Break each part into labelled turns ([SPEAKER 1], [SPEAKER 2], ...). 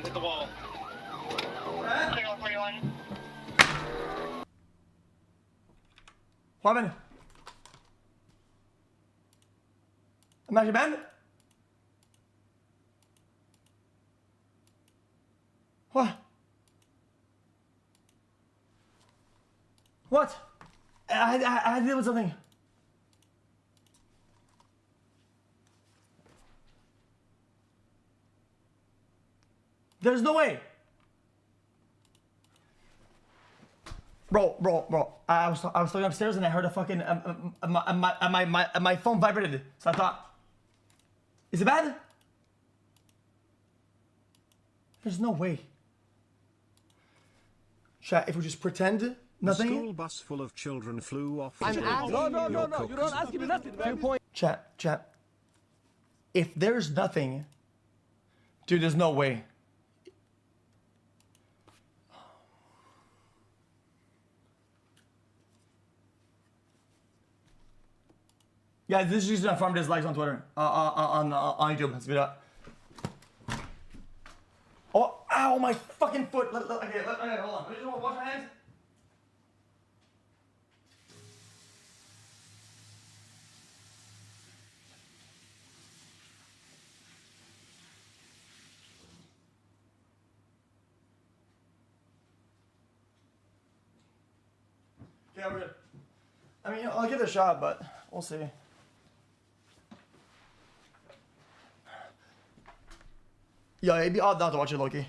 [SPEAKER 1] Hit the wall.
[SPEAKER 2] Signal 41.
[SPEAKER 3] What happened? Imagine man. What? What? I had to deal with something. There's no way. Bro. I was talking upstairs and I heard a fucking my phone vibrated. So I thought, is it bad? There's no way. Chat, if we just pretend nothing.
[SPEAKER 4] A school bus full of children flew off.
[SPEAKER 5] No. You don't ask me nothing. 2 points.
[SPEAKER 3] Chat. If there's nothing, dude, there's no way. Yeah, this is just gonna farm dislikes on Twitter, on YouTube. Let's get up. Oh, ow, my fucking foot. Okay, hold on. I just want to wash my hands. Yeah, we're good. I mean, I'll give it a shot, but we'll see. Yeah, it'd be odd not to watch it, Loki.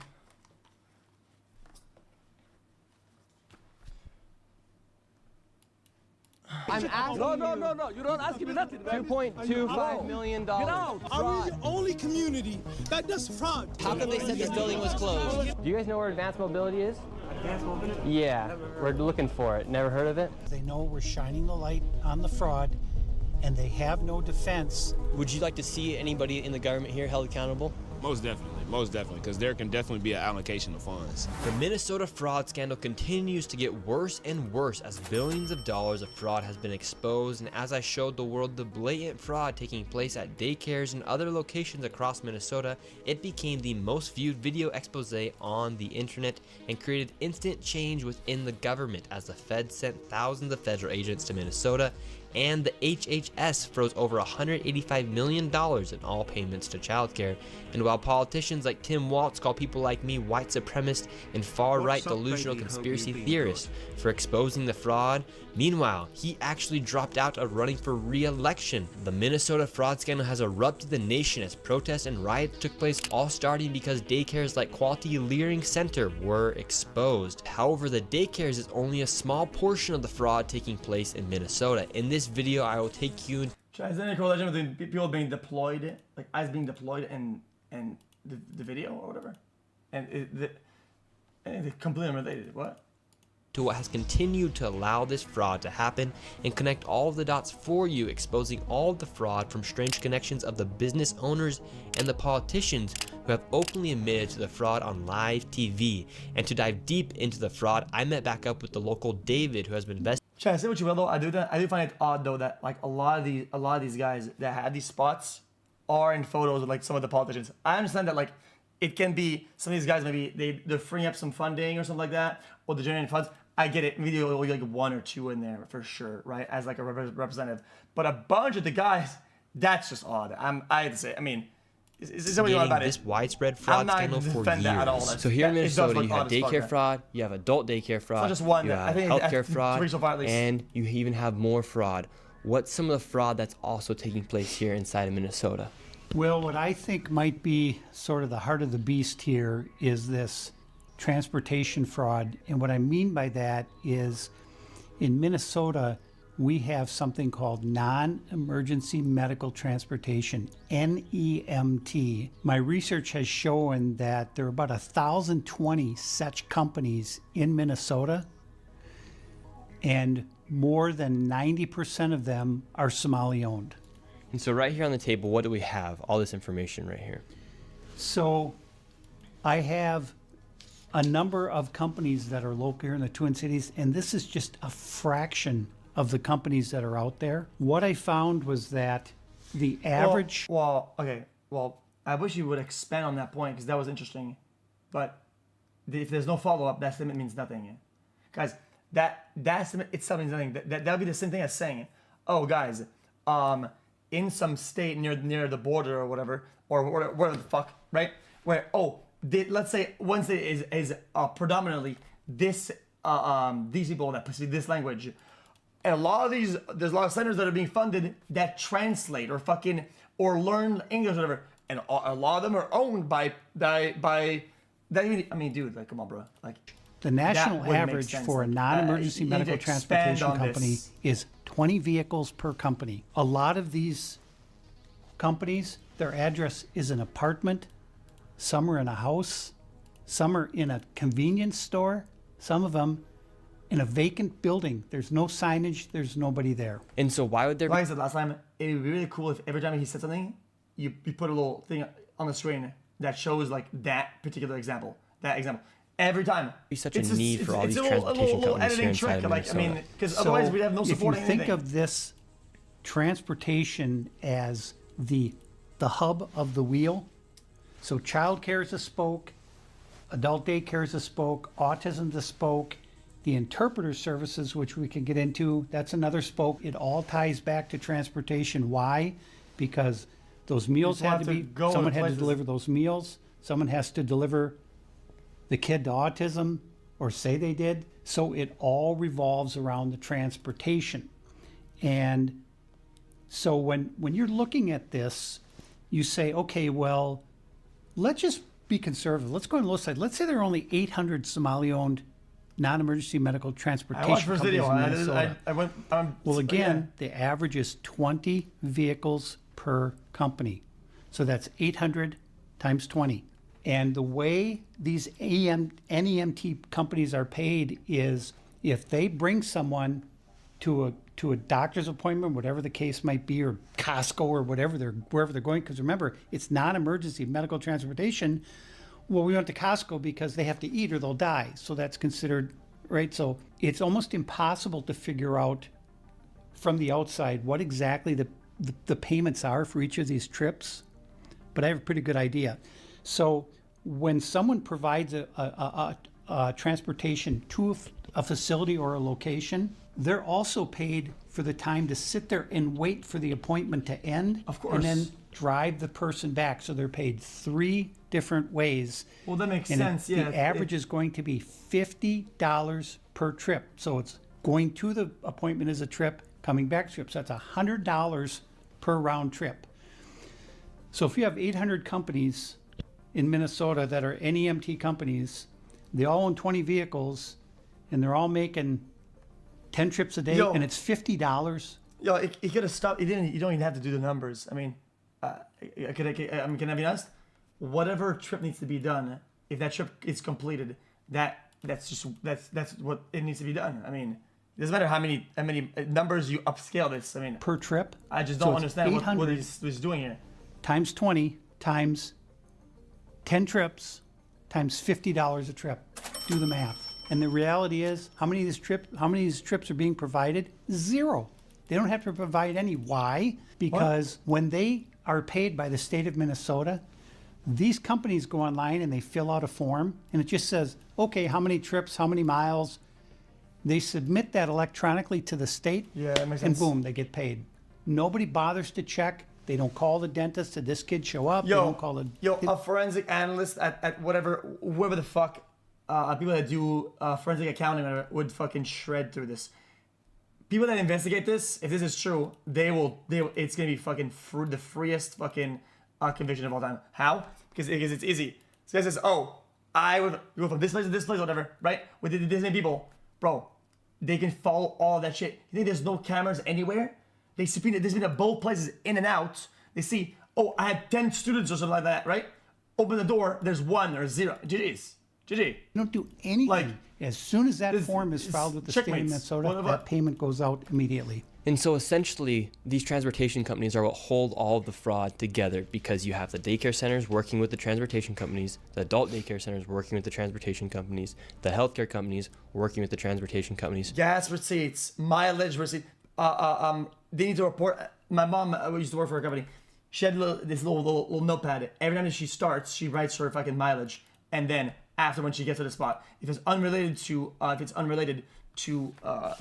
[SPEAKER 5] I'm asking No. You don't ask me nothing. $2.25 million. Get out.
[SPEAKER 6] Are we the only community that does fraud?
[SPEAKER 5] How come they said this building was closed? Do you guys know where advanced mobility is? Advanced mobility? Yeah, we're looking for it. Never heard of it?
[SPEAKER 6] They know we're shining the light on the fraud, and they have no defense.
[SPEAKER 7] Would you like to see anybody in the government here held accountable?
[SPEAKER 8] Most definitely, because there can definitely be an allocation of funds.
[SPEAKER 7] The Minnesota fraud scandal continues to get worse and worse as billions of dollars of fraud has been exposed, and as I showed the world the blatant fraud taking place at daycares and other locations across Minnesota, it became the most viewed video expose on the internet and created instant change within the government as the Fed sent thousands of federal agents to Minnesota, and the HHS froze over $185 million in all payments to childcare. And while politicians like Tim Walz call people like me white supremacists and far-right delusional conspiracy theorists for exposing the fraud, meanwhile, he actually dropped out of running for re-election. The Minnesota fraud scandal has erupted the nation as protests and riots took place, all starting because daycares like Quality Learning Center were exposed. However, the daycares is only a small portion of the fraud taking place in Minnesota. In this video, I will take you.
[SPEAKER 3] Is there any correlation between people being deployed, like eyes being deployed, and the video or whatever, and they're completely unrelated? What?
[SPEAKER 7] To what has continued to allow this fraud to happen and connect all of the dots for you, exposing all of the fraud from strange connections of the business owners and the politicians who have openly admitted to the fraud on live TV. And to dive deep into the fraud, I met back up with the local David, who has been investigating.
[SPEAKER 3] Try to say what you will though. I do find it odd though that like a lot of these guys that had these spots are in photos of like some of the politicians. I understand that like it can be some of these guys maybe they're freeing up some funding or something like that, or they're generating funds. I get it. Maybe only like one or two in there for sure, right? As like a representative, but a bunch of the guys, that's just odd. I have to say. I mean, is that what you want about it?
[SPEAKER 7] This widespread fraud scandal for years. So here in Minnesota, you have daycare fraud, you have adult daycare fraud,
[SPEAKER 3] just one,
[SPEAKER 7] you have healthcare fraud, and you even have more fraud. What's some of the fraud that's also taking place here inside of Minnesota?
[SPEAKER 6] Well, what I think might be sort of the heart of the beast here is this transportation fraud. And what I mean by that is in Minnesota, we have something called non-emergency medical transportation, NEMT. My research has shown that there are about 1,020 such companies in Minnesota, and more than 90% of them are Somali owned.
[SPEAKER 7] And so right here on the table, what do we have? All this information right here.
[SPEAKER 6] So I have a number of companies that are local here in the Twin Cities, and this is just a fraction of the companies that are out there. What I found was that the average...
[SPEAKER 3] Well, I wish you would expand on that point because that was interesting. but if there's no follow-up, that statement means nothing. Guys, that statement itself means nothing. That would be the same thing as saying, oh, guys, in some state near the border or whatever the fuck, right? Where let's say one state is predominantly these people that speak this language, and there's a lot of centers that are being funded that translate or learn English or whatever, and a lot of them are owned by that. I mean, dude, like, come on, bro, like.
[SPEAKER 6] The national average for a non-emergency medical transportation company is 20 vehicles per company. A lot of these companies, their address is an apartment, some are in a house, some are in a convenience store, some of them in a vacant building. There's no signage, there's nobody there.
[SPEAKER 7] And so why would there
[SPEAKER 3] Like I said last time, it would be really cool if every time he said something, you put a little thing on the screen that shows like that particular example, Every time.
[SPEAKER 7] be such a need for all these transportation companies here inside of Minnesota?
[SPEAKER 3] I mean, because otherwise we'd have no supporting
[SPEAKER 6] If you think
[SPEAKER 3] anything.
[SPEAKER 6] of this transportation as the hub of the wheel, so childcare is a spoke, adult daycare is a spoke, autism is a spoke, the interpreter services, which we can get into, that's another spoke. It all ties back to transportation. Why? Because those meals
[SPEAKER 3] People
[SPEAKER 6] had
[SPEAKER 3] have
[SPEAKER 6] to
[SPEAKER 3] to
[SPEAKER 6] be,
[SPEAKER 3] go
[SPEAKER 6] someone
[SPEAKER 3] in
[SPEAKER 6] had to
[SPEAKER 3] places.
[SPEAKER 6] deliver those meals, someone has to deliver the kid to autism, or say they did. So it all revolves around the transportation. And so when you're looking at this, you say, okay, well, let's just be conservative. Let's go on the low side. Let's say there are only 800 Somali-owned non-emergency medical
[SPEAKER 3] I
[SPEAKER 6] transportation
[SPEAKER 3] watched first
[SPEAKER 6] companies
[SPEAKER 3] video.
[SPEAKER 6] in
[SPEAKER 3] I
[SPEAKER 6] Minnesota.
[SPEAKER 3] went.
[SPEAKER 6] Well, again, the average is 20 vehicles per company. So that's 800 times 20. And the way these NEMT companies are paid is if they bring someone to a doctor's appointment, whatever the case might be, or Costco or wherever they're going, because remember, it's non-emergency medical transportation. Well, we went to Costco because they have to eat or they'll die. So that's considered, right? So it's almost impossible to figure out from the outside what exactly the payments are for each of these trips. But I have a pretty good idea. So when someone provides a transportation to a facility or a location, they're also paid for the time to sit there and wait for the appointment to end.
[SPEAKER 3] Of course.
[SPEAKER 6] And then drive the person back. So they're paid 3 different ways.
[SPEAKER 3] Well, that makes
[SPEAKER 6] And
[SPEAKER 3] sense. Yeah.
[SPEAKER 6] the average is going to be $50 per trip. So it's going to the appointment as a trip, coming back trip. So that's $100 per round trip. So if you have 800 companies in Minnesota that are NEMT companies, they all own 20 vehicles, and they're all making 10 trips a day,
[SPEAKER 3] Yo.
[SPEAKER 6] and it's $50.
[SPEAKER 3] Yo, he could have stopped. You don't even have to do the numbers. I mean, can I be honest? Whatever trip needs to be done, if that trip is completed, that's what it needs to be done. I mean, it doesn't matter how many numbers you upscale this. I mean,
[SPEAKER 6] Per trip.
[SPEAKER 3] I just
[SPEAKER 6] So
[SPEAKER 3] don't
[SPEAKER 6] it's
[SPEAKER 3] understand what
[SPEAKER 6] 800
[SPEAKER 3] he's doing here.
[SPEAKER 6] times 20 times 10 trips times $50 a trip. Do the math. And the reality is, how many of these trips are being provided? 0. They don't have to provide any. Why? Because when they are paid by the state of Minnesota, these companies go online and they fill out a form, and it just says, okay, how many trips, how many miles. They submit that electronically to the state,
[SPEAKER 3] Yeah, that makes
[SPEAKER 6] and
[SPEAKER 3] sense.
[SPEAKER 6] boom, they get paid. Nobody bothers to check. They don't call the dentist. Did this kid show up? They don't call the
[SPEAKER 3] A forensic analyst at whoever the fuck, people that do forensic accounting or whatever would fucking shred through this. People that investigate this, if this is true, it's gonna be fucking the freest fucking conviction of all time. How? Because it's easy. This guy says, oh, I would go from this place to this place, whatever, right? With the Disney people, bro, they can follow all that shit. You think there's no cameras anywhere? There's been a both places in and out. They see, oh, I had 10 students or something like that, right? Open the door, there's 1 or 0. GG's. GG.
[SPEAKER 6] They don't do anything.
[SPEAKER 3] Like,
[SPEAKER 6] as soon as that
[SPEAKER 3] this-
[SPEAKER 6] form is
[SPEAKER 3] this
[SPEAKER 6] filed with the state of
[SPEAKER 3] checkmates.
[SPEAKER 6] Minnesota,
[SPEAKER 3] What about-
[SPEAKER 6] that payment goes out immediately.
[SPEAKER 7] And so essentially, these transportation companies are what hold all of the fraud together, because you have the daycare centers working with the transportation companies, the adult daycare centers working with the transportation companies, the healthcare companies working with the transportation companies.
[SPEAKER 3] Gas receipts, mileage receipt. They need to report. My mom used to work for a company. She had this little notepad. Every time that she starts, she writes her fucking mileage. and then after when she gets to the spot, if it's unrelated to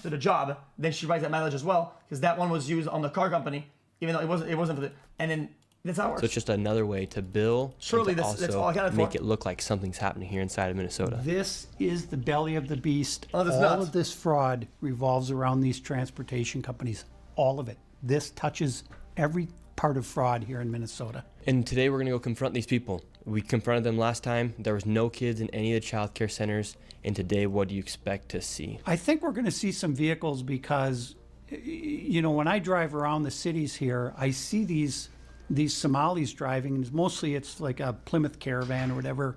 [SPEAKER 3] the job, then she writes that mileage as well, because that one was used on the car company, even though it wasn't for the, and then that's how it works.
[SPEAKER 7] So it's just another way to bill
[SPEAKER 3] Surely
[SPEAKER 7] and to
[SPEAKER 3] that's
[SPEAKER 7] also
[SPEAKER 3] all accounted for.
[SPEAKER 7] make it look like something's happening here inside of Minnesota.
[SPEAKER 6] This is the belly of the beast.
[SPEAKER 3] Oh, that's
[SPEAKER 6] all
[SPEAKER 3] nuts.
[SPEAKER 6] of this fraud revolves around these transportation companies. All of it. This touches every part of fraud here in Minnesota.
[SPEAKER 7] And today we're going to go confront these people. We confronted them last time. There was no kids in any of the child care centers. And today, what do you expect to see?
[SPEAKER 6] I think we're going to see some vehicles because, you know, when I drive around the cities here, I see these Somalis driving. And mostly it's like a Plymouth Caravan or whatever.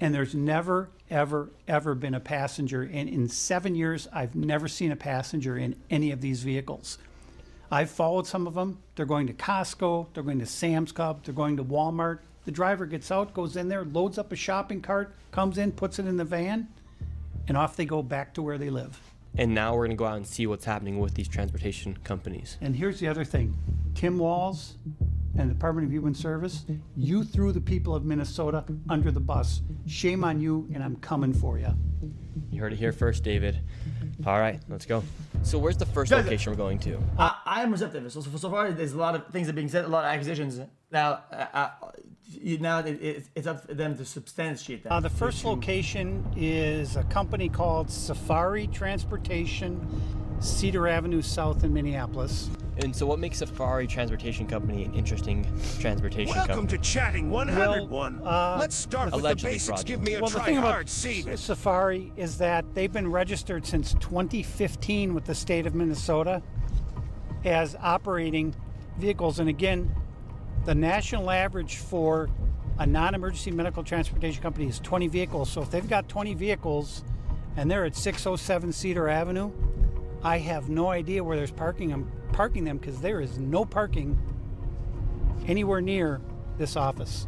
[SPEAKER 6] And there's never, ever, ever been a passenger. And in 7 years, I've never seen a passenger in any of these vehicles. I've followed some of them. They're going to Costco. They're going to Sam's Club. They're going to Walmart. The driver gets out, goes in there, loads up a shopping cart, comes in, puts it in the van, and off they go back to where they live.
[SPEAKER 7] And now we're going to go out and see what's happening with these transportation companies.
[SPEAKER 6] And here's the other thing. Tim Walz and the Department of Human Service, you threw the people of Minnesota under the bus. Shame on you, and I'm coming for you.
[SPEAKER 7] You heard it here first, David. All right, let's go. So where's the first
[SPEAKER 3] Guys,
[SPEAKER 7] location we're going to?
[SPEAKER 3] I am receptive. So far, there's a lot of things that are being said, a lot of accusations. Now, it's up to them to substantiate that.
[SPEAKER 6] The first location is a company called Safari Transportation, Cedar Avenue South in Minneapolis.
[SPEAKER 7] And so what makes Safari Transportation Company an interesting transportation
[SPEAKER 4] Welcome
[SPEAKER 7] company?
[SPEAKER 4] to Chatting 101. Let's start with the
[SPEAKER 7] allegedly
[SPEAKER 4] basics.
[SPEAKER 7] fraudulent.
[SPEAKER 4] Give me a
[SPEAKER 6] Well, the thing about
[SPEAKER 4] try-hard seat.
[SPEAKER 6] Safari is that they've been registered since 2015 with the state of Minnesota as operating vehicles. And again, the national average for a non-emergency medical transportation company is 20 vehicles. So if they've got 20 vehicles and they're at 607 Cedar Avenue, I have no idea where there's parking them because there is no parking anywhere near this office.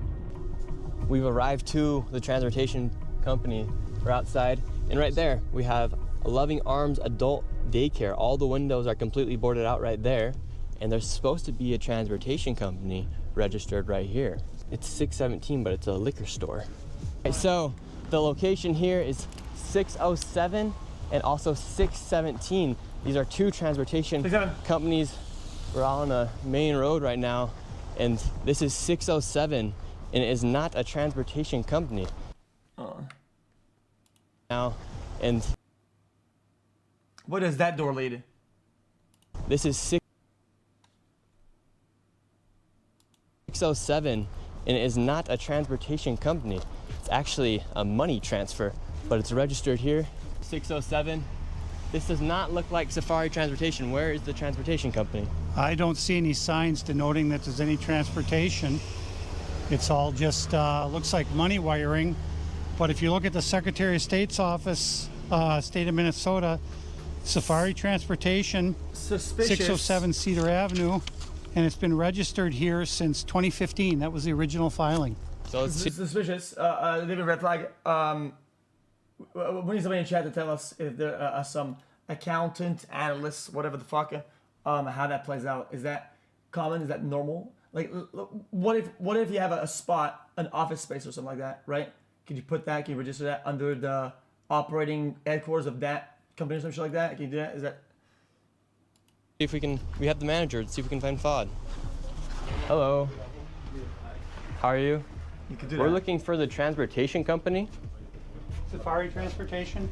[SPEAKER 7] We've arrived to the transportation company. We're outside, and right there we have a Loving Arms adult daycare. All the windows are completely boarded out right there, and there's supposed to be a transportation company registered right here. It's 617, but it's a liquor store. Okay, so the location here is 607 and also 617. These are two transportation companies. We're on a main road right now, and this is 607, and it is not a transportation company. Now, and
[SPEAKER 3] What does that door lead?
[SPEAKER 7] this is 607, and it is not a transportation company. It's actually a money transfer, but it's registered here, 607. This does not look like Safari Transportation. Where is the transportation company?
[SPEAKER 6] I don't see any signs denoting that there's any transportation. It's all just looks like money wiring. But if you look at the Secretary of State's office, state of Minnesota, Safari Transportation,
[SPEAKER 3] Suspicious.
[SPEAKER 6] 607 Cedar Avenue, and it's been registered here since 2015. That was the original filing.
[SPEAKER 7] So let's see.
[SPEAKER 3] Suspicious. Leave a red flag. We need somebody in chat to tell us if there are some accountant, analysts, whatever the fuck, how that plays out. Is that common? Is that normal? Like, what if you have a spot, an office space or something like that, right? Can you put that? Can you register that under the operating headquarters of that company or some shit like that? Can you do that? Is that?
[SPEAKER 7] See if we can. We have the manager. Let's see if we can find FOD. Hello. How are you?
[SPEAKER 3] You can do
[SPEAKER 7] We're
[SPEAKER 3] that.
[SPEAKER 7] looking for the transportation company.
[SPEAKER 6] Safari Transportation?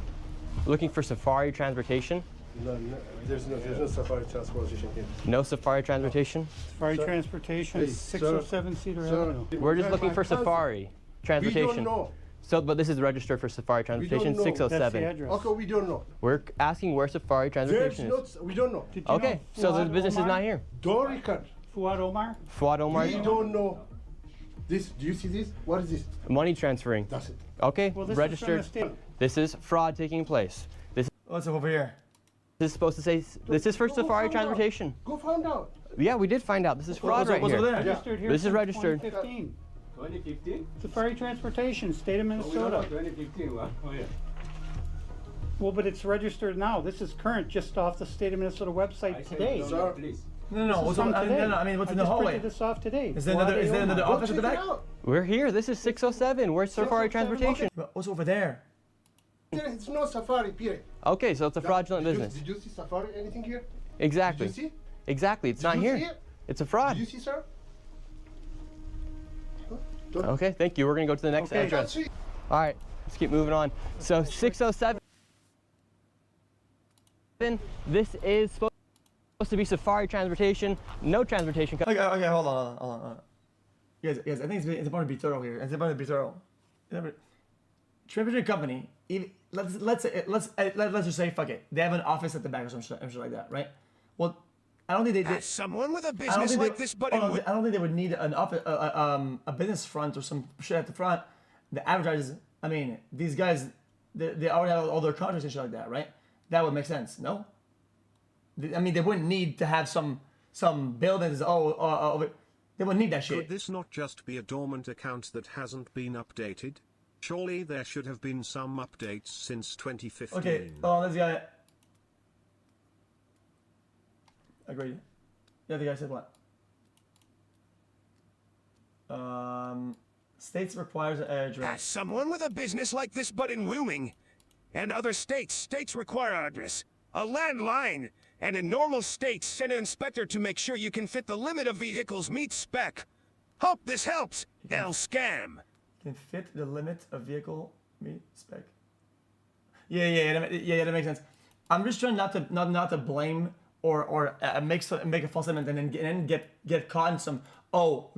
[SPEAKER 7] Looking for Safari Transportation.
[SPEAKER 1] No, there's no Safari transportation here.
[SPEAKER 7] No Safari Transportation.
[SPEAKER 6] Safari Transportation,
[SPEAKER 1] Hey,
[SPEAKER 6] 607 Cedar Avenue.
[SPEAKER 7] We're just looking for Safari Transportation.
[SPEAKER 1] We don't know.
[SPEAKER 7] So, but this is registered for Safari Transportation,
[SPEAKER 1] know. That's the
[SPEAKER 6] That's the
[SPEAKER 7] 607.
[SPEAKER 6] address.
[SPEAKER 1] Okay, we don't know.
[SPEAKER 7] We're asking where Safari
[SPEAKER 1] There's
[SPEAKER 7] Transportation is.
[SPEAKER 1] we don't know.
[SPEAKER 6] Did you
[SPEAKER 7] Okay,
[SPEAKER 6] know
[SPEAKER 7] so the
[SPEAKER 6] Fuad
[SPEAKER 7] business is
[SPEAKER 6] Omar?
[SPEAKER 7] not here.
[SPEAKER 1] Don't record.
[SPEAKER 6] Fuad Omar?
[SPEAKER 7] Fuad Omar,
[SPEAKER 1] We don't know. This, do you see this? What is this?
[SPEAKER 7] money transferring.
[SPEAKER 1] That's it.
[SPEAKER 7] Okay,
[SPEAKER 6] Well, this
[SPEAKER 7] registered.
[SPEAKER 6] is from the state.
[SPEAKER 7] This is fraud taking place. This
[SPEAKER 3] What's up over here?
[SPEAKER 7] is supposed to say, this is for
[SPEAKER 1] Go
[SPEAKER 7] Safari
[SPEAKER 1] find out.
[SPEAKER 7] Transportation.
[SPEAKER 1] Go find out.
[SPEAKER 7] Yeah, we did find out. This is fraud right
[SPEAKER 3] what's
[SPEAKER 7] here.
[SPEAKER 3] over there?
[SPEAKER 6] Registered here
[SPEAKER 7] This is
[SPEAKER 6] since
[SPEAKER 7] registered.
[SPEAKER 6] 2015.
[SPEAKER 9] 2015?
[SPEAKER 6] Safari Transportation, state of Minnesota.
[SPEAKER 9] 2015, oh yeah.
[SPEAKER 6] Well, but it's registered now. This is current, just off the state of Minnesota website today.
[SPEAKER 1] Sir,
[SPEAKER 3] No. What's over, I mean, what's in the hallway?
[SPEAKER 6] I printed this off today.
[SPEAKER 3] Is there another
[SPEAKER 1] Go
[SPEAKER 3] office at the
[SPEAKER 1] check it
[SPEAKER 3] back?
[SPEAKER 1] out.
[SPEAKER 5] We're here. This is 607. Where's Safari
[SPEAKER 1] 607,
[SPEAKER 5] Transportation?
[SPEAKER 3] What's over there?
[SPEAKER 1] It's no Safari, period.
[SPEAKER 5] Okay, so it's a fraudulent business.
[SPEAKER 1] Did you see Safari anything here?
[SPEAKER 5] Exactly.
[SPEAKER 1] Did you see?
[SPEAKER 5] Exactly. It's
[SPEAKER 1] Did
[SPEAKER 5] not
[SPEAKER 1] you
[SPEAKER 5] here.
[SPEAKER 1] see it?
[SPEAKER 5] It's a fraud.
[SPEAKER 1] Did you see, sir?
[SPEAKER 5] Okay, thank you. We're gonna go to the next address. All right, let's keep moving on. So 607. This is supposed to be Safari Transportation. No transportation.
[SPEAKER 3] Okay, hold on. Guys, I think it's important to be thorough here. It's important to be thorough. Transportation company. Let's just say fuck it. They have an office at the back or some shit like that, right? Well, I don't think they.
[SPEAKER 4] As someone with a business like this, but
[SPEAKER 3] I don't think they would need an office, a business front or some shit at the front. The advertisers. I mean, these guys, they already have all their contracts and shit like that, right? That would make sense, no? I mean, they wouldn't need to have some buildings. They wouldn't need that shit.
[SPEAKER 10] Could this not just be a dormant account that hasn't been updated? Surely there should have been some updates since 2015.
[SPEAKER 3] Okay, this guy. Agreed. The other guy said what? States requires an address.
[SPEAKER 4] As someone with a business like this, but in Wyoming, and other states require address, a landline, and in normal states, send an inspector to make sure you can fit the limit of vehicles meet spec. Hope this helps. They'll scam.
[SPEAKER 3] Can fit the limit of vehicle meet spec. Yeah, that makes sense. I'm just trying not to blame or make a false statement and then get caught in some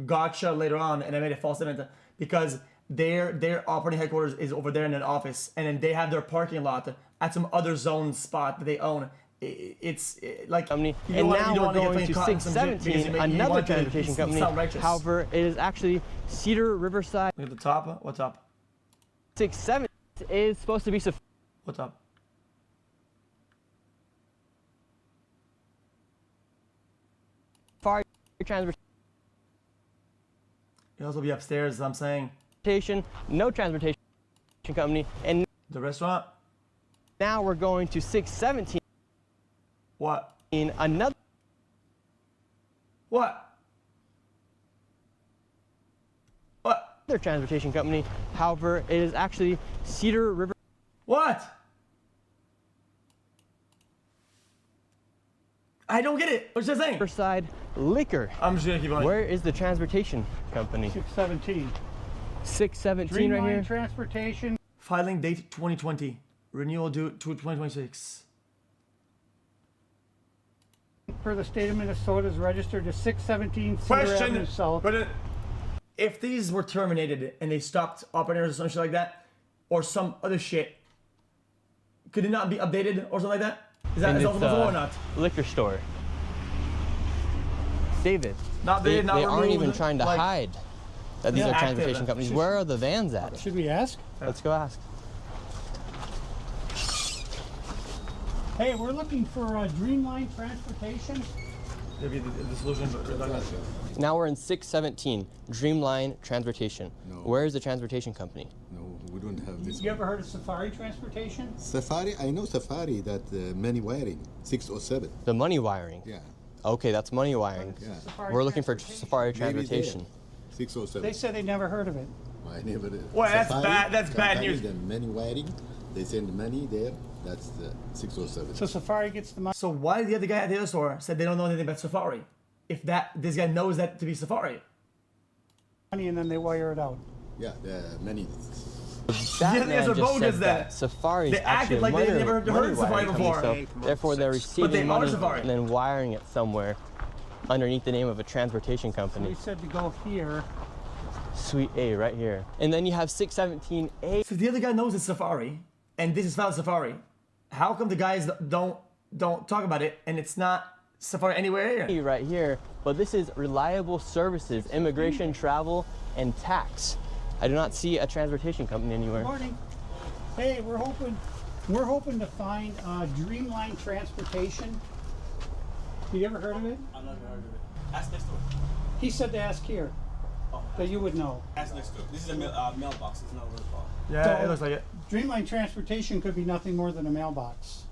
[SPEAKER 3] gotcha later on and I made a false statement because their operating headquarters is over there in an office and then they have their parking lot at some other zone spot that they own. It's like
[SPEAKER 5] company, and now we're going to 617, another transportation company. However, it is actually Cedar Riverside.
[SPEAKER 3] Look at the top. What's up?
[SPEAKER 5] 67 is supposed to be.
[SPEAKER 3] What's up?
[SPEAKER 5] Safari Transportation.
[SPEAKER 3] You'll also be upstairs. As I'm saying.
[SPEAKER 5] No transportation company, and
[SPEAKER 3] the restaurant.
[SPEAKER 5] Now we're going to 617.
[SPEAKER 3] What?
[SPEAKER 5] In another.
[SPEAKER 3] What?
[SPEAKER 5] Other transportation company. However, it is actually Cedar River.
[SPEAKER 3] What? I don't get it. What's that saying?
[SPEAKER 5] Riverside Liquor.
[SPEAKER 3] I'm just gonna keep going.
[SPEAKER 5] Where is the transportation company?
[SPEAKER 6] 617.
[SPEAKER 5] 617 right here.
[SPEAKER 6] Transportation.
[SPEAKER 3] Filing date 2020. Renewal due to 2026.
[SPEAKER 6] For the state of Minnesota is registered to 617 Cedar Avenue South.
[SPEAKER 3] But if these were terminated and they stopped operators or some shit like that, or some other shit, could it not be updated or something like that? Is that also before or not?
[SPEAKER 5] Liquor store. David.
[SPEAKER 3] They
[SPEAKER 5] aren't even trying to hide that these are transportation companies. Where are the vans at?
[SPEAKER 6] Should we ask?
[SPEAKER 5] Let's go ask.
[SPEAKER 6] Hey, we're looking for Dreamline Transportation.
[SPEAKER 3] Maybe the solution.
[SPEAKER 5] Now we're in 617, Dreamline Transportation.
[SPEAKER 11] No.
[SPEAKER 5] Where is the transportation company?
[SPEAKER 11] No, we don't have this.
[SPEAKER 6] You ever heard of Safari Transportation?
[SPEAKER 11] Safari, I know Safari, that money wiring, 607.
[SPEAKER 5] The money wiring?
[SPEAKER 11] Yeah.
[SPEAKER 5] Okay, that's money wiring.
[SPEAKER 11] Yeah.
[SPEAKER 5] We're looking for Safari Transportation.
[SPEAKER 11] 607.
[SPEAKER 6] They said they never heard of it.
[SPEAKER 11] I never did.
[SPEAKER 3] Well, that's bad. That's bad news.
[SPEAKER 11] The money wiring, they send money there. That's the 607.
[SPEAKER 6] So Safari gets the money.
[SPEAKER 3] So why the other guy at the other store said they don't know anything about Safari? If this guy knows that to be Safari.
[SPEAKER 6] And then they wire it out.
[SPEAKER 11] Yeah, the money.
[SPEAKER 5] That man just said that Safari is actually
[SPEAKER 3] like they never heard of Safari before.
[SPEAKER 5] So therefore, they're receiving money and then wiring it somewhere underneath the name of a transportation company.
[SPEAKER 6] So we said to go here.
[SPEAKER 5] Suite A, right here. And then you have 617A.
[SPEAKER 3] So if the other guy knows it's Safari, and this is found Safari, how come the guys don't talk about it and it's not Safari anywhere here?
[SPEAKER 5] Right here, but this is reliable services, immigration, travel, and tax. I do not see a transportation company anywhere.
[SPEAKER 6] Good morning. Hey, we're hoping to find Dreamline Transportation. You ever heard of it?
[SPEAKER 9] I've never heard of it. Ask next door.
[SPEAKER 6] He said to ask here. That you would know.
[SPEAKER 9] Ask next door. This is a mailbox. It's not a roll call.
[SPEAKER 3] Yeah, it looks like it.
[SPEAKER 6] Dreamline Transportation could be nothing more than a mailbox.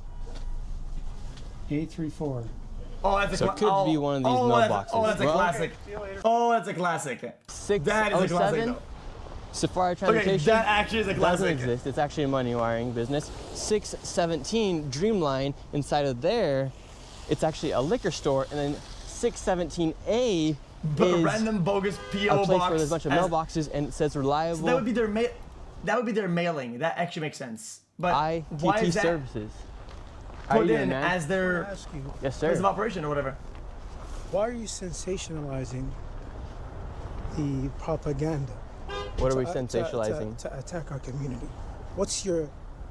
[SPEAKER 6] 834.
[SPEAKER 3] Oh, that's a
[SPEAKER 5] So it could be one of these mailboxes.
[SPEAKER 3] Oh, that's a
[SPEAKER 5] Well,
[SPEAKER 3] classic. Oh, that's a classic. That is a classic,
[SPEAKER 5] 607
[SPEAKER 3] though.
[SPEAKER 5] Safari Transportation.
[SPEAKER 3] Okay, that actually is a
[SPEAKER 5] Doesn't
[SPEAKER 3] classic.
[SPEAKER 5] exist. It's actually a money wiring business. 617 Dreamline. Inside of there, it's actually a liquor store, and then 617A is
[SPEAKER 3] random bogus PO
[SPEAKER 5] a place
[SPEAKER 3] box.
[SPEAKER 5] where there's a bunch of mailboxes, and it says reliable.
[SPEAKER 3] So that would be their that would be their mailing. That actually makes sense. But why
[SPEAKER 5] ITT
[SPEAKER 3] is that
[SPEAKER 5] services. How
[SPEAKER 3] put
[SPEAKER 5] you
[SPEAKER 3] in
[SPEAKER 5] doing, man?
[SPEAKER 3] as their
[SPEAKER 5] Yes, sir.
[SPEAKER 3] place of operation or whatever?
[SPEAKER 12] Why are you sensationalizing the propaganda?
[SPEAKER 5] What are we sensationalizing?
[SPEAKER 12] To attack our community. What's your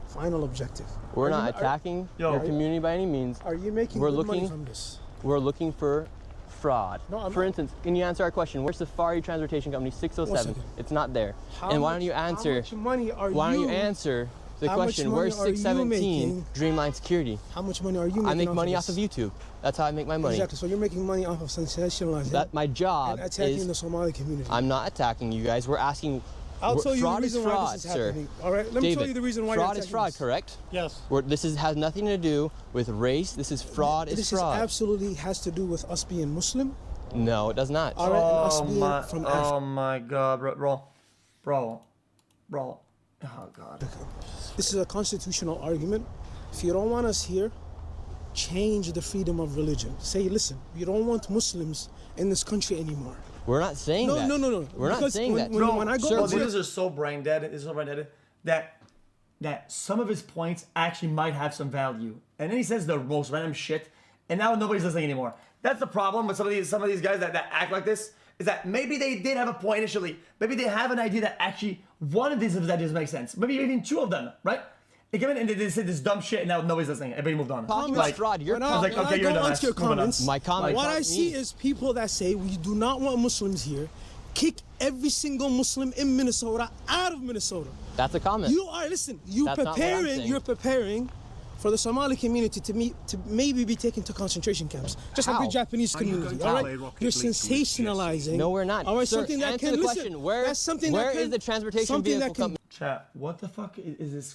[SPEAKER 12] final objective?
[SPEAKER 5] We're not attacking your community by any means.
[SPEAKER 12] Are you making good money from this?
[SPEAKER 5] We're looking for fraud.
[SPEAKER 12] No,
[SPEAKER 5] for instance, can you answer our question? Where's Safari Transportation Company 607? It's not there. And why don't you answer?
[SPEAKER 12] How much money are
[SPEAKER 5] why don't you answer the question? Where's 617 Dreamline Security?
[SPEAKER 12] How much money are you making?
[SPEAKER 5] I make money
[SPEAKER 12] off
[SPEAKER 5] of YouTube. That's how I make my money.
[SPEAKER 12] Exactly. So you're making money off of sensationalizing.
[SPEAKER 5] That my job
[SPEAKER 12] and attacking
[SPEAKER 5] is
[SPEAKER 12] the Somali community.
[SPEAKER 5] I'm not attacking you guys. We're asking.
[SPEAKER 12] I'll tell you the
[SPEAKER 5] fraud
[SPEAKER 12] reason
[SPEAKER 5] is
[SPEAKER 12] why
[SPEAKER 5] fraud,
[SPEAKER 12] this is
[SPEAKER 5] sir.
[SPEAKER 12] happening. All right. Let me tell you the reason why.
[SPEAKER 5] Fraud
[SPEAKER 12] you're
[SPEAKER 5] is fraud,
[SPEAKER 12] this.
[SPEAKER 5] correct?
[SPEAKER 12] Yes.
[SPEAKER 5] This has nothing to do with race. This is fraud.
[SPEAKER 12] This
[SPEAKER 5] fraud.
[SPEAKER 12] absolutely has to do with us being Muslim.
[SPEAKER 5] No, it does not.
[SPEAKER 12] All right, and us being from Africa.
[SPEAKER 3] Oh my God, bro. Oh God.
[SPEAKER 12] This is a constitutional argument. If you don't want us here, change the freedom of religion. Say, listen, you don't want Muslims in this country anymore.
[SPEAKER 5] We're not saying that.
[SPEAKER 12] No.
[SPEAKER 5] We're not saying that.
[SPEAKER 12] When I go
[SPEAKER 3] Bro,
[SPEAKER 12] to
[SPEAKER 3] this is so brain dead. That some of his points actually might have some value, and then he says the most random shit, and now nobody's listening anymore. That's the problem with some of these guys that act like this, is that maybe they did have a point initially. Maybe they have an idea that actually one of these ideas makes sense. Maybe even two of them, right? They come in and they said this dumb shit, and now nobody's listening. Everybody moved on.
[SPEAKER 5] Talking about fraud. You're
[SPEAKER 3] I was like, okay, you're done.
[SPEAKER 12] Your comments,
[SPEAKER 5] my comments.
[SPEAKER 12] What I see is people that say we do not want Muslims here. Kick every single Muslim in Minnesota out of Minnesota.
[SPEAKER 5] That's a comment.
[SPEAKER 12] You are listen.
[SPEAKER 5] That's not what I'm saying.
[SPEAKER 12] You're preparing for the Somali community to maybe be taken to concentration camps, just like the Japanese community. All right, you're sensationalizing.
[SPEAKER 5] No, we're not.
[SPEAKER 12] All right,
[SPEAKER 5] Sir,
[SPEAKER 12] something that
[SPEAKER 5] answer
[SPEAKER 12] can
[SPEAKER 5] the
[SPEAKER 12] listen.
[SPEAKER 5] question. Where is the transportation vehicle company?
[SPEAKER 3] Chat, what the fuck is this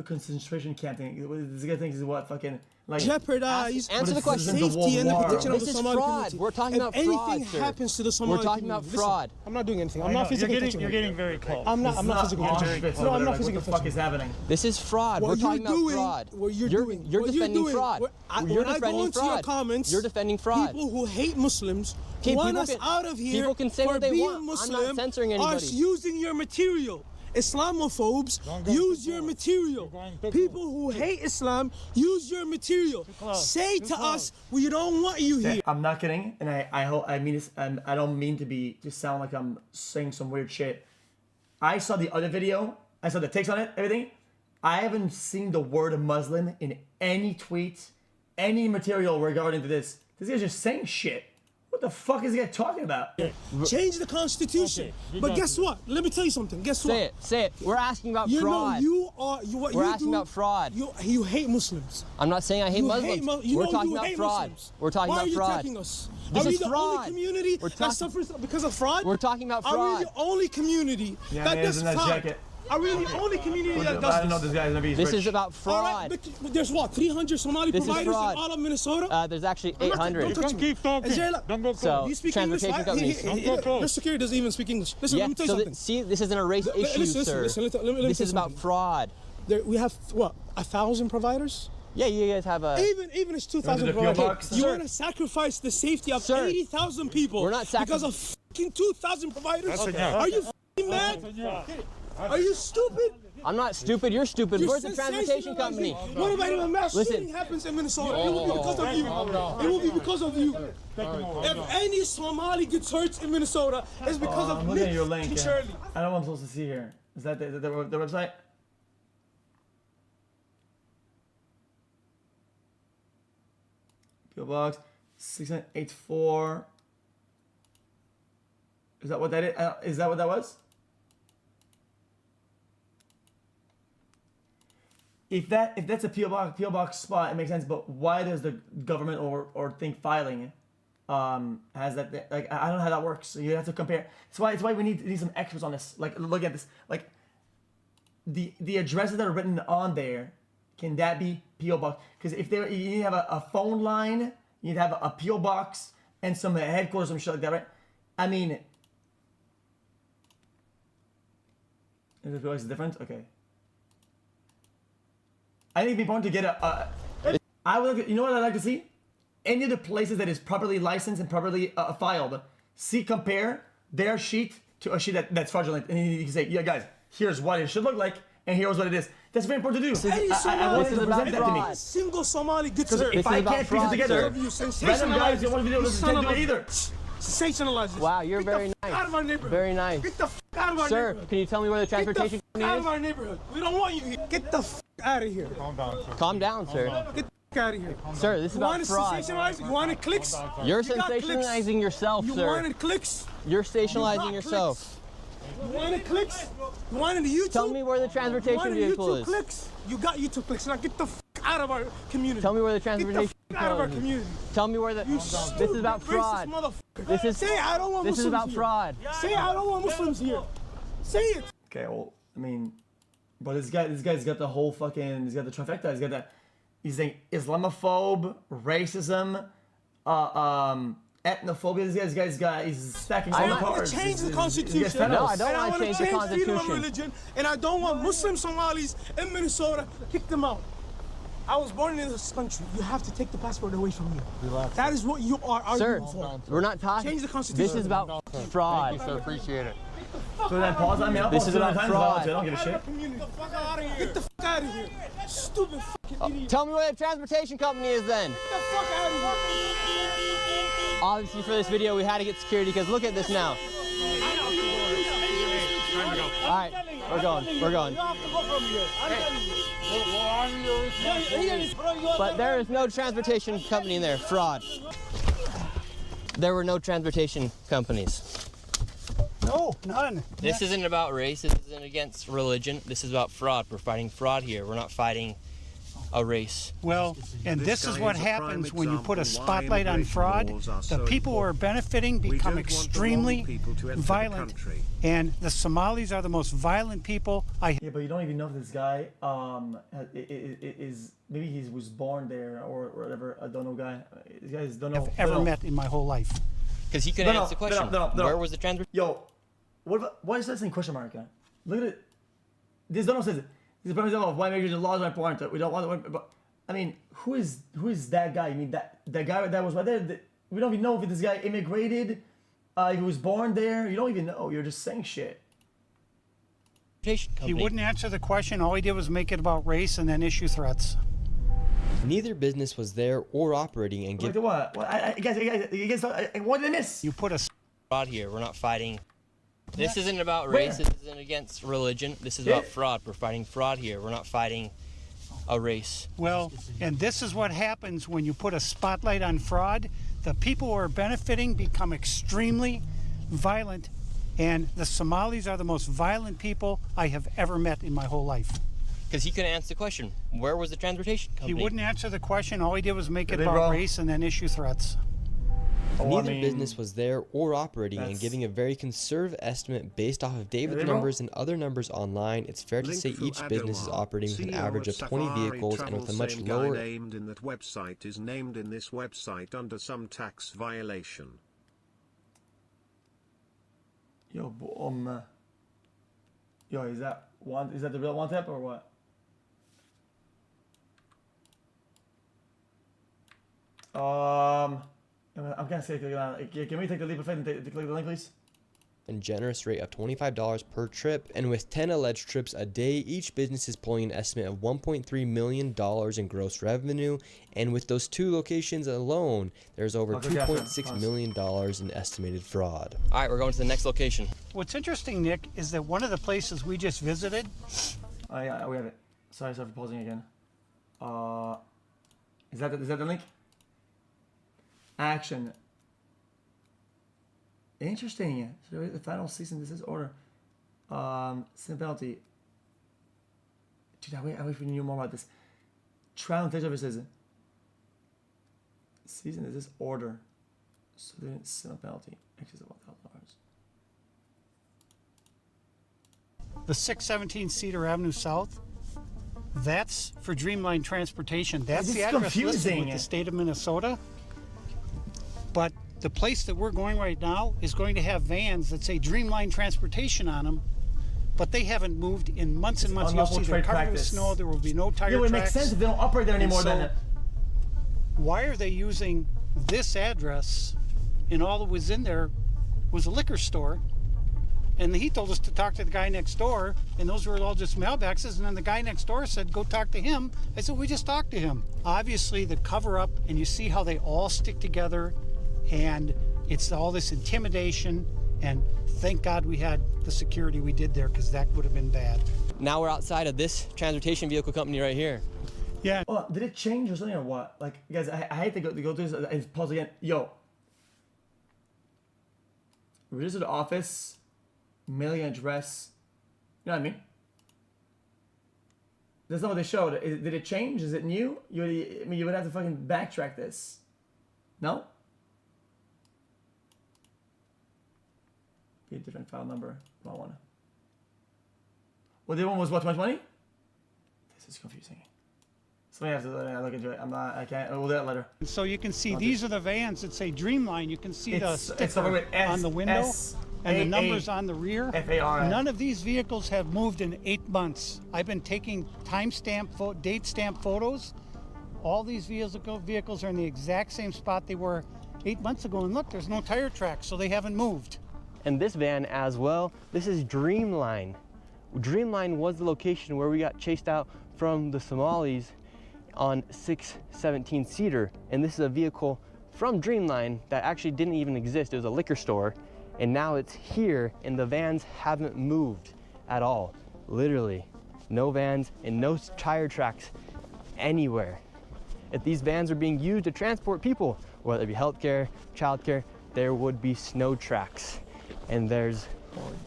[SPEAKER 3] concentration camp thing? This guy thinks is what fucking like
[SPEAKER 12] jeopardize
[SPEAKER 5] answer the question.
[SPEAKER 12] Safety and the protection of the
[SPEAKER 5] This is
[SPEAKER 12] Somali
[SPEAKER 5] fraud.
[SPEAKER 12] community.
[SPEAKER 5] We're talking about fraud,
[SPEAKER 12] If anything
[SPEAKER 5] sir.
[SPEAKER 12] happens to the Somali
[SPEAKER 5] We're talking about
[SPEAKER 12] community,
[SPEAKER 5] fraud.
[SPEAKER 12] listen, I'm not doing anything. I'm not physically touching.
[SPEAKER 13] You're getting very close.
[SPEAKER 12] I'm not physically touching. No, I'm not physically
[SPEAKER 3] What the fuck is happening?
[SPEAKER 5] This is fraud. We're talking about fraud.
[SPEAKER 12] What you're doing.
[SPEAKER 5] You're defending fraud.
[SPEAKER 12] When I go into your comments,
[SPEAKER 5] you're defending fraud.
[SPEAKER 12] People who hate Muslims
[SPEAKER 5] Okay,
[SPEAKER 12] want
[SPEAKER 5] people
[SPEAKER 12] us
[SPEAKER 5] can-
[SPEAKER 12] out of here
[SPEAKER 5] people can say
[SPEAKER 12] for
[SPEAKER 5] what they
[SPEAKER 12] being
[SPEAKER 5] want. I'm not
[SPEAKER 12] Muslim.
[SPEAKER 5] censoring
[SPEAKER 12] Are
[SPEAKER 5] anybody.
[SPEAKER 12] using your material. Islamophobes use your material. People who hate Islam use your material. Say to us, we don't want you here.
[SPEAKER 3] I'm not kidding, and I hope I mean this. I don't mean to sound like I'm saying some weird shit. I saw the other video. I saw the takes on it, everything. I haven't seen the word Muslim in any tweet, any material regarding to this. This guy's just saying shit. What the fuck is he talking about?
[SPEAKER 12] Change the Constitution. But guess what? Let me tell you something. Guess what?
[SPEAKER 5] Say it. We're asking about
[SPEAKER 12] We're
[SPEAKER 5] fraud. We're asking about fraud.
[SPEAKER 12] You hate Muslims.
[SPEAKER 5] I'm not saying I hate Muslims. We're talking about fraud.
[SPEAKER 12] Muslims.
[SPEAKER 5] We're talking
[SPEAKER 12] Why
[SPEAKER 5] about fraud.
[SPEAKER 12] Why are you attacking us?
[SPEAKER 5] This
[SPEAKER 12] are we
[SPEAKER 5] is
[SPEAKER 12] the
[SPEAKER 5] fraud.
[SPEAKER 12] only community that suffers because of fraud?
[SPEAKER 5] We're talking about fraud.
[SPEAKER 12] Are we the only community that does fraud?
[SPEAKER 3] Jacket.
[SPEAKER 12] Are we the only community that does
[SPEAKER 3] I don't know this guy's gonna be
[SPEAKER 5] This
[SPEAKER 3] rich.
[SPEAKER 5] is about fraud.
[SPEAKER 12] All right, but there's what, 300 Somali
[SPEAKER 5] This is
[SPEAKER 12] providers in
[SPEAKER 5] fraud.
[SPEAKER 12] all of Minnesota?
[SPEAKER 5] There's actually 800.
[SPEAKER 12] Don't keep talking. Don't go close.
[SPEAKER 5] So,
[SPEAKER 12] you speak English,
[SPEAKER 5] transportation
[SPEAKER 12] right?
[SPEAKER 5] companies.
[SPEAKER 12] Don't go close. Your security doesn't even speak English. Listen, let me tell you something.
[SPEAKER 5] See, this isn't a race issue, sir.
[SPEAKER 12] Listen, let me
[SPEAKER 5] this
[SPEAKER 12] tell
[SPEAKER 5] is
[SPEAKER 12] you
[SPEAKER 5] about fraud.
[SPEAKER 12] We have, what, 1,000 providers?
[SPEAKER 5] Yeah, you guys have a...
[SPEAKER 12] Even it's 2,000 providers. You want to sacrifice the safety of 80,000 people
[SPEAKER 5] we're not
[SPEAKER 12] because of fucking 2,000 providers? Are you fucking mad? Are you stupid?
[SPEAKER 5] I'm not stupid. You're stupid.
[SPEAKER 12] You're
[SPEAKER 5] Where's the transportation company?
[SPEAKER 12] What about if a mass shooting happens in Minnesota? It will be because of you. It will be because of you. If any Somali gets hurt in Minnesota, it's because of
[SPEAKER 3] I'm looking at your link.
[SPEAKER 12] and
[SPEAKER 3] Yeah.
[SPEAKER 12] Shirley.
[SPEAKER 3] I don't know what I'm supposed to see here. Is that the website? PO Box 6984. Is that what that is? Is that what that was? If that's a PO box spot, it makes sense. But why does the government or thing filing has that? Like, I don't know how that works. So you have to compare. It's why we need some experts on this. Like, look at this. Like, the addresses that are written on there, can that be PO box? Because if you have a phone line You need to have a PO box and some headquarters, some shit like that, right? I mean, is the PO box different? Okay. I think it'd be important to get I would, you know what I'd like to see? Any of the places that is properly licensed and properly filed, compare their sheet to a sheet that's fraudulent, and you can say, yeah, guys, here's what it should look like, and here's what it is. That's very important to do. I want you to present that to me.
[SPEAKER 12] Single Somali gets hurt.
[SPEAKER 3] If I can't piece it together, random guys don't want to do it, can't do it either.
[SPEAKER 12] Sensationalize it.
[SPEAKER 5] Wow, you're very nice.
[SPEAKER 12] Out of our neighborhood.
[SPEAKER 5] Very nice.
[SPEAKER 12] Get the f out of our
[SPEAKER 5] Sir,
[SPEAKER 12] neighborhood.
[SPEAKER 5] can you tell me where the transportation company
[SPEAKER 12] out
[SPEAKER 5] is?
[SPEAKER 12] of our neighborhood. We don't want you here. Get the f out of here.
[SPEAKER 9] Calm down, sir.
[SPEAKER 5] Calm down, sir.
[SPEAKER 12] Get the f out of here.
[SPEAKER 5] Sir, this is about fraud.
[SPEAKER 12] You wanted clicks?
[SPEAKER 5] You're sensationalizing yourself,
[SPEAKER 12] you
[SPEAKER 5] sir.
[SPEAKER 12] You wanted clicks?
[SPEAKER 5] You're sensationalizing yourself.
[SPEAKER 12] You wanted clicks? You wanted the YouTube?
[SPEAKER 5] Tell me where the transportation vehicle is.
[SPEAKER 12] Clicks? You got YouTube clicks. Now get the f out of our community.
[SPEAKER 5] Tell me where the transportation
[SPEAKER 12] Get the f out of our community.
[SPEAKER 5] Tell me where the... This is about fraud. This is...
[SPEAKER 12] Say I don't want
[SPEAKER 5] This
[SPEAKER 12] Muslims
[SPEAKER 5] is about
[SPEAKER 12] here.
[SPEAKER 5] fraud.
[SPEAKER 12] Say I don't want Muslims here. Say it.
[SPEAKER 3] Okay, well, I mean, but this guy's got the whole fucking, he's got the trifecta. He's got that. He's saying Islamophobe, racism, ethnophobia. This guy's got. He's stacking all the cards.
[SPEAKER 12] I want to change the Constitution.
[SPEAKER 5] No, I don't want to change the Constitution.
[SPEAKER 12] Freedom of religion, and I don't want Muslim Somalis in Minnesota. Kick them out. I was born in this country. You have to take the passport away from me. Relax. That is what you are arguing for.
[SPEAKER 5] We're not talking.
[SPEAKER 12] Change the Constitution.
[SPEAKER 5] This is about fraud.
[SPEAKER 9] Thank you, sir. Appreciate it.
[SPEAKER 3] So then pause. I mean,
[SPEAKER 5] This is about fraud.
[SPEAKER 3] I don't give a shit.
[SPEAKER 12] Get the fuck out of here. Stupid fucking idiot.
[SPEAKER 5] Tell me where the transportation company is then.
[SPEAKER 12] Get the fuck out of here.
[SPEAKER 5] Obviously for this video we had to get security because look at this now. Alright, we're going. We're going. But there is no transportation company in there. Fraud. There were no transportation companies.
[SPEAKER 6] No, none.
[SPEAKER 5] This isn't about race. This isn't against religion. This is about fraud. We're fighting fraud here. We're not fighting a race.
[SPEAKER 6] Well, and this is what happens when you put a spotlight on fraud. The people who are benefiting become extremely violent, and the Somalis are the most violent people I.
[SPEAKER 3] Yeah, but you don't even know if this guy is maybe he was born there or whatever. I don't know, guy. These guys don't know.
[SPEAKER 6] I've ever met in my whole life.
[SPEAKER 5] Because he couldn't answer the question. Where was the transportation?
[SPEAKER 3] Yo, what is that in question mark? Look at it. This Donald says. This is a of why majors and laws are important. We don't want to. But I mean, who is that guy? I mean, that guy that was right there. We don't even know if this guy immigrated. If he was born there. You don't even know. You're just saying shit.
[SPEAKER 6] He wouldn't answer the question. All he did was make it about race and then issue threats.
[SPEAKER 7] Neither business was there or operating and give.
[SPEAKER 3] What? You guys, what did I miss?
[SPEAKER 6] You put a
[SPEAKER 5] fraud here. We're not fighting. This isn't about race. This isn't against religion. This is about fraud. We're fighting fraud here. We're not fighting a race.
[SPEAKER 6] Well, and this is what happens when you put a spotlight on fraud. The people who are benefiting become extremely violent, and the Somalis are the most violent people I have ever met in my whole life.
[SPEAKER 5] Because he couldn't answer the question. Where was the transportation company?
[SPEAKER 6] He wouldn't answer the question. All he did was make it about race and then issue threats.
[SPEAKER 7] Neither business was there or operating and giving a very conservative estimate based off of David's numbers and other numbers online. It's fair to say each business is operating with an average of 20 vehicles and with a much lower.
[SPEAKER 10] Named in that website is named in this website under some tax violation.
[SPEAKER 3] Yo, yo, is that the real one tap or what? I'm gonna say click on. Can we take the leap of faith and click the link, please?
[SPEAKER 7] And generous rate of $25 per trip, and with 10 alleged trips a day, each business is pulling an estimate of $1.3 million in gross revenue, and with those 2 locations alone, there's over $2.6 million in estimated fraud.
[SPEAKER 5] All right, we're going to the next location.
[SPEAKER 6] What's interesting, Nick, is that one of the places we just visited.
[SPEAKER 3] Oh yeah, we have it. Sorry for pausing again. Is that the link? Action. Interesting. So the final cease and desist order. Sin penalty. Dude, I wish we knew more about this. Trial and takeover says cease and desist order. So they didn't sin penalty. Excess of $1,000.
[SPEAKER 6] The 617 Cedar Avenue South. That's for Dreamline Transportation. That's the address listed with the state of Minnesota. But the place that we're going right now is going to have vans that say Dreamline Transportation on them, but they haven't moved in months and months. You'll see they're covered with snow. There will be no tire tracks.
[SPEAKER 3] It makes sense if they don't operate there anymore. Then
[SPEAKER 6] why are they using this address? And all that was in there was a liquor store. And he told us to talk to the guy next door, and those were all just mailboxes. And then the guy next door said, go talk to him. I said, we just talked to him. Obviously, the cover up, and you see how they all stick together, and it's all this intimidation. And thank God we had the security we did there, because that would have been bad.
[SPEAKER 5] Now we're outside of this transportation vehicle company right here.
[SPEAKER 6] Yeah.
[SPEAKER 3] Oh, did it change or something or what? Like, guys, I hate to go through this and pause again. Yo. Registered office. Mailing address, you know what I mean? That's not what they showed. Did it change? Is it new? I mean, you would have to fucking backtrack this. No? Be a different file number. Wrong one. Well, the other one was what, too much money? This is confusing. Somebody has to look into it. I can't. We'll do that later.
[SPEAKER 6] So you can see these are the vans that say Dreamline. You can see the sticker on the window. And the numbers on the rear. None of these vehicles have moved in 8 months. I've been taking date stamp photos. All these vehicles are in the exact same spot they were 8 months ago. And look, there's no tire tracks, so they haven't moved.
[SPEAKER 5] And this van as well, this is Dreamline. Dreamline was the location where we got chased out from the Somalis on 617 Cedar. And this is a vehicle from Dreamline that actually didn't even exist. It was a liquor store. And now it's here, and the vans haven't moved at all. Literally, no vans and no tire tracks anywhere. If these vans are being used to transport people, whether it be healthcare, childcare, there would be snow tracks. And there's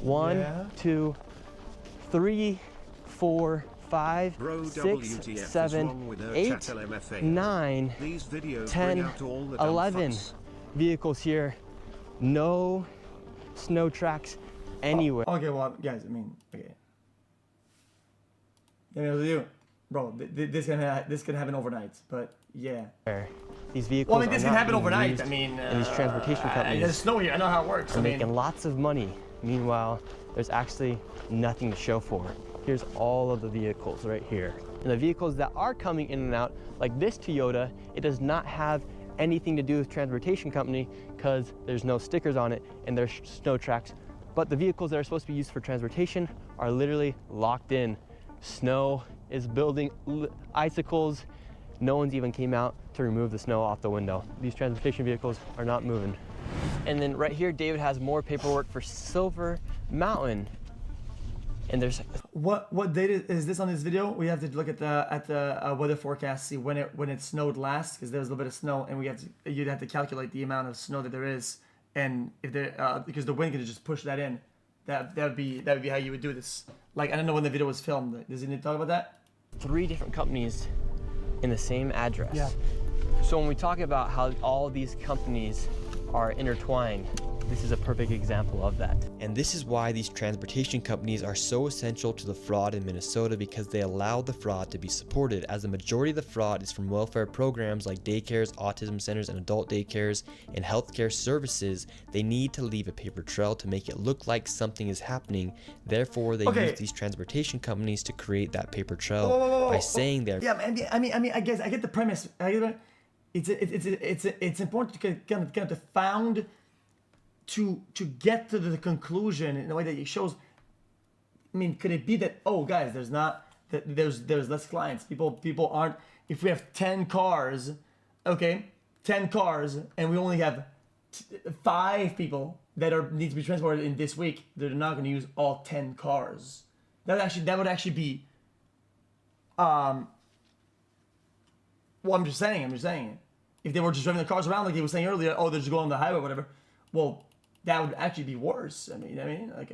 [SPEAKER 5] 1, 2, 3, 4, 5, 6, 7, 8, 9, 10, 11 vehicles here. No snow tracks anywhere.
[SPEAKER 3] Okay, well, guys, I mean, okay. You know what to do, bro. This can happen overnight, but yeah.
[SPEAKER 5] These vehicles.
[SPEAKER 3] Well, I mean, this can happen overnight. I mean,
[SPEAKER 5] and these transportation companies.
[SPEAKER 3] There's snow here. I know how it works.
[SPEAKER 5] They're making lots of money. Meanwhile, there's actually nothing to show for it. Here's all of the vehicles right here. And the vehicles that are coming in and out, like this Toyota, it does not have anything to do with transportation company because there's no stickers on it and there's snow tracks. But the vehicles that are supposed to be used for transportation are literally locked in. Snow is building icicles. No one's even came out to remove the snow off the window. These transportation vehicles are not moving. And then right here, David has more paperwork for Silver Mountain. And there's
[SPEAKER 3] what date is this on this video? We have to look at the weather forecast, see when it snowed last, because there's a little bit of snow, and you'd have to calculate the amount of snow that there is, and if there because the wind can just push that in. That would be how you would do this. Like, I don't know when the video was filmed. Does he need to talk about that?
[SPEAKER 5] 3 different companies in the same address.
[SPEAKER 6] Yeah.
[SPEAKER 5] So when we talk about how all these companies are intertwined, this is a perfect example of that.
[SPEAKER 7] And this is why these transportation companies are so essential to the fraud in Minnesota, because they allow the fraud to be supported, as the majority of the fraud is from welfare programs like daycares, autism centers, and adult daycares, and healthcare services. They need to leave a paper trail to make it look like something is happening. Therefore, they use these transportation companies to create that paper trail by saying they're...
[SPEAKER 3] Yeah, I mean, I guess I get the premise. It's important to kind of found to get to the conclusion in a way that it shows. I mean, could it be that, oh guys, there's less clients, people aren't, if we have 10 cars, okay, 10 cars, and we only have 5 people that need to be transported in this week, they're not going to use all 10 cars. That would actually be well, I'm just saying if they were just driving the cars around like he was saying earlier, oh, they're just going on the highway or whatever, well, that would actually be worse. I mean, like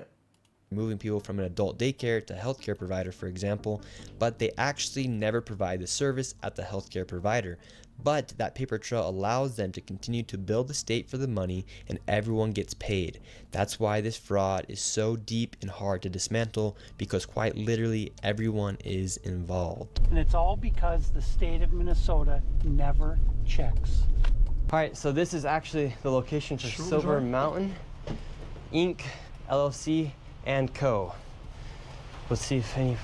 [SPEAKER 7] moving people from an adult daycare to a healthcare provider, for example, but they actually never provide the service at the healthcare provider. But that paper trail allows them to continue to bill the state for the money, and everyone gets paid. That's why this fraud is so deep and hard to dismantle, because quite literally everyone is involved.
[SPEAKER 6] And it's all because the state of Minnesota never checks.
[SPEAKER 5] All right, so this is actually the location for Silver Mountain Inc., LLC, and Co. Let's see if any.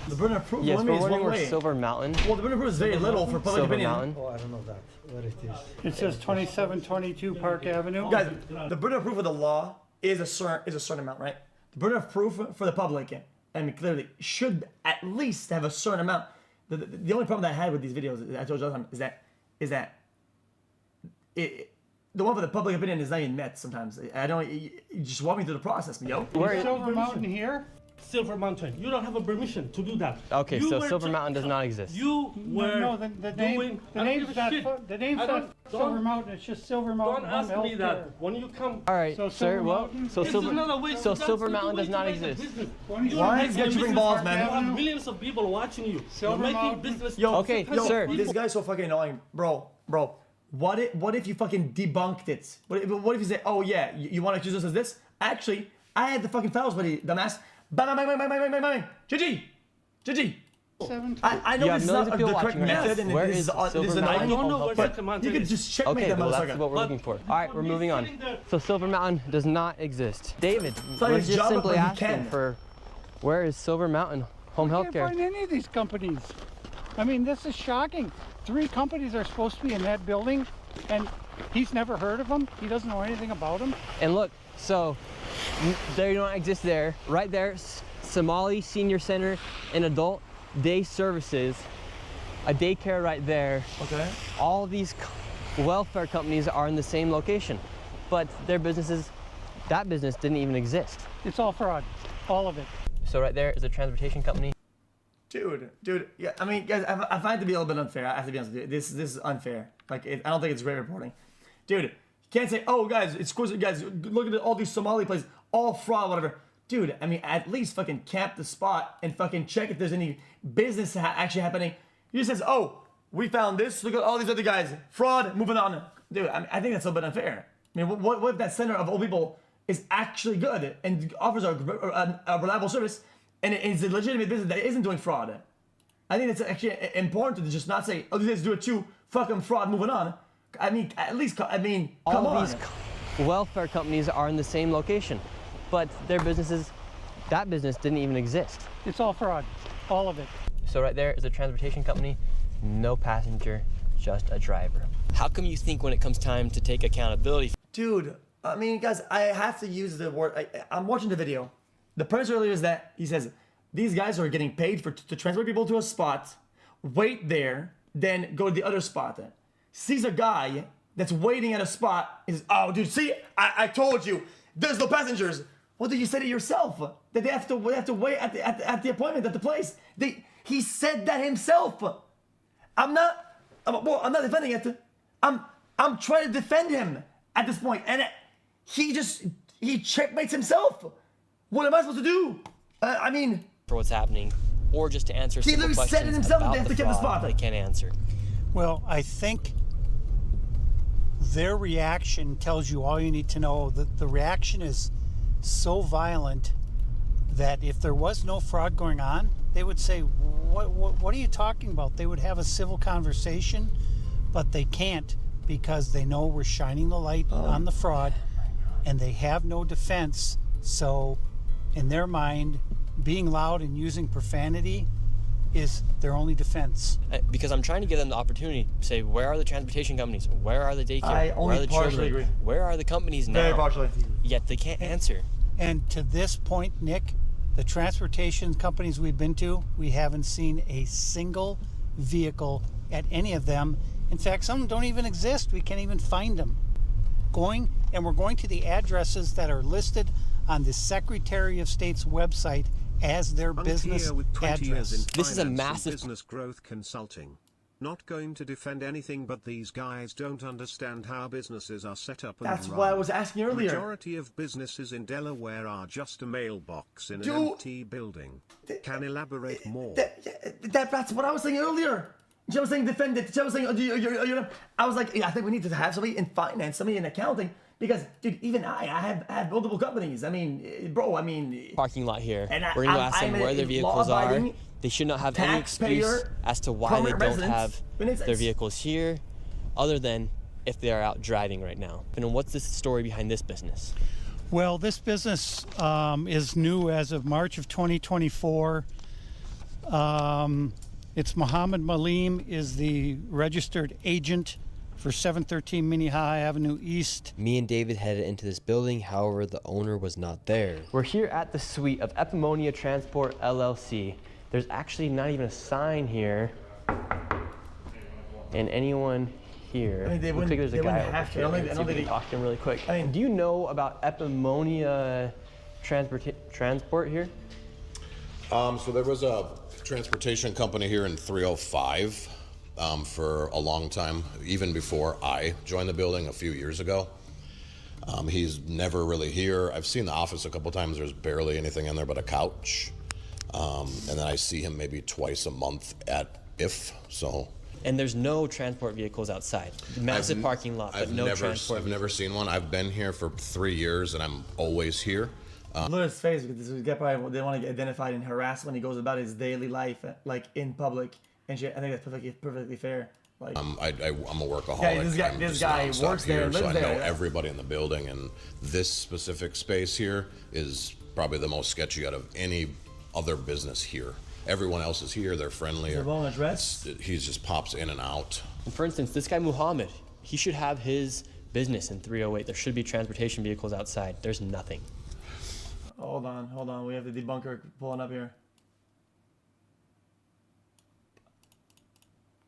[SPEAKER 3] The burden of proof
[SPEAKER 5] Yes,
[SPEAKER 3] only
[SPEAKER 5] we're
[SPEAKER 3] is
[SPEAKER 5] wondering
[SPEAKER 3] one
[SPEAKER 5] where
[SPEAKER 3] way.
[SPEAKER 5] Silver Mountain.
[SPEAKER 3] Well, the burden of proof is very little for public
[SPEAKER 5] Silver
[SPEAKER 3] opinion.
[SPEAKER 5] Mountain.
[SPEAKER 13] Oh, I don't know that. What it is.
[SPEAKER 6] It says 2722 Park Avenue.
[SPEAKER 3] Guys, the burden of proof of the law is a certain amount, right? The burden of proof for the public, I mean, clearly should at least have a certain amount. The only problem that I had with these videos, I told you last time, is that the one for the public opinion is not even met sometimes. I don't. You just walk me through the process, yo.
[SPEAKER 6] Where is Silver Mountain here?
[SPEAKER 12] Silver Mountain. You don't have a permission to do that.
[SPEAKER 5] Okay, so Silver Mountain does not exist.
[SPEAKER 12] You were
[SPEAKER 6] No, the name's not Silver Mountain. It's just Silver Mountain.
[SPEAKER 12] Don't ask me that. When you come.
[SPEAKER 5] All right,
[SPEAKER 6] So
[SPEAKER 5] sir.
[SPEAKER 6] Silver
[SPEAKER 5] Well,
[SPEAKER 6] Mountain-
[SPEAKER 5] so
[SPEAKER 12] This is not a way
[SPEAKER 5] so
[SPEAKER 12] to-
[SPEAKER 5] Silver
[SPEAKER 12] that's
[SPEAKER 5] Mountain
[SPEAKER 12] the
[SPEAKER 5] does
[SPEAKER 12] way
[SPEAKER 5] not
[SPEAKER 12] to make a
[SPEAKER 5] exist.
[SPEAKER 12] business.
[SPEAKER 3] Why
[SPEAKER 12] You're
[SPEAKER 3] is
[SPEAKER 12] making
[SPEAKER 3] get
[SPEAKER 12] a
[SPEAKER 3] you bring
[SPEAKER 12] business
[SPEAKER 3] balls,
[SPEAKER 12] for
[SPEAKER 3] man?
[SPEAKER 12] Millions of people watching you.
[SPEAKER 6] Silver
[SPEAKER 12] You're making
[SPEAKER 6] Mountain.
[SPEAKER 12] business.
[SPEAKER 3] Yo,
[SPEAKER 5] Okay,
[SPEAKER 3] yo,
[SPEAKER 5] sir.
[SPEAKER 3] This guy's so fucking annoying, bro. What if you fucking debunked it? What if you say, oh yeah, you want to accuse us as this? Actually, I had the fucking files ready, dumbass. Bang, bang, bang, bang, bang, bang, bang. GG. I know
[SPEAKER 5] Yeah,
[SPEAKER 3] this is
[SPEAKER 5] millions
[SPEAKER 3] not
[SPEAKER 5] of
[SPEAKER 3] the
[SPEAKER 5] people
[SPEAKER 3] correct
[SPEAKER 5] watching right now.
[SPEAKER 3] method, and
[SPEAKER 5] Where
[SPEAKER 3] this
[SPEAKER 5] is
[SPEAKER 3] is
[SPEAKER 5] Silver
[SPEAKER 3] annoying.
[SPEAKER 5] Mountain?
[SPEAKER 12] I don't know where
[SPEAKER 3] But
[SPEAKER 12] Silver Mountain
[SPEAKER 3] you could
[SPEAKER 12] is.
[SPEAKER 3] just checkmate
[SPEAKER 5] Okay,
[SPEAKER 3] that
[SPEAKER 5] well, that's
[SPEAKER 3] motherfucker.
[SPEAKER 5] what we're looking for. All right, we're moving on. So Silver Mountain does not exist. David,
[SPEAKER 3] like
[SPEAKER 5] we're
[SPEAKER 3] his
[SPEAKER 5] just
[SPEAKER 3] job,
[SPEAKER 5] simply
[SPEAKER 3] but he
[SPEAKER 5] asking
[SPEAKER 3] can.
[SPEAKER 5] for where is Silver Mountain Home
[SPEAKER 6] I can't
[SPEAKER 5] Healthcare?
[SPEAKER 6] find any of these companies. I mean, this is shocking. 3 companies are supposed to be in that building, and he's never heard of them. He doesn't know anything about them.
[SPEAKER 5] And look, so they don't exist there. Right there, Somali Senior Center and Adult Day Services, a daycare right there.
[SPEAKER 3] Okay.
[SPEAKER 5] All these welfare companies are in the same location, but their businesses, that business didn't even exist.
[SPEAKER 6] It's all fraud, all of it.
[SPEAKER 5] So right there is a transportation company.
[SPEAKER 3] Dude, yeah, I mean, guys, I find it to be a little bit unfair. I have to be honest with you. This is unfair. Like, I don't think it's great reporting. Dude, you can't say, oh, guys, it's cool, guys, look at all these Somali places, all fraud, whatever. Dude, I mean, at least fucking camp the spot and fucking check if there's any business actually happening. He just says, oh, we found this, look at all these other guys, fraud, moving on. Dude, I think that's a little bit unfair. I mean, what if that center of old people is actually good and offers a reliable service, and it's a legitimate business that isn't doing fraud? I think it's actually important to just not say, oh, these guys do it too, fucking fraud, moving on. I mean, at least, come
[SPEAKER 5] All
[SPEAKER 3] on.
[SPEAKER 5] these welfare companies are in the same location, but their businesses, that business didn't even exist.
[SPEAKER 6] It's all fraud, all of it.
[SPEAKER 5] So right there is a transportation company, no passenger, just a driver.
[SPEAKER 7] How come you think when it comes time to take accountability?
[SPEAKER 3] Dude, I mean, guys, I have to use the word. I'm watching the video. The premise earlier is that he says these guys are getting paid to transport people to a spot, wait there, then go to the other spot. Sees a guy that's waiting at a spot. He says, "Oh, dude, see, I told you, there's no passengers." Well, did you say it yourself that they have to wait at the appointment at the place? He said that himself. I'm not defending it. I'm trying to defend him at this point, and he checkmates himself. What am I supposed to do? I mean,
[SPEAKER 7] For what's happening, or just to answer simple
[SPEAKER 3] literally said it
[SPEAKER 7] questions
[SPEAKER 3] himself that
[SPEAKER 7] about
[SPEAKER 3] they have
[SPEAKER 7] the
[SPEAKER 3] to get the
[SPEAKER 7] fraud
[SPEAKER 3] spot.
[SPEAKER 7] they can't answer.
[SPEAKER 6] Well, I think their reaction tells you all you need to know. That the reaction is so violent that if there was no fraud going on, they would say, what are you talking about? They would have a civil conversation, but they can't because they know we're shining the light on the fraud, and they have no defense. So in their mind, being loud and using profanity is their only defense.
[SPEAKER 7] Because I'm trying to give them the opportunity to say, where are the transportation companies? Where are the daycare?
[SPEAKER 3] I
[SPEAKER 7] Where
[SPEAKER 3] only
[SPEAKER 7] are the
[SPEAKER 3] partially
[SPEAKER 7] children?
[SPEAKER 3] agree.
[SPEAKER 7] Where are the companies now?
[SPEAKER 3] Very partially.
[SPEAKER 7] Yet they can't answer.
[SPEAKER 6] And to this point, Nick, the transportation companies we've been to, we haven't seen a single vehicle at any of them. In fact, some don't even exist. We can't even find them. We're going to the addresses that are listed on the Secretary of State's website as their business
[SPEAKER 10] with 20 years in
[SPEAKER 6] address.
[SPEAKER 7] This is a
[SPEAKER 10] finance and
[SPEAKER 7] massive
[SPEAKER 10] business growth consulting. Not going to defend anything, but these guys don't understand how businesses are set up and
[SPEAKER 3] That's
[SPEAKER 10] run.
[SPEAKER 3] why I was asking earlier.
[SPEAKER 10] Majority of businesses in Delaware are just a mailbox in an
[SPEAKER 3] Dude,
[SPEAKER 10] empty building. Can elaborate more.
[SPEAKER 3] That's what I was saying earlier. Joe was saying defend it. Joe was saying, I was like, I think we need to have somebody in finance, somebody in accounting, because, dude, even I have multiple companies. I mean, bro,
[SPEAKER 7] Parking lot here.
[SPEAKER 3] And
[SPEAKER 7] We're going to ask them
[SPEAKER 3] I'm
[SPEAKER 7] where
[SPEAKER 3] a
[SPEAKER 7] their vehicles are.
[SPEAKER 3] law-abiding
[SPEAKER 7] They should not have any excuse
[SPEAKER 3] taxpayer,
[SPEAKER 7] as to why they
[SPEAKER 3] permanent
[SPEAKER 7] don't
[SPEAKER 3] residence.
[SPEAKER 7] have
[SPEAKER 3] When
[SPEAKER 7] their vehicles here. other than if they are out driving right now. And what's the story behind this business?
[SPEAKER 6] Well, this business is new as of March of 2024. It's Muhammad Malim is the registered agent for 713 Minnehaha Avenue East.
[SPEAKER 7] Me and David headed into this building, however, the owner was not there.
[SPEAKER 5] We're here at the suite of Epimonnia Transport LLC. There's actually not even a sign here. And anyone here,
[SPEAKER 3] I mean, they
[SPEAKER 5] looks like there's a guy over
[SPEAKER 3] have to.
[SPEAKER 5] here.
[SPEAKER 3] I don't think they
[SPEAKER 5] talk to him really quick.
[SPEAKER 3] I mean,
[SPEAKER 5] do you know about Epimonnia Transport here?
[SPEAKER 14] So there was a transportation company here in 305 for a long time, even before I joined the building a few years ago. He's never really here. I've seen the office a couple times. There's barely anything in there but a couch. And then I see him maybe twice a month so.
[SPEAKER 7] And there's no transport vehicles outside. Massive parking lot, but no transport.
[SPEAKER 14] I've never seen one. I've been here for 3 years and I'm always here.
[SPEAKER 3] Look at his face because this guy probably they want to get identified and harassed when he goes about his daily life, like in public and shit. I think that's perfectly fair. Like,
[SPEAKER 14] I'm a workaholic.
[SPEAKER 3] Yeah, this guy works there, lives
[SPEAKER 14] so I know
[SPEAKER 3] there.
[SPEAKER 14] everybody in the building, and this specific space here is probably the most sketchy out of any other business here. Everyone else is here. They're friendly.
[SPEAKER 3] Is there a address?
[SPEAKER 14] He just pops in and out.
[SPEAKER 7] And for instance, this guy Muhammad, he should have his business in 308. There should be transportation vehicles outside. There's nothing.
[SPEAKER 3] Hold on. We have the debunker pulling up here.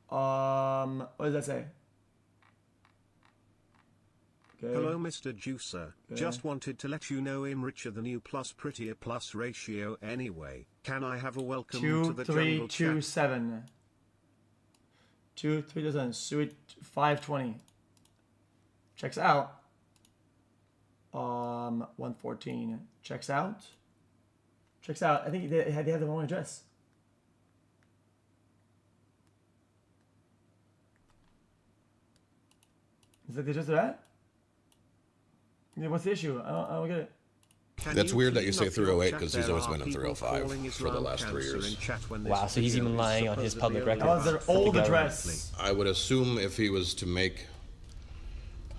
[SPEAKER 3] What does that say? Okay.
[SPEAKER 10] Hello, Mr. Juicer.
[SPEAKER 3] Okay.
[SPEAKER 10] Just wanted to let you know I'm richer than you plus prettier plus ratio anyway. Can I have a welcome to the jungle chat?
[SPEAKER 3] 2327. 2327. Suite 520. Checks out. 114. Checks out. I think they have the wrong address. Is that the address of that? Yeah, what's the issue? I don't get it.
[SPEAKER 14] That's weird that you say 308 because he's always been in 305 for the last 3 years.
[SPEAKER 7] Wow, so he's even lying on his public record.
[SPEAKER 3] That was their old address.
[SPEAKER 14] I would assume if he was to make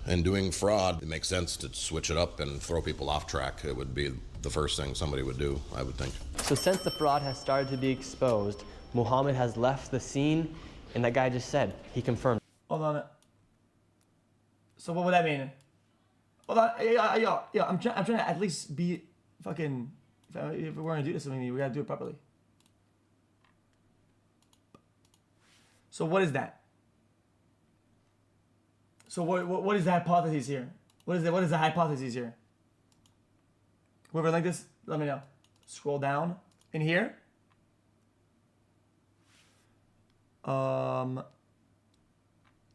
[SPEAKER 14] and doing fraud, it makes sense to switch it up and throw people off track. It would be the first thing somebody would do, I would think.
[SPEAKER 5] So since the fraud has started to be exposed, Muhammad has left the scene, and that guy just said, he confirmed.
[SPEAKER 3] Hold on. So what would that mean? Hold on. Yo, I'm trying to at least be fucking, if we're gonna do this, I mean, we gotta do it properly. So what is that? So what is the hypothesis here? What is the hypothesis here? Whoever like this, let me know. Scroll down in here.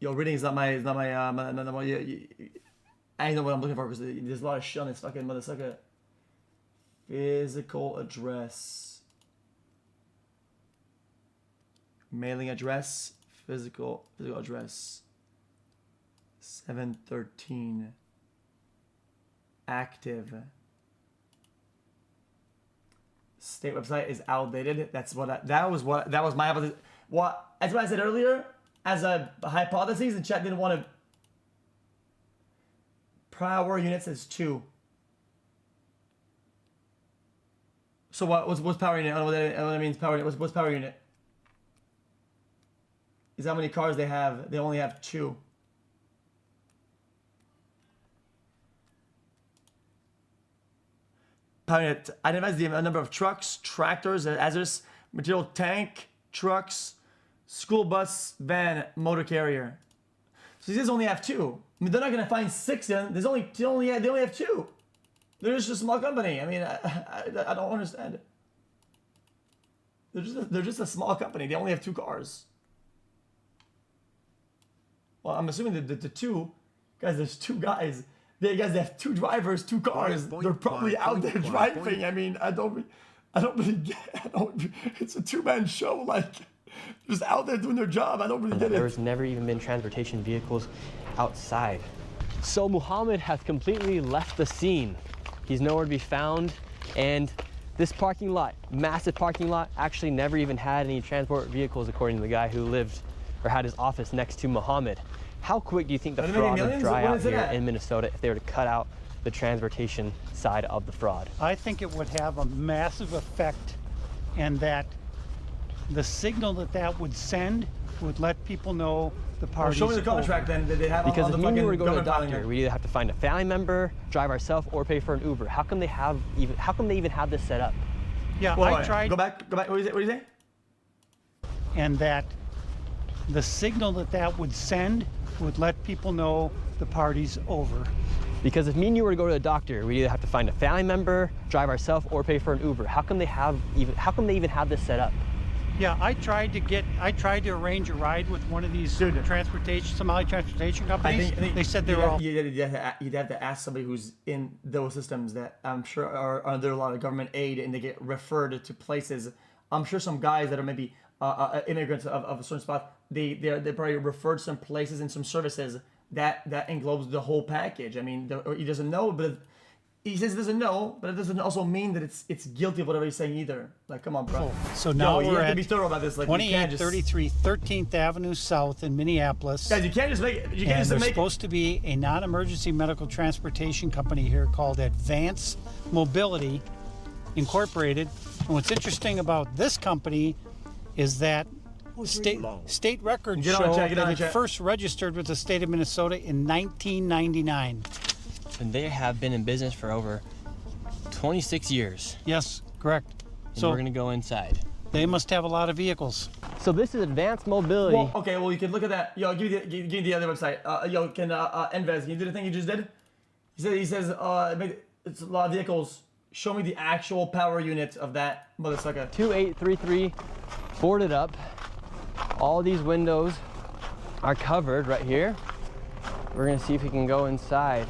[SPEAKER 3] Reading is not my I know what I'm looking for because there's a lot of shit on this fucking motherfucker. Physical address. Mailing address. Physical address. 713. Active. State website is outdated. That was my hypothesis. That's what I said earlier. As a hypothesis, the chat didn't want to. Power unit says 2. So what's power unit? I don't know what that means. Power unit. What's power unit? Is how many cars they have? They only have 2. Power unit identifies the number of trucks, tractors, hazardous material tank, trucks, school bus, van, motor carrier. So these only have 2. I mean, they're not gonna find 6 in. They only have 2. They're just a small company. I mean, I don't understand. They're just a small company. They only have 2 cars. Well, I'm assuming that the 2 guys. There's 2 guys. They have 2 drivers, 2 cars. They're probably out there driving. I mean, I don't really get. It's a 2-man show. Like, just out there doing their job. I don't really get it.
[SPEAKER 5] There's never even been transportation vehicles outside. So Muhammad has completely left the scene. He's nowhere to be found. And this parking lot, massive parking lot, actually never even had any transport vehicles according to the guy who lived or had his office next to Muhammad. How quick do you think the
[SPEAKER 3] Are they
[SPEAKER 5] fraud
[SPEAKER 3] making
[SPEAKER 5] would
[SPEAKER 3] millions?
[SPEAKER 5] dry
[SPEAKER 3] What
[SPEAKER 5] out
[SPEAKER 3] is it
[SPEAKER 5] here
[SPEAKER 3] at?
[SPEAKER 5] in Minnesota if they were to cut out the transportation side of the fraud?
[SPEAKER 6] I think it would have a massive effect, and that the signal that would send would let people know the
[SPEAKER 3] Well,
[SPEAKER 6] parties.
[SPEAKER 3] show me the contract then that they have
[SPEAKER 5] Because
[SPEAKER 3] on
[SPEAKER 5] if
[SPEAKER 3] the
[SPEAKER 5] me and you
[SPEAKER 3] fucking
[SPEAKER 5] were to go to the
[SPEAKER 3] government filing
[SPEAKER 5] doctor,
[SPEAKER 3] there.
[SPEAKER 5] we either have to find a family member, drive ourselves, or pay for an Uber. How come they even have this set up?
[SPEAKER 6] Yeah,
[SPEAKER 3] Wait,
[SPEAKER 6] I
[SPEAKER 3] wait,
[SPEAKER 6] tried.
[SPEAKER 3] Go back. What do you say?
[SPEAKER 6] And that the signal that would send would let people know the party's over.
[SPEAKER 5] Because if me and you were to go to the doctor, we either have to find a family member, drive ourselves, or pay for an Uber. How come they even have this set up?
[SPEAKER 6] Yeah, I tried to arrange a ride with one of these Somali transportation companies.
[SPEAKER 3] I think
[SPEAKER 6] they said they were all.
[SPEAKER 3] You'd have to ask somebody who's in those systems that I'm sure are under a lot of government aid and they get referred to places. I'm sure some guys that are maybe immigrants of a certain spot, they probably referred some places and some services that englobes the whole package. I mean, he doesn't know, but he says he doesn't know, but it doesn't also mean that it's guilty of whatever he's saying either. Like, come on, bro.
[SPEAKER 6] So now
[SPEAKER 3] you
[SPEAKER 6] we're
[SPEAKER 3] have to
[SPEAKER 6] at
[SPEAKER 3] be thorough about this. Like, you can't just
[SPEAKER 6] 2833 13th Avenue South in Minneapolis.
[SPEAKER 3] guys, you can't just make. You can't
[SPEAKER 6] And
[SPEAKER 3] just
[SPEAKER 6] there's
[SPEAKER 3] make.
[SPEAKER 6] supposed to be a non-emergency medical transportation company here called Advance Mobility Incorporated. And what's interesting about this company is that state records
[SPEAKER 3] Get on
[SPEAKER 6] show
[SPEAKER 3] chat, get on
[SPEAKER 6] that it
[SPEAKER 3] chat.
[SPEAKER 6] first registered with the state of Minnesota in 1999.
[SPEAKER 7] And they have been in business for over 26 years.
[SPEAKER 6] Yes, correct.
[SPEAKER 7] And
[SPEAKER 6] So
[SPEAKER 7] we're gonna go inside.
[SPEAKER 6] they must have a lot of vehicles.
[SPEAKER 5] So this is Advanced Mobility.
[SPEAKER 3] Well, okay, well, you can look at that. Yo, give me the other website. Yo, can Envez, can you do the thing you just did? He says it's a lot of vehicles. Show me the actual power unit of that motherfucker.
[SPEAKER 5] 2833 boarded up. All these windows are covered right here. We're gonna see if we can go inside.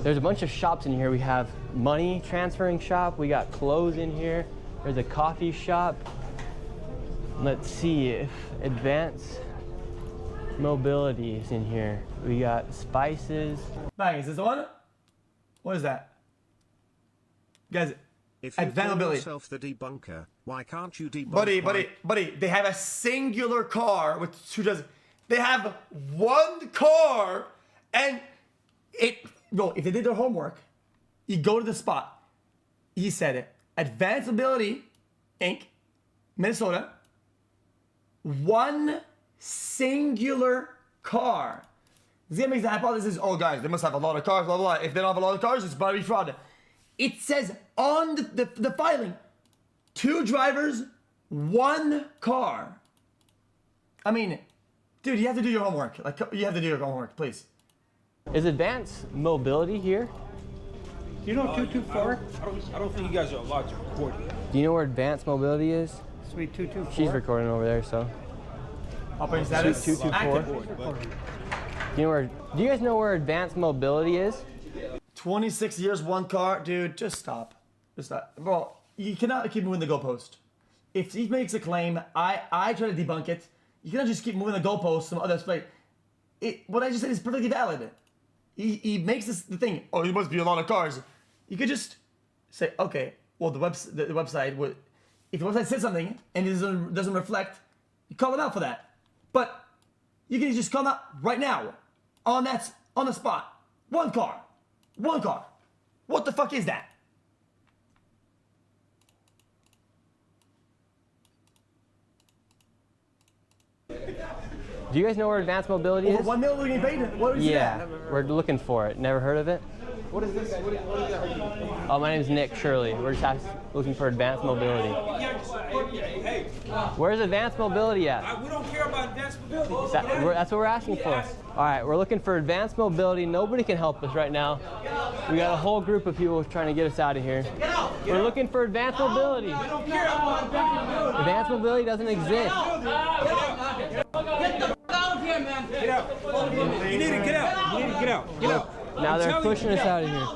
[SPEAKER 5] There's a bunch of shops in here. We have money transferring shop. We got clothes in here. There's a coffee shop. Let's see if Advanced Mobility is in here. We got spices.
[SPEAKER 3] Bang, is this the one? What is that? Guys,
[SPEAKER 10] If you
[SPEAKER 3] Advanced
[SPEAKER 10] call
[SPEAKER 3] Mobility.
[SPEAKER 10] yourself the debunker, why can't you debunk
[SPEAKER 3] Buddy, they have a singular car with two dozen. They have one car, and if they did their homework, you go to the spot. He said it. Advanced Mobility, Inc., Minnesota. One singular car. This guy makes the hypothesis, oh guys, they must have a lot of cars, blah, blah, blah. If they don't have a lot of cars, it's probably fraud. It says on the filing, 2 drivers, 1 car. I mean, dude, you have to do your homework. Like, you have to do your homework, please.
[SPEAKER 5] Is Advanced Mobility here?
[SPEAKER 6] You know 224?
[SPEAKER 9] I don't think you guys are allowed to record it.
[SPEAKER 5] Do you know where Advanced Mobility is?
[SPEAKER 6] Sweet 224.
[SPEAKER 5] She's recording over there, so.
[SPEAKER 3] Operating status.
[SPEAKER 5] Sweet 224. Do you guys know where Advanced Mobility is?
[SPEAKER 3] 26 years, 1 car. Dude, just stop. Just stop. Bro, you cannot keep moving the goalpost. If he makes a claim, I try to debunk it. You cannot just keep moving the goalpost some other place. What I just said is perfectly valid. He makes the thing, oh, there must be a lot of cars. You could just say, okay, well, the website would, if the website says something and it doesn't reflect, you call them out for that. But you can just call them out right now, on the spot. 1 car. 1 car. What the fuck is that?
[SPEAKER 5] Do you guys know where Advanced Mobility is?
[SPEAKER 3] Over 1 million getting paid? What is
[SPEAKER 5] Yeah,
[SPEAKER 3] that?
[SPEAKER 5] we're looking for it. Never heard of it?
[SPEAKER 9] What is this? What is that?
[SPEAKER 5] Oh, my name is Nick Shirley. We're just looking for Advanced Mobility.
[SPEAKER 9] Hey,
[SPEAKER 5] Where's Advanced Mobility at?
[SPEAKER 9] we don't care about advanced mobility.
[SPEAKER 5] That's what we're asking for. All right, we're looking for Advanced Mobility. Nobody can help us right now. We got a whole group of people trying to get us out of here. We're looking for Advanced Mobility.
[SPEAKER 9] We don't care about advanced mobility.
[SPEAKER 5] Advanced Mobility doesn't exist.
[SPEAKER 9] Get the fuck out of here, man. Get out. You need to get out. You need to get out. Get out.
[SPEAKER 5] Now they're pushing us out of here.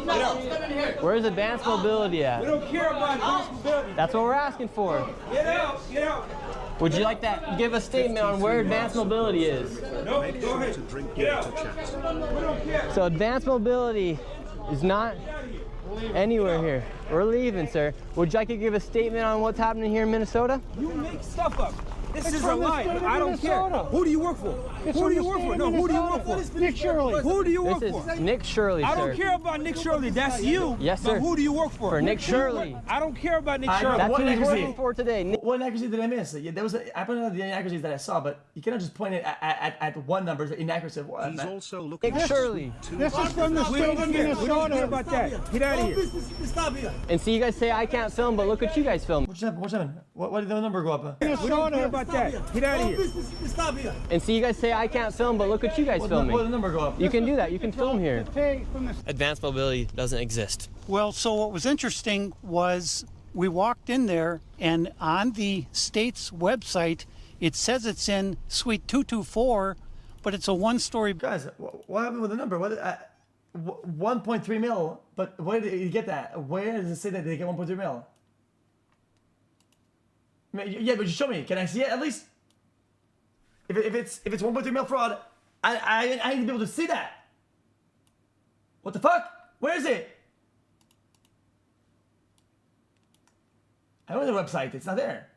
[SPEAKER 9] Get out.
[SPEAKER 5] Where's Advanced Mobility
[SPEAKER 9] We
[SPEAKER 5] at?
[SPEAKER 9] don't care about advanced mobility.
[SPEAKER 5] That's what we're asking for.
[SPEAKER 9] Get out. Get out.
[SPEAKER 5] Would you like to give a statement on where Advanced Mobility is?
[SPEAKER 9] No, go ahead. Get out. We don't care.
[SPEAKER 5] So Advanced Mobility is not anywhere here. We're leaving, sir. Would you like to give a statement on what's happening here in Minnesota?
[SPEAKER 9] You make stuff up. This is a lie. I don't care. Who do you work for? Who do you work for? No, who do you work for?
[SPEAKER 12] Nick Shirley.
[SPEAKER 9] Who do you work
[SPEAKER 5] This
[SPEAKER 9] for?
[SPEAKER 5] is Nick Shirley, sir.
[SPEAKER 9] I don't care about Nick Shirley. That's you.
[SPEAKER 5] Yes, sir.
[SPEAKER 9] But who do you work for?
[SPEAKER 5] For Nick Shirley.
[SPEAKER 9] I don't care about Nick Shirley.
[SPEAKER 5] That's
[SPEAKER 3] What
[SPEAKER 5] who he's
[SPEAKER 3] accuracy?
[SPEAKER 5] working for today.
[SPEAKER 3] What inaccuracy did I miss? Yeah, there was I pointed out the inaccuracies that I saw, but you cannot just point it at one number. The inaccuracy of what?
[SPEAKER 10] He's also looking
[SPEAKER 5] Nick Shirley.
[SPEAKER 12] This is from the
[SPEAKER 9] We
[SPEAKER 12] state
[SPEAKER 9] don't
[SPEAKER 12] of
[SPEAKER 9] care. We don't care
[SPEAKER 12] Minnesota.
[SPEAKER 9] about that. Get out of here.
[SPEAKER 5] And see, you guys say I can't film, but look what you guys film.
[SPEAKER 3] What's happened? What did the number go up?
[SPEAKER 9] We don't care about that. Get out of here.
[SPEAKER 5] And see, you guys say I can't film, but look what you guys
[SPEAKER 3] What
[SPEAKER 5] filming.
[SPEAKER 3] did the number go up?
[SPEAKER 5] You can do that. You can film here.
[SPEAKER 7] Advanced mobility doesn't exist.
[SPEAKER 6] Well, so what was interesting was we walked in there, and on the state's website, it says it's in Suite 224, but it's a one-story.
[SPEAKER 3] Guys, what happened with the number? 1.3 mil. But where did you get that? Where does it say that they get 1.3 mil? I mean, yeah, but you show me. Can I see it at least? If it's 1.3 mil fraud, I need to be able to see that. What the fuck? Where is it? I went to the website. It's not there.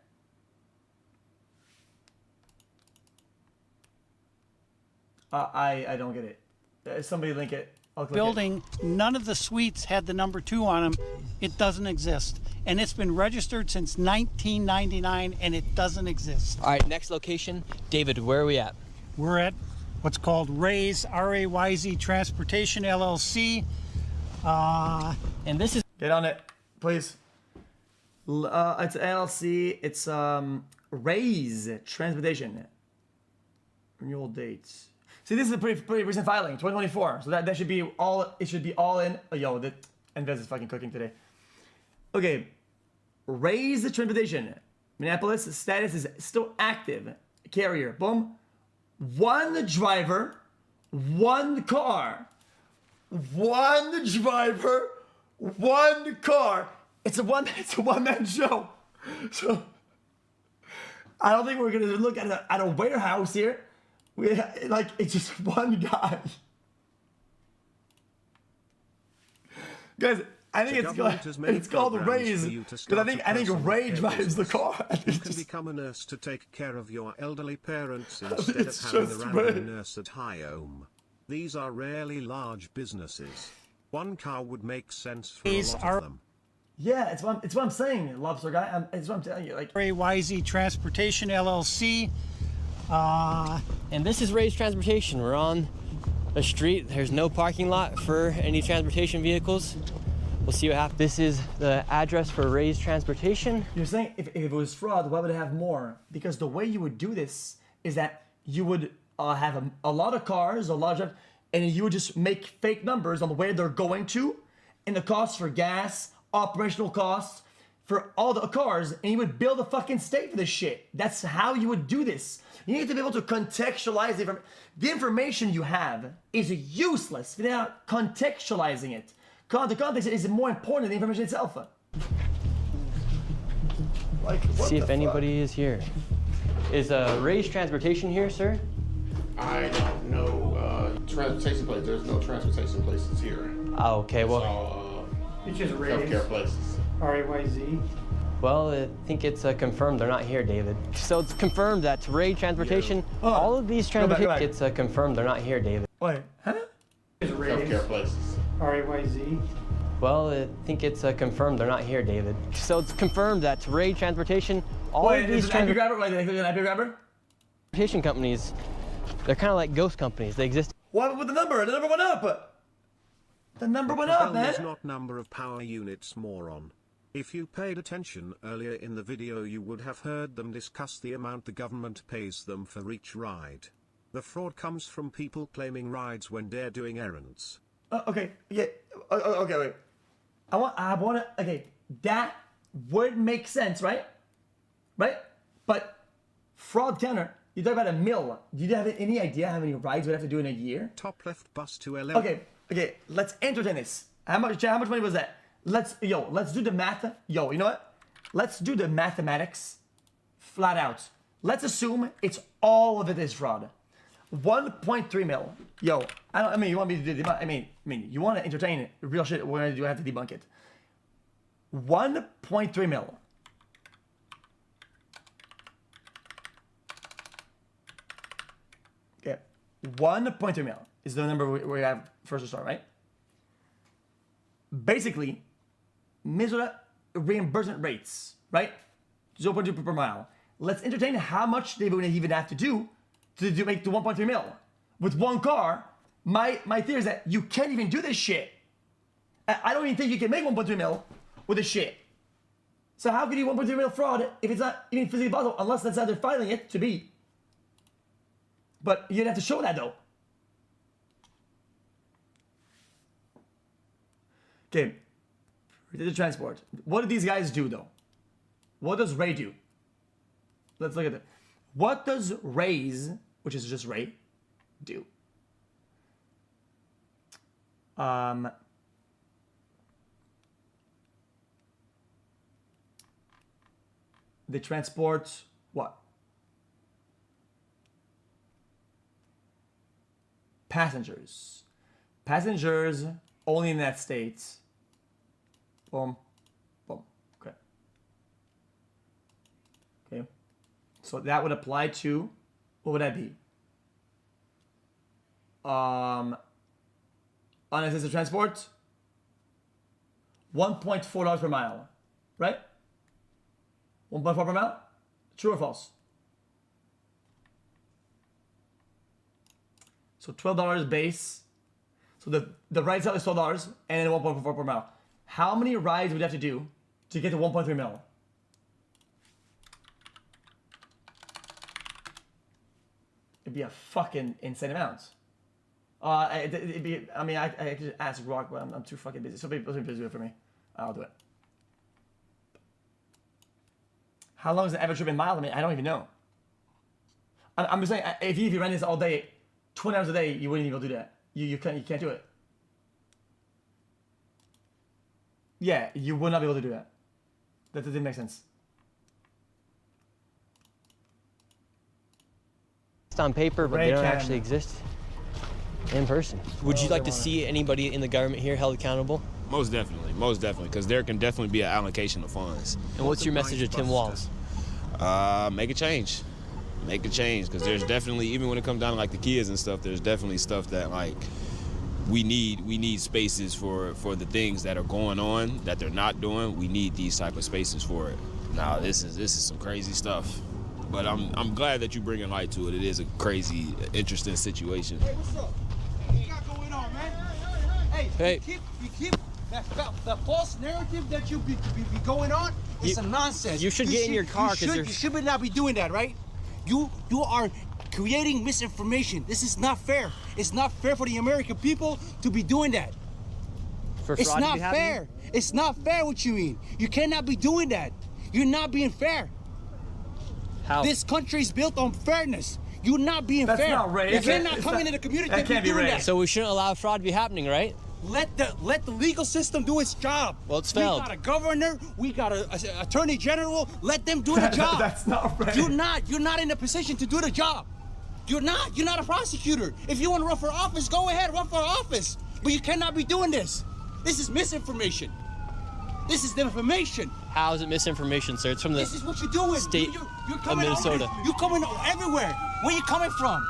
[SPEAKER 3] I don't get it. Somebody link it. I'll click
[SPEAKER 6] Building, none of the suites had the number 2 on them. It doesn't exist. And it's been registered since 1999, and it doesn't exist.
[SPEAKER 7] All right, next location. David, where are we at?
[SPEAKER 6] We're at what's called Ray's, R-A-Y-Z Transportation, LLC.
[SPEAKER 5] And this is...
[SPEAKER 3] Get on it, please. It's LLC. It's Ray's Transportation. Renewal dates. See, this is a pretty recent filing, 2024. So that should be all. It should be all in. Oh, yo, that Invest is fucking cooking today. Okay, Ray's Transportation. Minneapolis status is still active. Carrier. Boom. One driver, one car. One driver, one car. It's a one-man show. So I don't think we're gonna look at a warehouse here. It's just one guy. Guys, I think it's called Ray's because I think Ray drives the car.
[SPEAKER 10] You can become a nurse to take care of your elderly parents instead of having a random nurse at home. These are rarely large businesses. One car would make sense for a lot of them.
[SPEAKER 3] Yeah, it's what I'm saying, Lobster Guy. It's what I'm telling you. Like
[SPEAKER 6] RAYZ Transportation LLC.
[SPEAKER 5] And this is Ray's Transportation. We're on a street. There's no parking lot for any transportation vehicles. We'll see what happens. This is the address for Ray's Transportation.
[SPEAKER 3] You're saying if it was fraud, why would it have more? Because the way you would do this is that you would have a lot of cars, and you would just make fake numbers on where they're going to, and the costs for gas, operational costs for all the cars, and you would build a fucking state for this shit. That's how you would do this. You need to be able to contextualize the information you have is useless without contextualizing it. The context is more important than the information itself.
[SPEAKER 5] See if anybody is here. Is Ray's Transportation here, sir?
[SPEAKER 14] I don't know. Transportation place. There's no transportation places here.
[SPEAKER 5] Oh, okay.
[SPEAKER 14] It's
[SPEAKER 5] well,
[SPEAKER 14] all
[SPEAKER 6] It's just Ray's.
[SPEAKER 14] healthcare places.
[SPEAKER 6] RAYZ.
[SPEAKER 5] well, I think it's confirmed they're not here, David. So it's confirmed that Ray Transportation, all of these transportation, it's confirmed they're not here, David.
[SPEAKER 3] Wait, huh?
[SPEAKER 14] Healthcare places.
[SPEAKER 6] RAYZ.
[SPEAKER 5] Well, I think it's confirmed they're not here, David. So it's confirmed that Ray Transportation, all of these transportation companies, they're kind of like ghost companies. They exist.
[SPEAKER 3] What happened with the number? The number went up. The number went up, man.
[SPEAKER 10] Is not number of power units, moron. If you paid attention earlier in the video, you would have heard them discuss the amount the government pays them for each ride. The fraud comes from people claiming rides when they're doing errands.
[SPEAKER 3] Okay, yeah. Okay, wait. Okay, that would make sense, right? Right? But fraud counter, you talk about a mill. Do you have any idea how many rides we'd have to do in a year?
[SPEAKER 10] Top left bus to 11.
[SPEAKER 3] Okay, let's entertain this. How much money was that? Let's do the math. You know what? Let's do the mathematics flat out. Let's assume all of it is fraud. 1.3 mil. Yo, I mean, you want me to do the, I mean, you want to entertain real shit, we're gonna do, I have to debunk it. 1.3 mil. Okay, 1.3 mil is the number we have first to start, right? Basically, Minnesota reimbursement rates, right? 0.2 per mile. Let's entertain how much they would even have to do to make the 1.3 mil. With one car, my theory is that you can't even do this shit. I don't even think you can make 1.3 mil with this shit. So how can you 1.3 mil fraud if it's not even physically possible, unless that's how they're filing it to be. But you'd have to show that though. Okay, the transport. What do these guys do though? What does Ray do? Let's look at it. What does Ray's, which is just Ray, do? They transport what? Passengers. Passengers only in that state. Boom. Boom. Okay. Okay. So that would apply to, what would that be? Unassisted transport, $1.4 per mile, right? 1.4 per mile? True or false? So $12 base. So the ride itself is $12 and then 1.4 per mile. How many rides would you have to do to get to 1.3 mil? It'd be a fucking insane amount. It'd be, I mean, I could ask Rock, but I'm too fucking busy. So people do it for me. I'll do it. How long is the average trip in miles? I mean, I don't even know. I'm just saying, if you ran this all day, 20 hours a day, you wouldn't even be able to do that. You can't do it. Yeah, you would not be able to do that. That doesn't make sense.
[SPEAKER 5] It's on paper, but they don't actually exist in person.
[SPEAKER 7] Would you like to see anybody in the government here held accountable?
[SPEAKER 8] Most definitely, because there can definitely be an allocation of funds.
[SPEAKER 7] And what's your message to Tim Walz?
[SPEAKER 8] Make a change. Make a change, because there's definitely, even when it comes down to like the kids and stuff, there's definitely stuff that like we need spaces for the things that are going on that they're not doing. We need these type of spaces for it. Now this is some crazy stuff, but I'm glad that you bringing light to it. It is a crazy, interesting situation.
[SPEAKER 12] Hey, what's up? What you got going on, man? Hey. You keep that false narrative that you be going on. It's a nonsense.
[SPEAKER 7] You should get in your car because
[SPEAKER 12] you should not be doing that, right? You are creating misinformation. This is not fair. It's not fair for the American people to be doing that. It's not fair. It's not fair what you mean. You cannot be doing that. You're not being fair.
[SPEAKER 7] How?
[SPEAKER 12] This country is built on fairness. You're not being fair.
[SPEAKER 3] That's not right.
[SPEAKER 12] You cannot come into the community
[SPEAKER 3] that can't be
[SPEAKER 12] doing
[SPEAKER 3] right.
[SPEAKER 12] that.
[SPEAKER 7] So we shouldn't allow fraud to be happening, right?
[SPEAKER 12] Let the legal system do its job.
[SPEAKER 7] Well, it's failed.
[SPEAKER 12] We got a governor. We got an attorney general. Let them do the job.
[SPEAKER 3] That's not right.
[SPEAKER 12] You're not in a position to do the job. You're not a prosecutor. If you want to run for office, go ahead, run for office. But you cannot be doing this. This is misinformation. This is information.
[SPEAKER 7] How is it misinformation, sir? It's from the
[SPEAKER 12] This is what you're doing.
[SPEAKER 7] state
[SPEAKER 12] you're coming
[SPEAKER 7] of Minnesota.
[SPEAKER 12] You're coming everywhere. Where you coming from?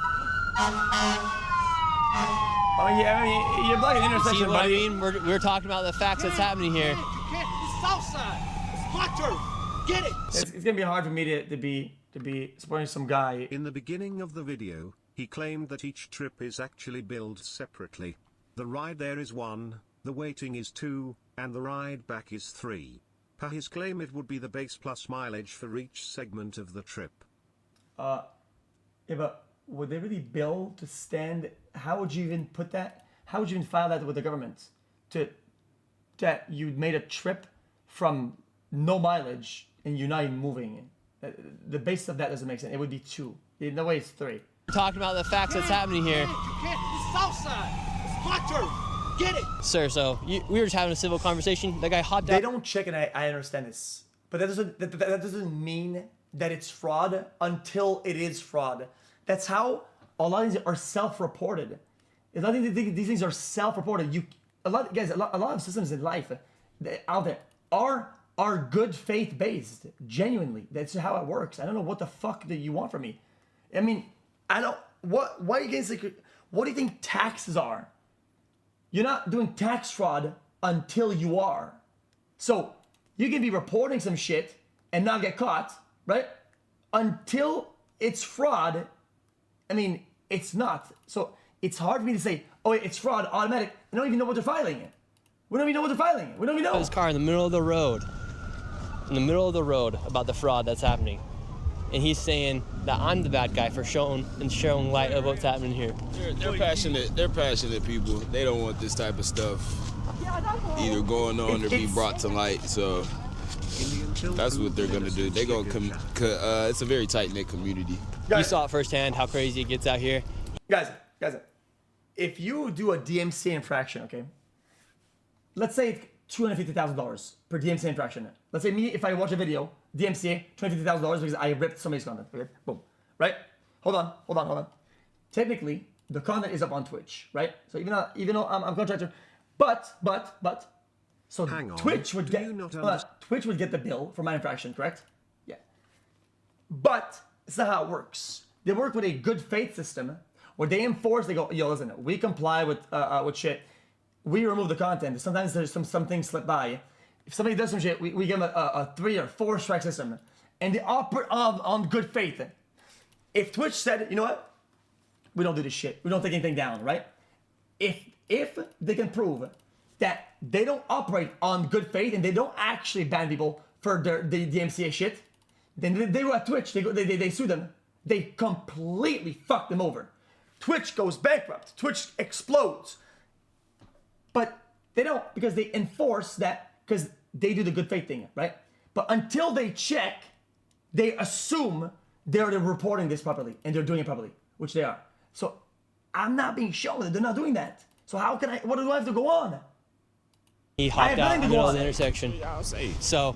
[SPEAKER 3] I mean, you're blocking the intersection,
[SPEAKER 7] See what I
[SPEAKER 3] buddy.
[SPEAKER 7] mean? We're talking about the facts that's happening here.
[SPEAKER 12] You can't. It's Southside. It's my turf. Get it.
[SPEAKER 3] It's gonna be hard for me to be supporting some guy.
[SPEAKER 10] In the beginning of the video, he claimed that each trip is actually billed separately. The ride there is 1, the waiting is 2, and the ride back is 3. Per his claim, it would be the base plus mileage for each segment of the trip.
[SPEAKER 3] Yeah, but would they really bill to stand? How would you even put that? How would you even file that with the government? That you made a trip from no mileage and you're not even moving. The base of that doesn't make sense. It would be 2. In the way it's 3.
[SPEAKER 7] We're talking about the facts that's happening here.
[SPEAKER 12] You can't. It's Southside. It's my turf. Get it.
[SPEAKER 7] Sir, so we were just having a civil conversation. That guy hopped out.
[SPEAKER 3] They don't check, and I understand this, but that doesn't mean that it's fraud until it is fraud. That's how a lot of these are self-reported. A lot of these things are self-reported. A lot of systems in life out there are good faith based. Genuinely, that's how it works. I don't know what the fuck that you want from me. I mean, I don't. What are you guys like? What do you think taxes are? You're not doing tax fraud until you are. So you can be reporting some shit and not get caught, right? Until it's fraud. I mean, it's not. So it's hard for me to say, oh, it's fraud, automatic. I don't even know what they're filing it. We don't even know what they're filing it. We don't even know.
[SPEAKER 5] This car in the middle of the road, about the fraud that's happening. And he's saying that I'm the bad guy for showing light of what's happening here.
[SPEAKER 8] They're passionate. They're passionate people. They don't want this type of stuff either going on or be brought to light. So that's what they're gonna do. They're gonna it's a very tight-knit community.
[SPEAKER 5] You saw it firsthand how crazy it gets out here.
[SPEAKER 3] Guys, if you do a DMCA infraction, okay, let's say it's $250,000 per DMCA infraction. Let's say me, if I watch a video, DMCA, $250,000 because I ripped somebody's content. Okay, boom, right? Hold on. Technically, the content is up on Twitch, right? So even though I'm a contractor, but, so Twitch would get the bill for my infraction, correct? Yeah. But it's not how it works. They work with a good faith system where they enforce. They go, yo, listen, we comply with shit. We remove the content. Sometimes there's some things slip by. If somebody does some shit, we give them a 3 or 4 strike system, and they operate on good faith. If Twitch said, you know what, we don't do this shit, we don't take anything down, right? If they can prove that they don't operate on good faith and they don't actually ban people for the DMCA shit, then they go at Twitch, they sue them, they completely fuck them over. Twitch goes bankrupt, Twitch explodes. But they don't, because they enforce that, because they do the good faith thing, right? But until they check, they assume they're reporting this properly and they're doing it properly, which they are. So I'm not being shown that they're not doing that. So what do I have to go on?
[SPEAKER 5] He hopped out in the middle of the intersection. So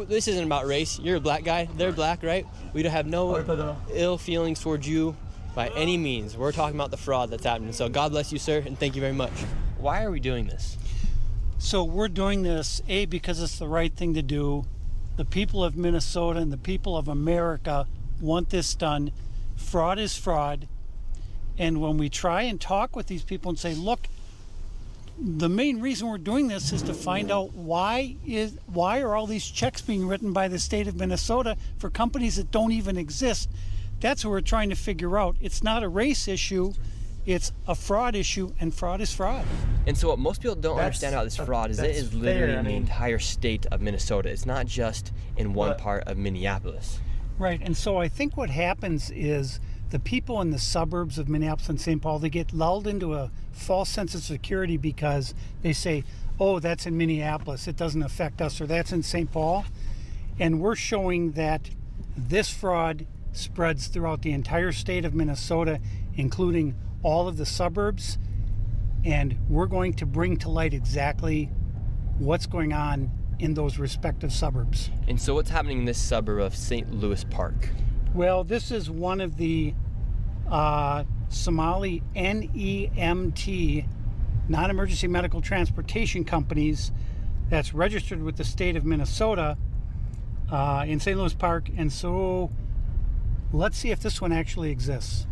[SPEAKER 5] this isn't about race. You're a black guy. They're black, right? We don't have no ill feelings towards you by any means. We're talking about the fraud that's happening. So God bless you, sir, and thank you very much. Why are we doing this?
[SPEAKER 6] So we're doing this, A, because it's the right thing to do. The people of Minnesota and the people of America want this done. Fraud is fraud. And when we try and talk with these people and say, look, the main reason we're doing this is to find out why are all these checks being written by the state of Minnesota for companies that don't even exist. That's what we're trying to figure out. It's not a race issue. It's a fraud issue, and fraud is fraud.
[SPEAKER 5] And so what most people don't understand about this fraud is it is literally in the entire state of Minnesota. It's not just in one part of Minneapolis.
[SPEAKER 6] Right, and so I think what happens is the people in the suburbs of Minneapolis and St. Paul, they get lulled into a false sense of security because they say, oh, that's in Minneapolis, it doesn't affect us, or that's in St. Paul. And we're showing that this fraud spreads throughout the entire state of Minnesota, including all of the suburbs, and we're going to bring to light exactly what's going on in those respective suburbs.
[SPEAKER 5] And so what's happening in this suburb of St. Louis Park?
[SPEAKER 6] Well, this is one of the Somali NEMT, non-emergency medical transportation companies, that's registered with the state of Minnesota in St. Louis Park. And so let's see if this one actually exists.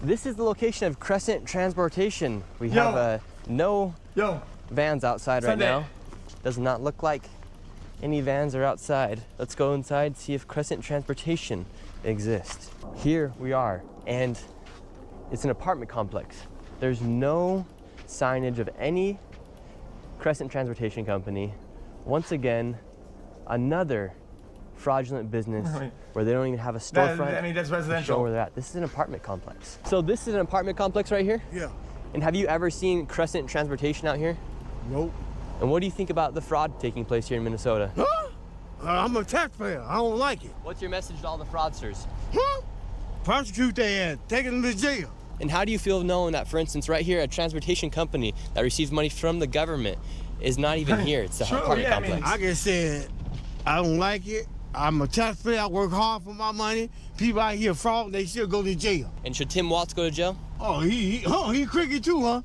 [SPEAKER 5] This is the location of Crescent Transportation. We have no vans outside right now. Does not look like any vans are outside. Let's go inside, see if Crescent Transportation exists. Here we are, and it's an apartment complex. There's no signage of any Crescent Transportation Company. Once again, another fraudulent business where they don't even have a storefront.
[SPEAKER 3] That's residential.
[SPEAKER 5] To show where they're at. This is an apartment complex. So this is an apartment complex right here?
[SPEAKER 4] Yeah.
[SPEAKER 5] And have you ever seen Crescent Transportation out here?
[SPEAKER 4] Nope.
[SPEAKER 5] And what do you think about the fraud taking place here in Minnesota?
[SPEAKER 4] Huh? I'm a taxpayer. I don't like it.
[SPEAKER 5] What's your message to all the fraudsters?
[SPEAKER 4] Huh? Prosecute their ass. Take them to jail.
[SPEAKER 5] And how do you feel knowing that, for instance, right here, a transportation company that receives money from the government is not even here? It's the apartment complex.
[SPEAKER 4] I just said I don't like it.
[SPEAKER 12] I'm a taxpayer. I work hard for my money. People out here fraud, they still go to jail.
[SPEAKER 5] And should Tim Walz go to jail?
[SPEAKER 12] Oh, he cricket too, huh?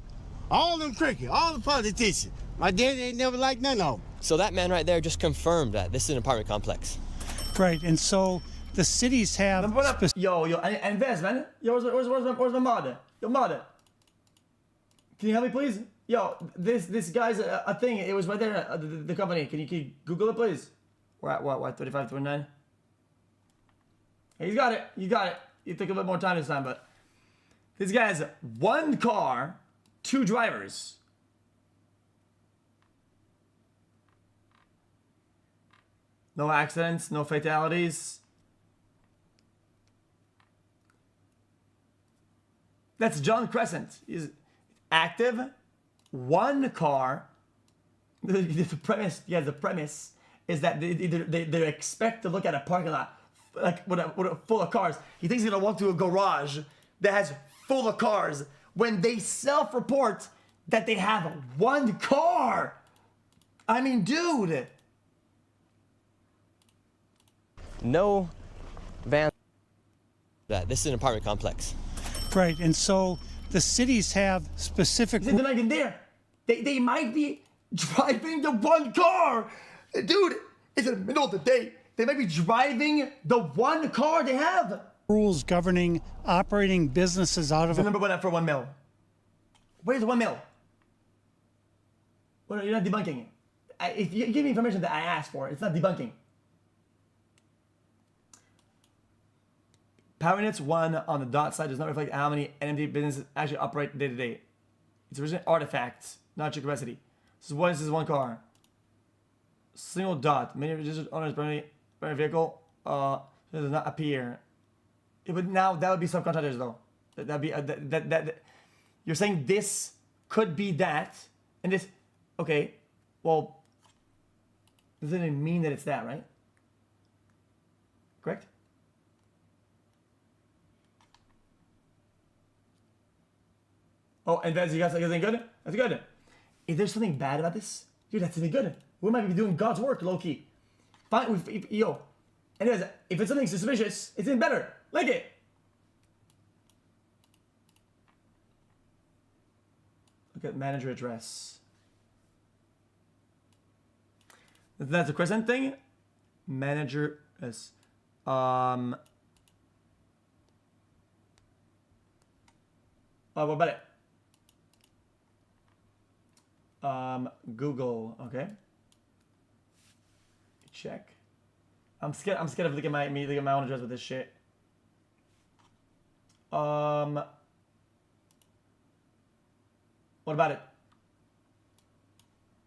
[SPEAKER 12] All them cricket, all the politicians. My daddy ain't never liked none of them.
[SPEAKER 5] So that man right there just confirmed that this is an apartment complex.
[SPEAKER 6] Right, and so the cities have...
[SPEAKER 3] Yo, and Vez, man. Yo, where's my mod? Yo, mod. Can you help me, please? Yo, this guy's a thing. It was right there, the company. Can you Google it, please? We're at what, 35, 29? Hey, you got it. You got it. You took a bit more time this time, but... This guy has 1 car, 2 drivers. No accidents, no fatalities. That's John Crescent. He's active, 1 car. The premise is that they expect to look at a parking lot like full of cars. He thinks he's gonna walk to a garage that has full of cars when they self-report that they have 1 car. I mean, dude.
[SPEAKER 5] No van. This is an apartment complex.
[SPEAKER 6] Right, and so the cities have specific...
[SPEAKER 3] They're not even there. They might be driving the 1 car. Dude, it's in the middle of the day. They might be driving the 1 car they have.
[SPEAKER 6] Rules governing operating businesses out of...
[SPEAKER 3] The number 1 for 1 mil. Where's 1 mil? Well, you're not debunking it. If you give me information that I asked for, it's not debunking. Power units 1 on the dot side does not reflect how many NMD businesses actually operate day to day. It's original artifacts, not your capacity. This is 1 car. Single dot. Many registered owners per vehicle does not appear. It would now that would be subcontractors though. That'd be that. You're saying this could be that, and this. Okay, well, doesn't it mean that it's that, right? Correct. Oh, and that's you guys think good? That's good. If there's something bad about this, dude, that's something good. We might be doing God's work, low key. Fine, yo. Anyways, if it's something suspicious, it's even better. Like it. Look at manager address. That's a crescent thing. Manager is oh, what about it? Google, okay. Check. I'm scared of looking at my own address with this shit. What about it?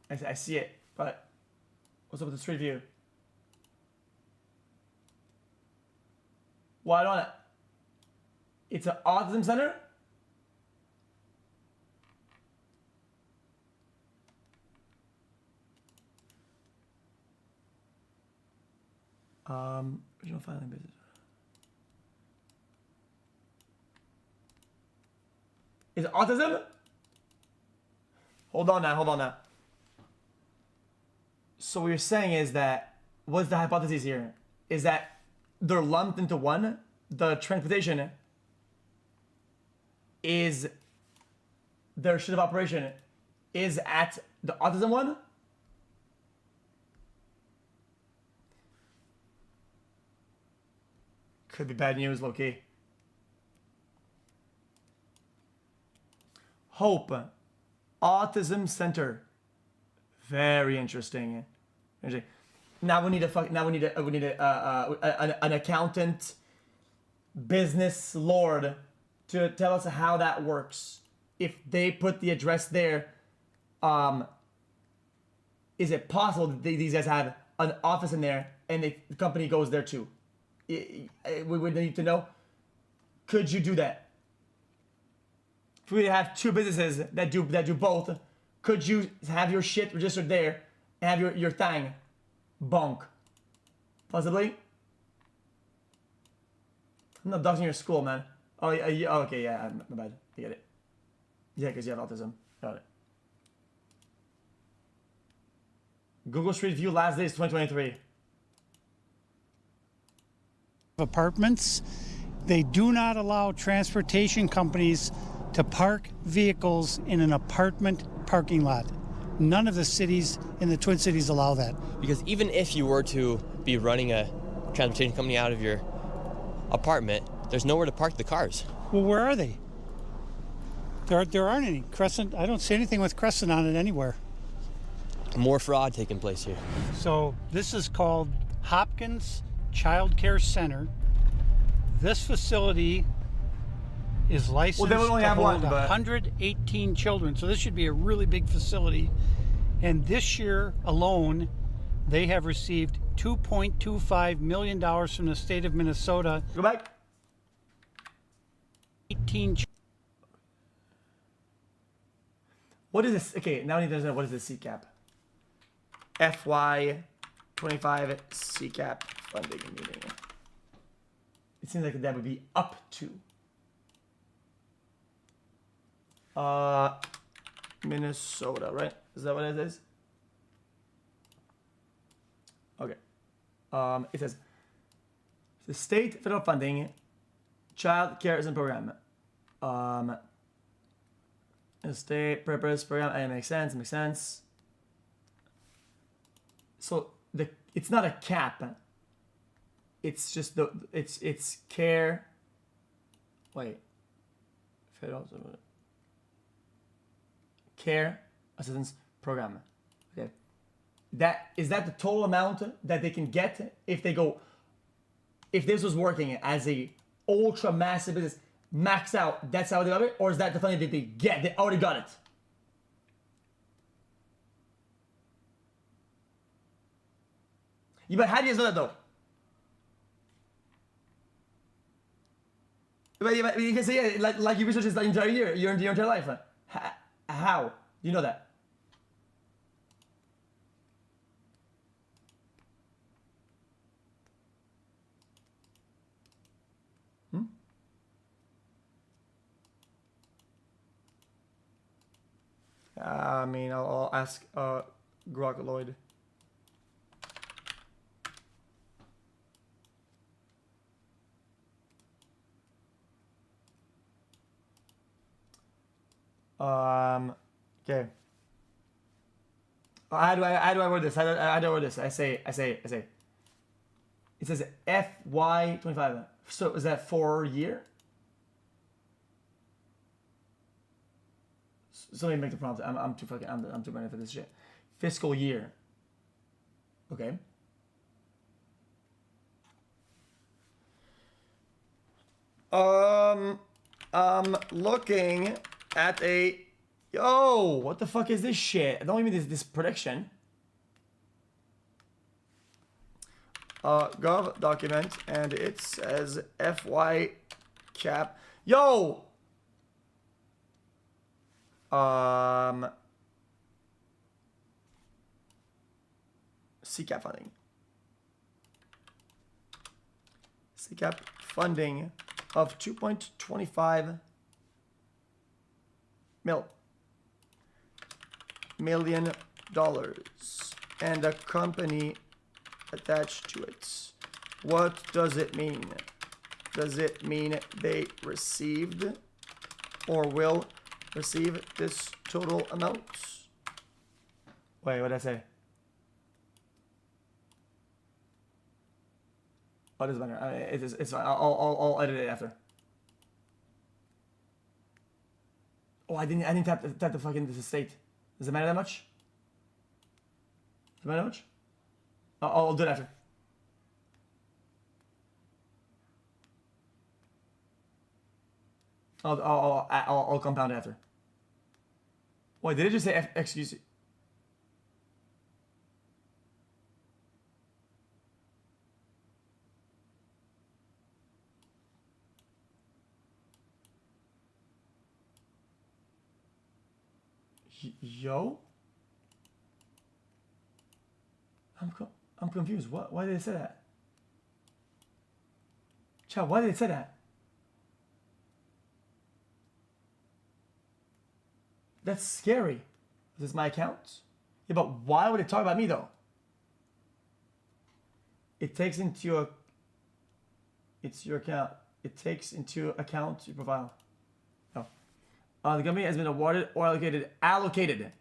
[SPEAKER 3] I see it, but what's up with the street view? Why don't it's an autism center? Original filing business. Is it autism? Hold on now. So what you're saying is that, what's the hypothesis here? Is that they're lumped into one? The transportation is, their shift of operation is at the autism one? Could be bad news, low-key. Hope. Autism Center. Very interesting. Now we need an accountant, business lord to tell us how that works. If they put the address there, is it possible that these guys have an office in there and the company goes there too? We would need to know. Could you do that? If we have two businesses that do both, could you have your shit registered there and have your thing bonk? Possibly. I'm not doxing your school, man. Oh, yeah, okay, yeah, my bad. I get it. Yeah, because you have autism. Got it. Google Street View last day is 2023.
[SPEAKER 6] apartments. They do not allow transportation companies to park vehicles in an apartment parking lot. None of the cities in the Twin Cities allow that.
[SPEAKER 5] Because even if you were to be running a transportation company out of your apartment, there's nowhere to park the cars.
[SPEAKER 6] Well, where are they? There aren't any. Crescent, I don't see anything with Crescent on it anywhere.
[SPEAKER 5] More fraud taking place here.
[SPEAKER 6] So this is called Hopkins Child Care Center. This facility is licensed
[SPEAKER 3] they would only
[SPEAKER 6] to
[SPEAKER 3] have
[SPEAKER 6] hold
[SPEAKER 3] one, but
[SPEAKER 6] 118 children. So this should be a really big facility. And this year alone, they have received $2.25 million from the state of Minnesota.
[SPEAKER 3] Go back.
[SPEAKER 6] 18.
[SPEAKER 3] What is this? Okay, now I need to understand what is the CCAP. FY25 CCAP funding meeting. It seems like that would be up to. Minnesota, right? Is that what it is? Okay. It says the state federal funding, child care is a program. A state purpose program. It makes sense. It makes sense. So it's not a cap. It's just it's care. Wait. Federal care assistance program. Okay. Is that the total amount that they can get if they go, if this was working as a ultra massive business, max out, that's how they got it? Or is that the funding that they get? They already got it. Yeah, but how do you know that though? But you can say, yeah, like you research this the entire year, your entire life. How? Do you know that? I mean, I'll ask Grok Lloyd. Okay. How do I word this? How do I word this? I say. It says FY25. So is that for year? Somebody make the prompt. I'm too burning for this shit. Fiscal year. Okay. I'm looking at a. Yo, what the fuck is this shit? Don't even this prediction. Gov document, and it says FY cap. Yo. CCAP funding. CCAP funding of $2.25 million and a company attached to it. What does it mean? Does it mean they received or will receive this total amount? Wait, what did I say? Oh, it doesn't matter. It's fine. I'll edit it after. Oh, I didn't tap the fucking the state. Does it matter that much? Does it matter that much? I'll do it after. I'll compound after. Wait, did it just say xQc? Yo? I'm confused. Why did it say that? Chad, why did it say that? That's scary. Is this my account? Yeah, but why would it talk about me though? It takes into a... It's your account. It takes into account your profile. Oh. The company has been awarded or allocated.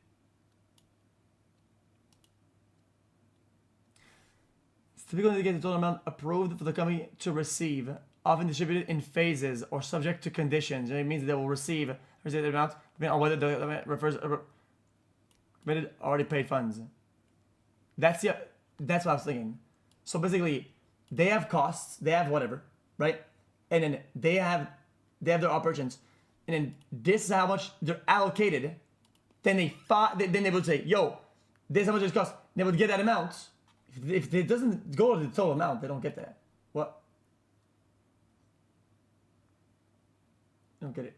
[SPEAKER 3] It's typically to get the total amount approved for the company to receive, often distributed in phases or subject to conditions. It means they will receive the amount, depending on whether the amount refers committed already paid funds. That's what I was thinking. So basically, they have costs, they have whatever, right? And then they have their operations, and then this is how much they're allocated. Then they would say, yo, this is how much it costs. They would get that amount. If it doesn't go to the total amount, they don't get that. What? I don't get it.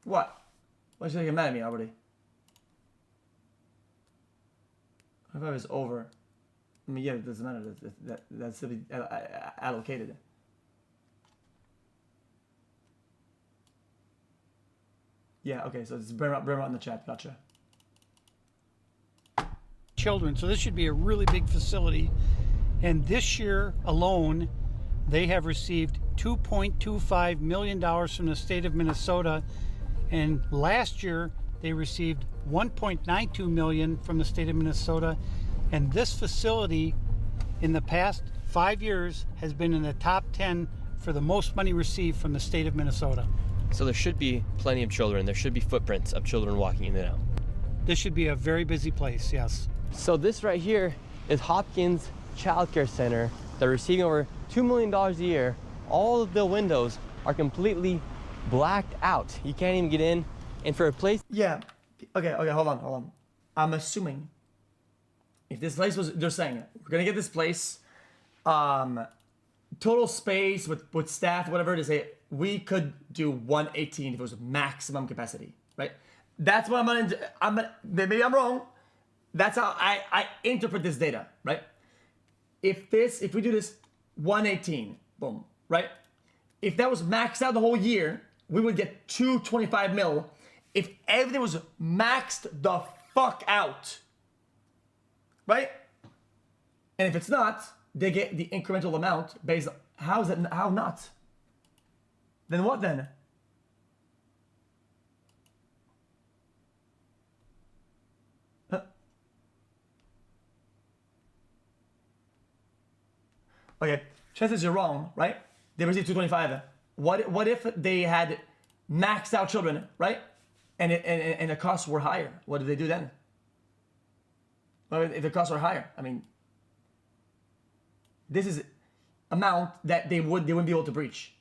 [SPEAKER 3] What? Why should they get mad at me already? If I was over, I mean, yeah, it doesn't matter. That's to be allocated. Yeah, okay, so it's bring out in the chat. Gotcha.
[SPEAKER 6] Children, so this should be a really big facility. And this year alone, they have received $2.25 million from the state of Minnesota. And last year, they received $1.92 million from the state of Minnesota. And this facility, in the past 5 years, has been in the top 10 for the most money received from the state of Minnesota.
[SPEAKER 5] So there should be plenty of children. There should be footprints of children walking in and out.
[SPEAKER 6] This should be a very busy place, yes.
[SPEAKER 5] So this right here is Hopkins Child Care Center. They're receiving over $2 million a year. All of the windows are completely blacked out. You can't even get in. And for a place...
[SPEAKER 3] Yeah. Okay, hold on. I'm assuming if this place was... They're saying, we're going to get this place, total space with staff, whatever, to say we could do 118 if it was maximum capacity, right? That's what maybe I'm wrong. That's how I interpret this data, right? If we do this 118, boom, right? If that was maxed out the whole year, we would get 225 mil. If everything was maxed the fuck out, right? And if it's not, they get the incremental amount based on, how not? Then what then? Okay, chances you're wrong, right? They received 225. What if they had maxed out children, right? And the costs were higher. What did they do then? Well, if the costs were higher, I mean, this is amount that they wouldn't be able to breach.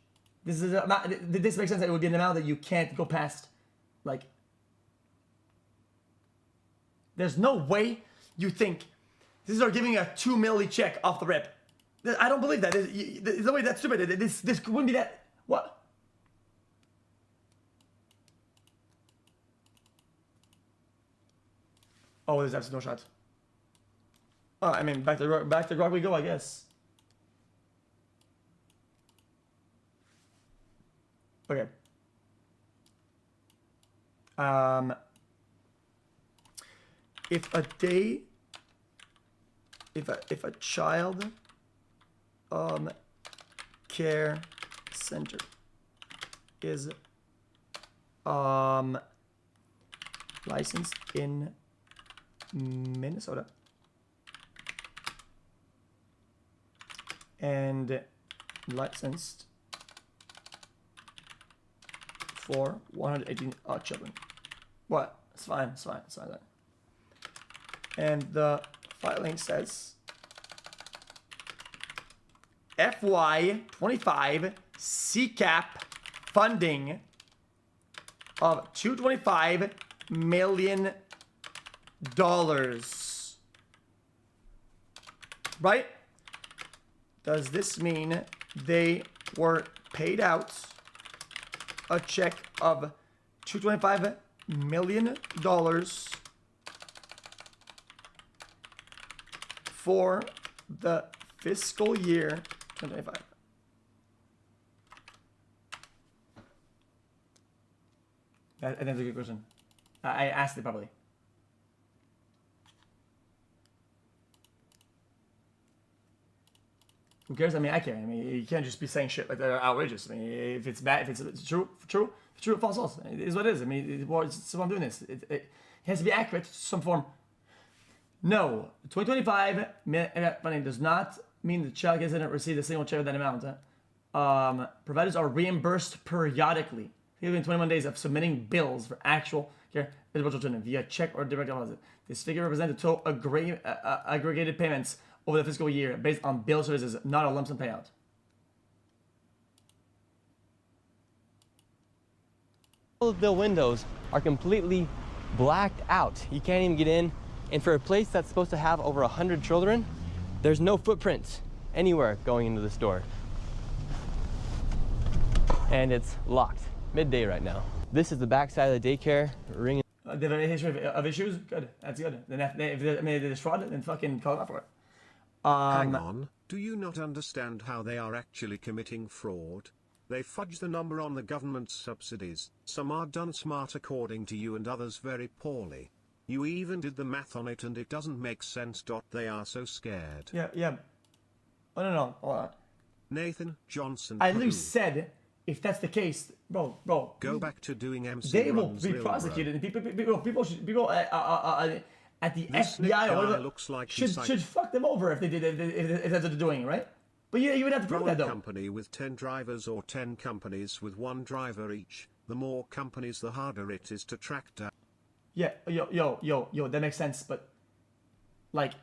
[SPEAKER 3] This makes sense that it would be an amount that you can't go past. Like, there's no way you think this is giving a 2 milli check off the rip. I don't believe that. There's no way that's stupid. This wouldn't be that. What? Oh, there's absolutely no shot. Oh, I mean, back to Grok we go, I guess. Okay. If a child care center is licensed in Minnesota and licensed for 118 children. What? It's fine. It's fine. It's fine. And the filing says FY25 CCAP funding of $225 million. Right? Does this mean they were paid out a check of $225 million for the fiscal year 2025? That's a good question. I asked it probably. Who cares? I mean, I care. I mean, you can't just be saying shit like that are outrageous. I mean, if it's bad, if it's true, false. It is what it is. I mean, it's why I'm doing this. It has to be accurate to some form. No, 2025 funding does not mean the child didn't receive a single check of that amount. Providers are reimbursed periodically, within 21 days of submitting bills for actual care eligible children via check or direct deposit. This figure represents the total aggregated payments over the fiscal year based on bill services, not a lump sum payout.
[SPEAKER 5] All of the windows are completely blacked out. You can't even get in. And for a place that's supposed to have over 100 children, there's no footprints anywhere going into the store. And it's locked. Midday right now. This is the back side of the daycare. Ring.
[SPEAKER 3] They have a history of issues? Good. That's good. Then if there's fraud, then fucking call it out for it.
[SPEAKER 10] Hang on. Do you not understand how they are actually committing fraud? They fudge the number on the government's subsidies. Some are done smart according to you and others very poorly. You even did the math on it and it doesn't make sense. They are so scared.
[SPEAKER 3] Yeah. Oh, no. Hold on.
[SPEAKER 10] Nathan Johnson.
[SPEAKER 3] I literally said, if that's the case, bro.
[SPEAKER 10] Go back to doing MC.
[SPEAKER 3] They will be prosecuted. And people at the
[SPEAKER 10] this
[SPEAKER 3] FBI or whatever
[SPEAKER 10] looks like
[SPEAKER 3] should fuck them over if they did if that's what they're doing, right? But yeah, you would have to prove that though.
[SPEAKER 10] Company with 10 drivers or 10 companies with 1 driver each. The more companies, the harder it is to track down.
[SPEAKER 3] Yeah, yo, that makes sense, but like,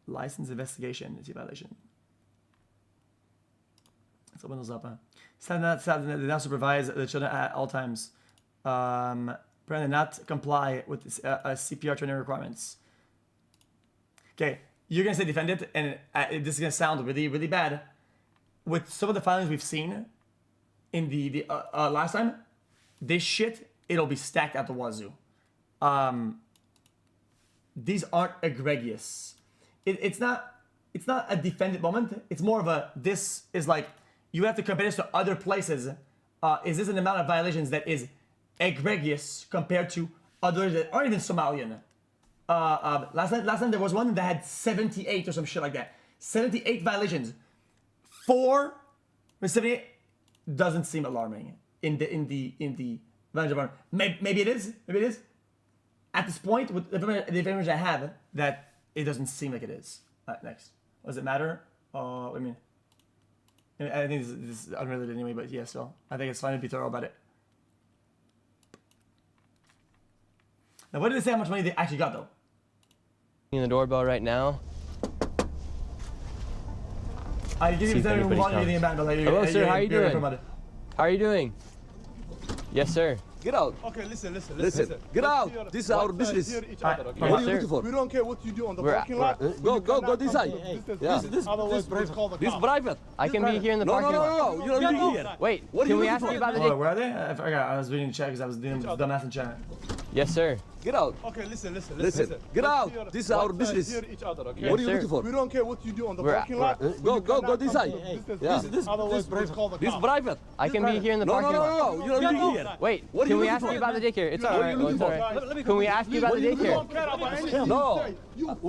[SPEAKER 3] license investigation is a violation. Let's open those up. They now supervise the children at all times. Apparently not comply with CPR training requirements. Okay, you're gonna say defend it, and this is gonna sound really, really bad. With some of the filings we've seen in the last time, this shit, it'll be stacked at the wazoo. These aren't egregious. It's not a defended moment. It's more of a, this is like, you have to compare this to other places. Is this an amount of violations that is egregious compared to others that aren't even Somalian? Last time there was one that had 78 or some shit like that. 78 violations. 4 with 78 doesn't seem alarming in the violence department. Maybe it is. At this point, with the information I have, that it doesn't seem like it is. Next, does it matter? I mean, I think this is unrelated anyway, but yeah, still, I think it's fine to be thorough about it. Now, what did they say how much money they actually got though?
[SPEAKER 5] In the doorbell right now.
[SPEAKER 3] I give you anything about it.
[SPEAKER 5] Hello, sir. How are you doing? How are you doing? Yes, sir.
[SPEAKER 15] Get out.
[SPEAKER 9] Okay, listen.
[SPEAKER 15] Get out. This is our business. What are you looking for?
[SPEAKER 9] We don't care what you do on the parking lot.
[SPEAKER 15] Go this side. This private.
[SPEAKER 5] I can be here in the parking lot.
[SPEAKER 15] No. You don't be here.
[SPEAKER 5] Wait,
[SPEAKER 15] what
[SPEAKER 5] can we ask you about the day?
[SPEAKER 3] Where are they? I forgot. I was reading the chat because I was doing dumbass in chat.
[SPEAKER 5] Yes, sir.
[SPEAKER 15] Get out.
[SPEAKER 9] Okay, listen.
[SPEAKER 15] Get out. This is our business. What are you looking for?
[SPEAKER 9] We don't care what you do on the parking lot.
[SPEAKER 15] Go this side. This private.
[SPEAKER 5] I can be here in the parking lot.
[SPEAKER 15] No. You don't be here.
[SPEAKER 5] Wait, can we ask you about the daycare? It's alright. Can we ask you about the daycare?
[SPEAKER 15] No.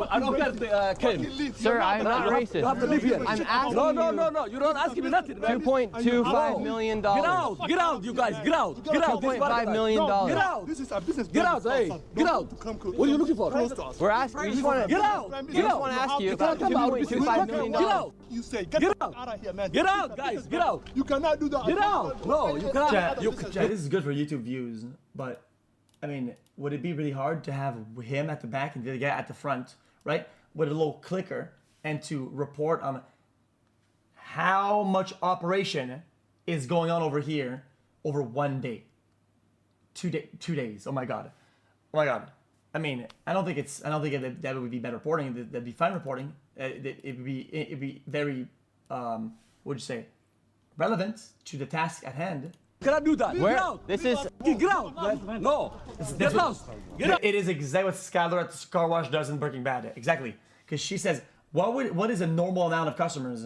[SPEAKER 15] I don't care, Ken.
[SPEAKER 5] Sir, I'm not racist.
[SPEAKER 15] You have to live here.
[SPEAKER 5] I'm asking you.
[SPEAKER 15] No. You don't ask me nothing.
[SPEAKER 5] $2.25 million.
[SPEAKER 15] Get out, you guys. Get out.
[SPEAKER 5] $2.5 million.
[SPEAKER 15] Get out.
[SPEAKER 9] This is a business.
[SPEAKER 15] Get out, hey. Get out. What are you looking for?
[SPEAKER 5] We're asking. We just want to
[SPEAKER 15] get out.
[SPEAKER 5] We just want to ask you about $2.25 million.
[SPEAKER 15] Get out.
[SPEAKER 9] You say
[SPEAKER 15] get out
[SPEAKER 9] of here, man.
[SPEAKER 15] Get out, guys. Get out.
[SPEAKER 9] You cannot do that.
[SPEAKER 15] Get out. No, you cannot.
[SPEAKER 3] Chat, this is good for YouTube views, but I mean, would it be really hard to have him at the back and the guy at the front, right, with a little clicker, and to report on how much operation is going on over here over 1 day, 2 days? Oh my god. I mean, I don't think that would be bad reporting. That'd be fine reporting. It'd be very what would you say, relevant to the task at hand.
[SPEAKER 15] Cannot do that.
[SPEAKER 5] Where?
[SPEAKER 15] Get out.
[SPEAKER 5] This is.
[SPEAKER 15] Get out. No. Get out. Get out.
[SPEAKER 3] It is exactly what Skylar at the car wash does in Breaking Bad. Exactly, because she says, what is a normal amount of customers,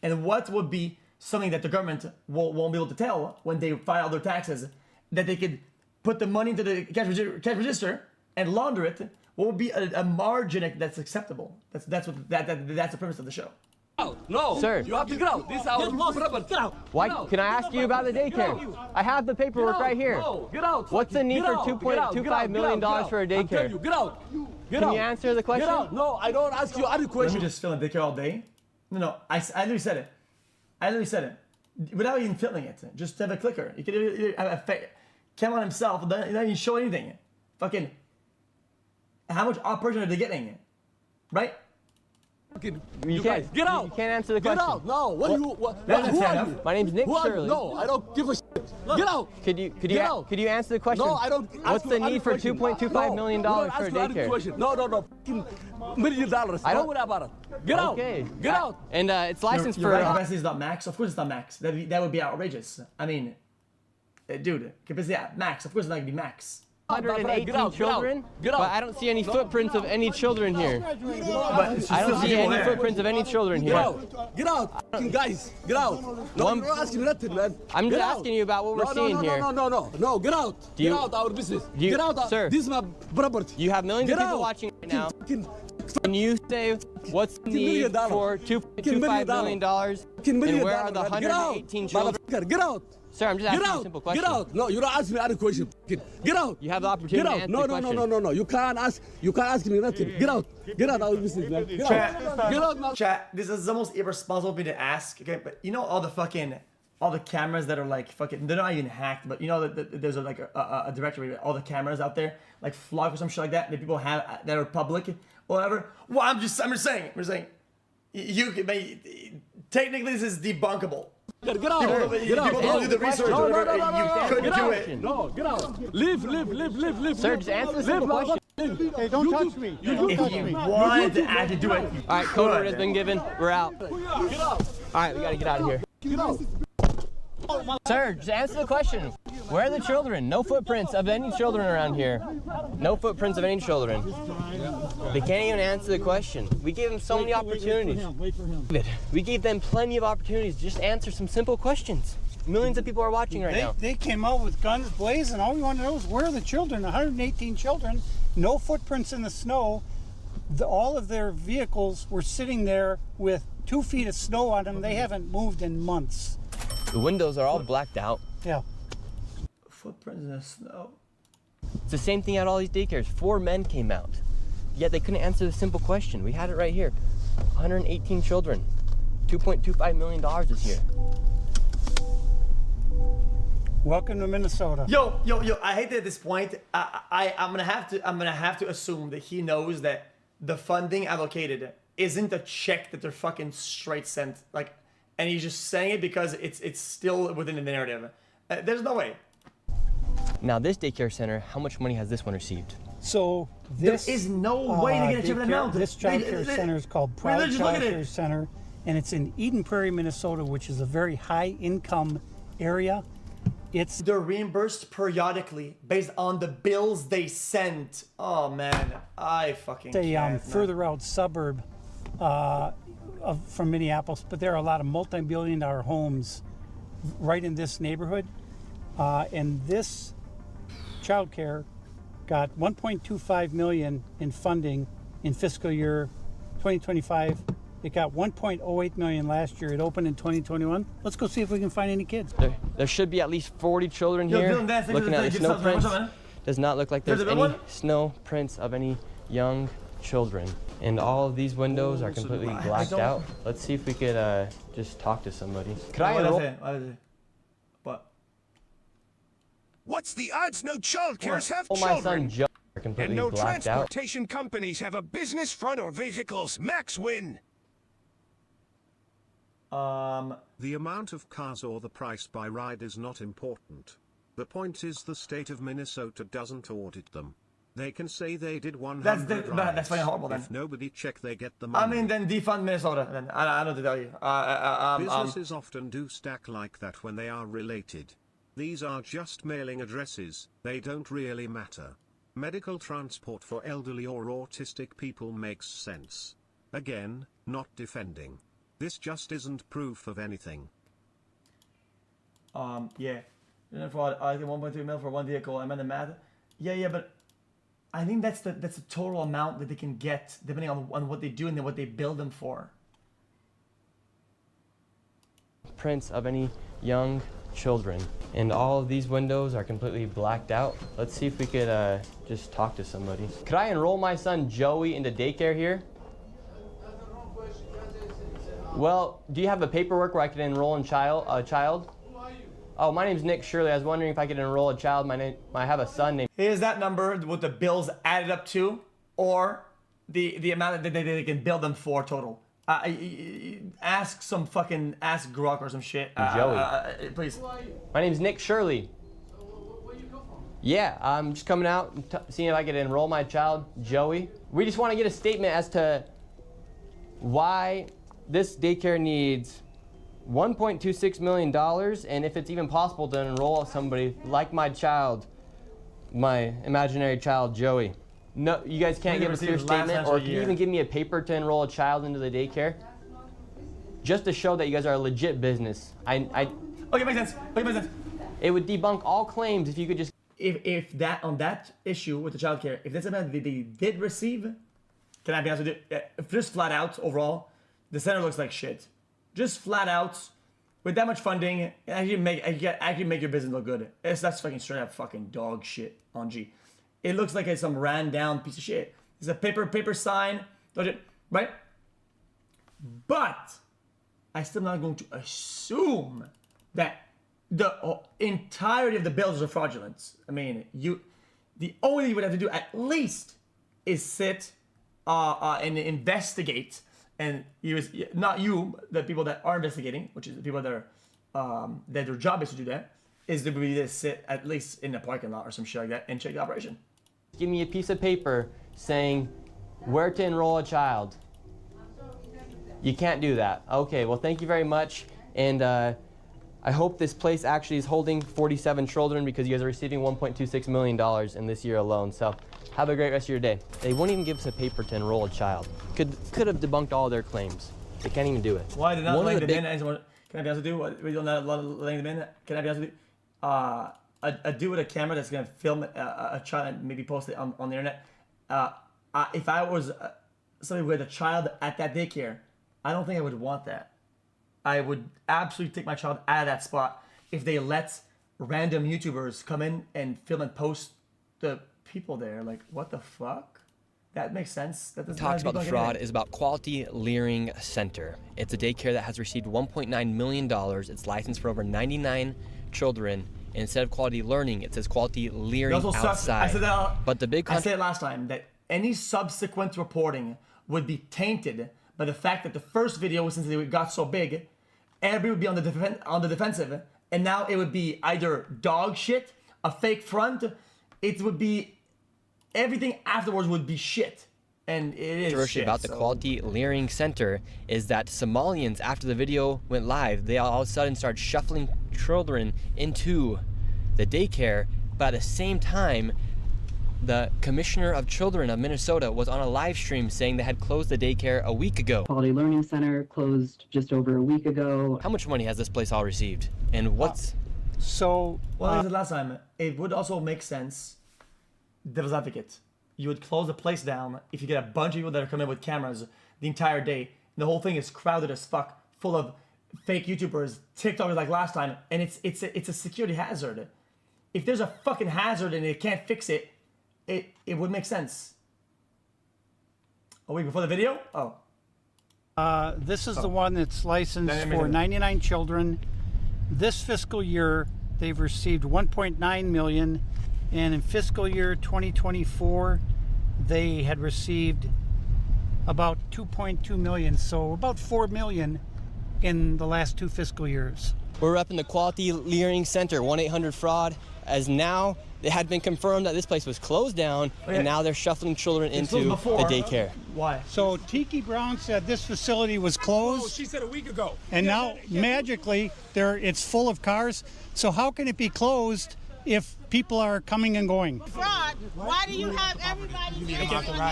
[SPEAKER 3] and what would be something that the government won't be able to tell when they file their taxes, that they could put the money into the cash register and launder it What would be a margin that's acceptable? That's the premise of the show.
[SPEAKER 15] No,
[SPEAKER 5] Sir.
[SPEAKER 15] You have to get out. This is our property. Get out.
[SPEAKER 5] Why? Can I ask you about the daycare? I have the paperwork right here.
[SPEAKER 15] No, get out.
[SPEAKER 5] What's the need for $2.25 million for a daycare?
[SPEAKER 15] I'm telling you, get out.
[SPEAKER 5] Can you answer the question?
[SPEAKER 15] Get out. No, I don't ask you any
[SPEAKER 3] Let
[SPEAKER 15] question.
[SPEAKER 3] me just film a daycare all day. No, I literally said it. I literally said it without even filming it. Just have a clicker. You could have a camera on himself. Not even show anything. Fucking. How much operation are they getting? Right?
[SPEAKER 15] You guys, get out.
[SPEAKER 5] You can't answer the question.
[SPEAKER 15] Get out. No.
[SPEAKER 3] That's
[SPEAKER 15] Who
[SPEAKER 3] fair
[SPEAKER 15] are
[SPEAKER 3] enough.
[SPEAKER 15] you?
[SPEAKER 5] My name's Nick
[SPEAKER 15] Who are you?
[SPEAKER 5] Shirley.
[SPEAKER 15] No, I don't give a shit. Get out.
[SPEAKER 5] Could you answer the question?
[SPEAKER 15] No, I don't.
[SPEAKER 5] What's the need for $2.25 million for a daycare?
[SPEAKER 15] No. $1 million. Don't worry about it. Get out.
[SPEAKER 5] Okay.
[SPEAKER 15] Get out.
[SPEAKER 5] And it's licensed
[SPEAKER 3] Your
[SPEAKER 5] for.
[SPEAKER 3] right capacity is not max. Of course it's not max. That would be outrageous. I mean, dude, capacity max. Of course it's not gonna be max.
[SPEAKER 5] 118 children, but I don't see any footprints of any children here.
[SPEAKER 3] But
[SPEAKER 5] I don't see any footprints of any children here.
[SPEAKER 15] Get out, guys. Get out. No, you're not asking nothing, man.
[SPEAKER 5] I'm just asking you about what we're seeing here.
[SPEAKER 15] No. Get out. Get out our business. Get out.
[SPEAKER 5] Sir,
[SPEAKER 15] this is my property.
[SPEAKER 5] You have millions of people watching right now. Can you say what's the need for $2.25 million? And where are the 118 children?
[SPEAKER 15] Get out.
[SPEAKER 5] Sir, I'm just asking you a simple question.
[SPEAKER 15] Get out. No, you don't ask me any question. Get out.
[SPEAKER 5] You have the opportunity to answer the question.
[SPEAKER 15] No. You can't ask me nothing. Get out. Get out our business, man. Get out, man.
[SPEAKER 3] Chat, this is almost irresponsible of me to ask, okay? But you know all the cameras that are like fucking, they're not even hacked, but you know that there's a directory with all the cameras out there, like Flock or some shit like that people have that are public or whatever. Well, I'm just saying, technically this is debunkable.
[SPEAKER 15] Get out.
[SPEAKER 3] People don't do the research or whatever. You couldn't do it.
[SPEAKER 15] No, get out. Leave.
[SPEAKER 5] Sir, just answer the simple question.
[SPEAKER 6] Hey, don't touch me.
[SPEAKER 3] If you wanted to actually do it,
[SPEAKER 5] All right, code word has been given. We're out.
[SPEAKER 15] Get out.
[SPEAKER 5] All right, we gotta get out of here.
[SPEAKER 15] Get out.
[SPEAKER 5] Sir, just answer the question. Where are the children? No footprints of any children around here. No footprints of any children. They can't even answer the question. We gave them so many opportunities. We gave them plenty of opportunities. Just answer some simple questions. Millions of people are watching right now.
[SPEAKER 6] They came out with guns blazing. All we want to know is where are the children? 118 children, no footprints in the snow. All of their vehicles were sitting there with 2 feet of snow on them. They haven't moved in months.
[SPEAKER 5] The windows are all blacked out.
[SPEAKER 6] Yeah.
[SPEAKER 3] Footprints in the snow.
[SPEAKER 5] It's the same thing at all these daycares. 4 men came out, yet they couldn't answer the simple question. We had it right here. 118 children. $2.25 million is here.
[SPEAKER 6] Welcome to Minnesota.
[SPEAKER 3] Yo! I hate that at this point. I'm gonna have to assume that he knows that the funding allocated isn't a check that they're fucking straight sent. Like, and he's just saying it because it's still within the narrative. There's no way.
[SPEAKER 5] Now this daycare center, how much money has this one received?
[SPEAKER 6] So this
[SPEAKER 3] there is no way to get a different amount.
[SPEAKER 6] This child care center is called Proud Child Care Center, and it's in Eden Prairie, Minnesota, which is a very high income area.
[SPEAKER 3] They're reimbursed periodically based on the bills they sent. Oh man, I fucking can't.
[SPEAKER 6] It's a further out suburb from Minneapolis, but there are a lot of multi-billion-dollar homes right in this neighborhood, and this child care got $1.25 million in funding in fiscal year 2025. It got $1.08 million last year. It opened in 2021. Let's go see if we can find any kids.
[SPEAKER 5] There should be at least 40 children here. Looking at the snow prints, does not look like there's any snow prints of any young children. And all of these windows are completely blacked out. Let's see if we could just talk to somebody. Could I enroll?
[SPEAKER 3] What?
[SPEAKER 4] What's the odds no childcares have
[SPEAKER 5] Oh, my son
[SPEAKER 4] children?
[SPEAKER 5] Joe are completely
[SPEAKER 4] And no
[SPEAKER 5] blacked out.
[SPEAKER 4] transportation companies have a business front or vehicles. Max win.
[SPEAKER 10] The amount of cars or the price by ride is not important. The point is the state of Minnesota doesn't audit them. They can say they did 100 rides.
[SPEAKER 3] That's fucking horrible then.
[SPEAKER 10] If nobody check, they get the money.
[SPEAKER 3] I mean, then defund Minnesota. Then I don't know what to tell you.
[SPEAKER 10] Businesses often do stack like that when they are related. These are just mailing addresses. They don't really matter. Medical transport for elderly or autistic people makes sense. Again, not defending. This just isn't proof of anything.
[SPEAKER 3] Yeah. For I think 1.3 mil for one vehicle. I meant the math. Yeah, but I think that's the total amount that they can get depending on what they do and then what they build them for.
[SPEAKER 5] Prints of any young children. And all of these windows are completely blacked out. Let's see if we could just talk to somebody. Could I enroll my son Joey into daycare here? Well, do you have the paperwork where I can enroll a child? Who are you? Oh, my name's Nick Shirley. I was wondering if I could enroll a child. I have a son named...
[SPEAKER 3] Here's that number, what the bills added up to, or the amount that they can bill them for total. Ask Grok or some shit.
[SPEAKER 5] Joey.
[SPEAKER 3] Please.
[SPEAKER 5] My name's Nick Shirley.
[SPEAKER 9] Where you come from?
[SPEAKER 5] Yeah, I'm just coming out and seeing if I could enroll my child, Joey. We just want to get a statement as to why this daycare needs $1.26 million, and if it's even possible to enroll somebody like my child, my imaginary child, Joey. No, you guys can't give a clear statement, or can you even give me a paper to enroll a child into the daycare? Just to show that you guys are a legit business.
[SPEAKER 3] Okay, makes sense. Okay, makes sense.
[SPEAKER 5] It would debunk all claims if you could just...
[SPEAKER 3] If that, on that issue with the child care, if that's something that they did receive, can I be honest with you? If just flat out, overall, the center looks like shit. Just flat out, with that much funding, actually make your business look good. That's fucking straight up fucking dog shit on G. It looks like it's some ran down piece of shit. It's a paper sign, right? But I still not going to assume that the entirety of the bills are fraudulent. I mean, the only thing you would have to do at least is sit and investigate. And not you, the people that are investigating, which is the people that are that their job is to do that, is to sit at least in the parking lot or some shit like that and check the operation.
[SPEAKER 5] Give me a piece of paper saying where to enroll a child. You can't do that. Okay, well, thank you very much. And I hope this place actually is holding 47 children, because you guys are receiving $1.26 million in this year alone. So have a great rest of your day. They won't even give us a paper to enroll a child. Could have debunked all their claims. They can't even do it.
[SPEAKER 3] Why did not letting them in? Can I be honest with you? We don't have a lot of letting them in. Can I be honest with you? A dude with a camera that's gonna film a child and maybe post it on the internet. If I was somebody with a child at that daycare, I don't think I would want that. I would absolutely take my child out of that spot if they let random YouTubers come in and film and post the people there. Like, what the fuck? That makes sense. That doesn't
[SPEAKER 7] Talks about the fraud is about Quality Leering Center. It's a daycare that has received $1.9 million. It's licensed for over 99 children. And instead of quality learning, it says quality leering outside.
[SPEAKER 3] I said that.
[SPEAKER 7] But the big
[SPEAKER 3] I said it last time that any subsequent reporting would be tainted by the fact that the first video, since it got so big, everybody would be on the defensive, and now it would be either dog shit, a fake front. It would be everything afterwards would be shit, and it is
[SPEAKER 7] controversy
[SPEAKER 3] shit,
[SPEAKER 7] about the Quality Leering Center is that Somalians, after the video went live, they all of a sudden started shuffling children into the daycare, but at the same time, the Commissioner of Children of Minnesota was on a live stream saying they had closed the daycare a week ago.
[SPEAKER 16] Quality Learning Center closed just over a week ago.
[SPEAKER 7] How much money has this place all received? And what's...
[SPEAKER 3] Well, like I said last time, it would also make sense, devil's advocate. You would close the place down if you get a bunch of people that are coming with cameras the entire day, and the whole thing is crowded as fuck, full of fake YouTubers, TikTokers like last time, and it's a security hazard. If there's a fucking hazard and they can't fix it, it would make sense. Oh wait, before the video? Oh.
[SPEAKER 6] This is the one that's licensed for 99 children. This fiscal year, they've received 1.9 million, and in fiscal year 2024, they had received about 2.2 million, so about 4 million in the last 2 fiscal years.
[SPEAKER 5] We're up in the Quality Leering Center, 1-800-FRAUD, as now it had been confirmed that this place was closed down, and now they're shuffling children into the daycare.
[SPEAKER 3] Why?
[SPEAKER 6] So Tiki Brown said this facility was closed.
[SPEAKER 9] Oh, she said a week ago.
[SPEAKER 6] And now magically it's full of cars. So how can it be closed if people are coming and going.
[SPEAKER 17] Fraud. Why do you have everybody here?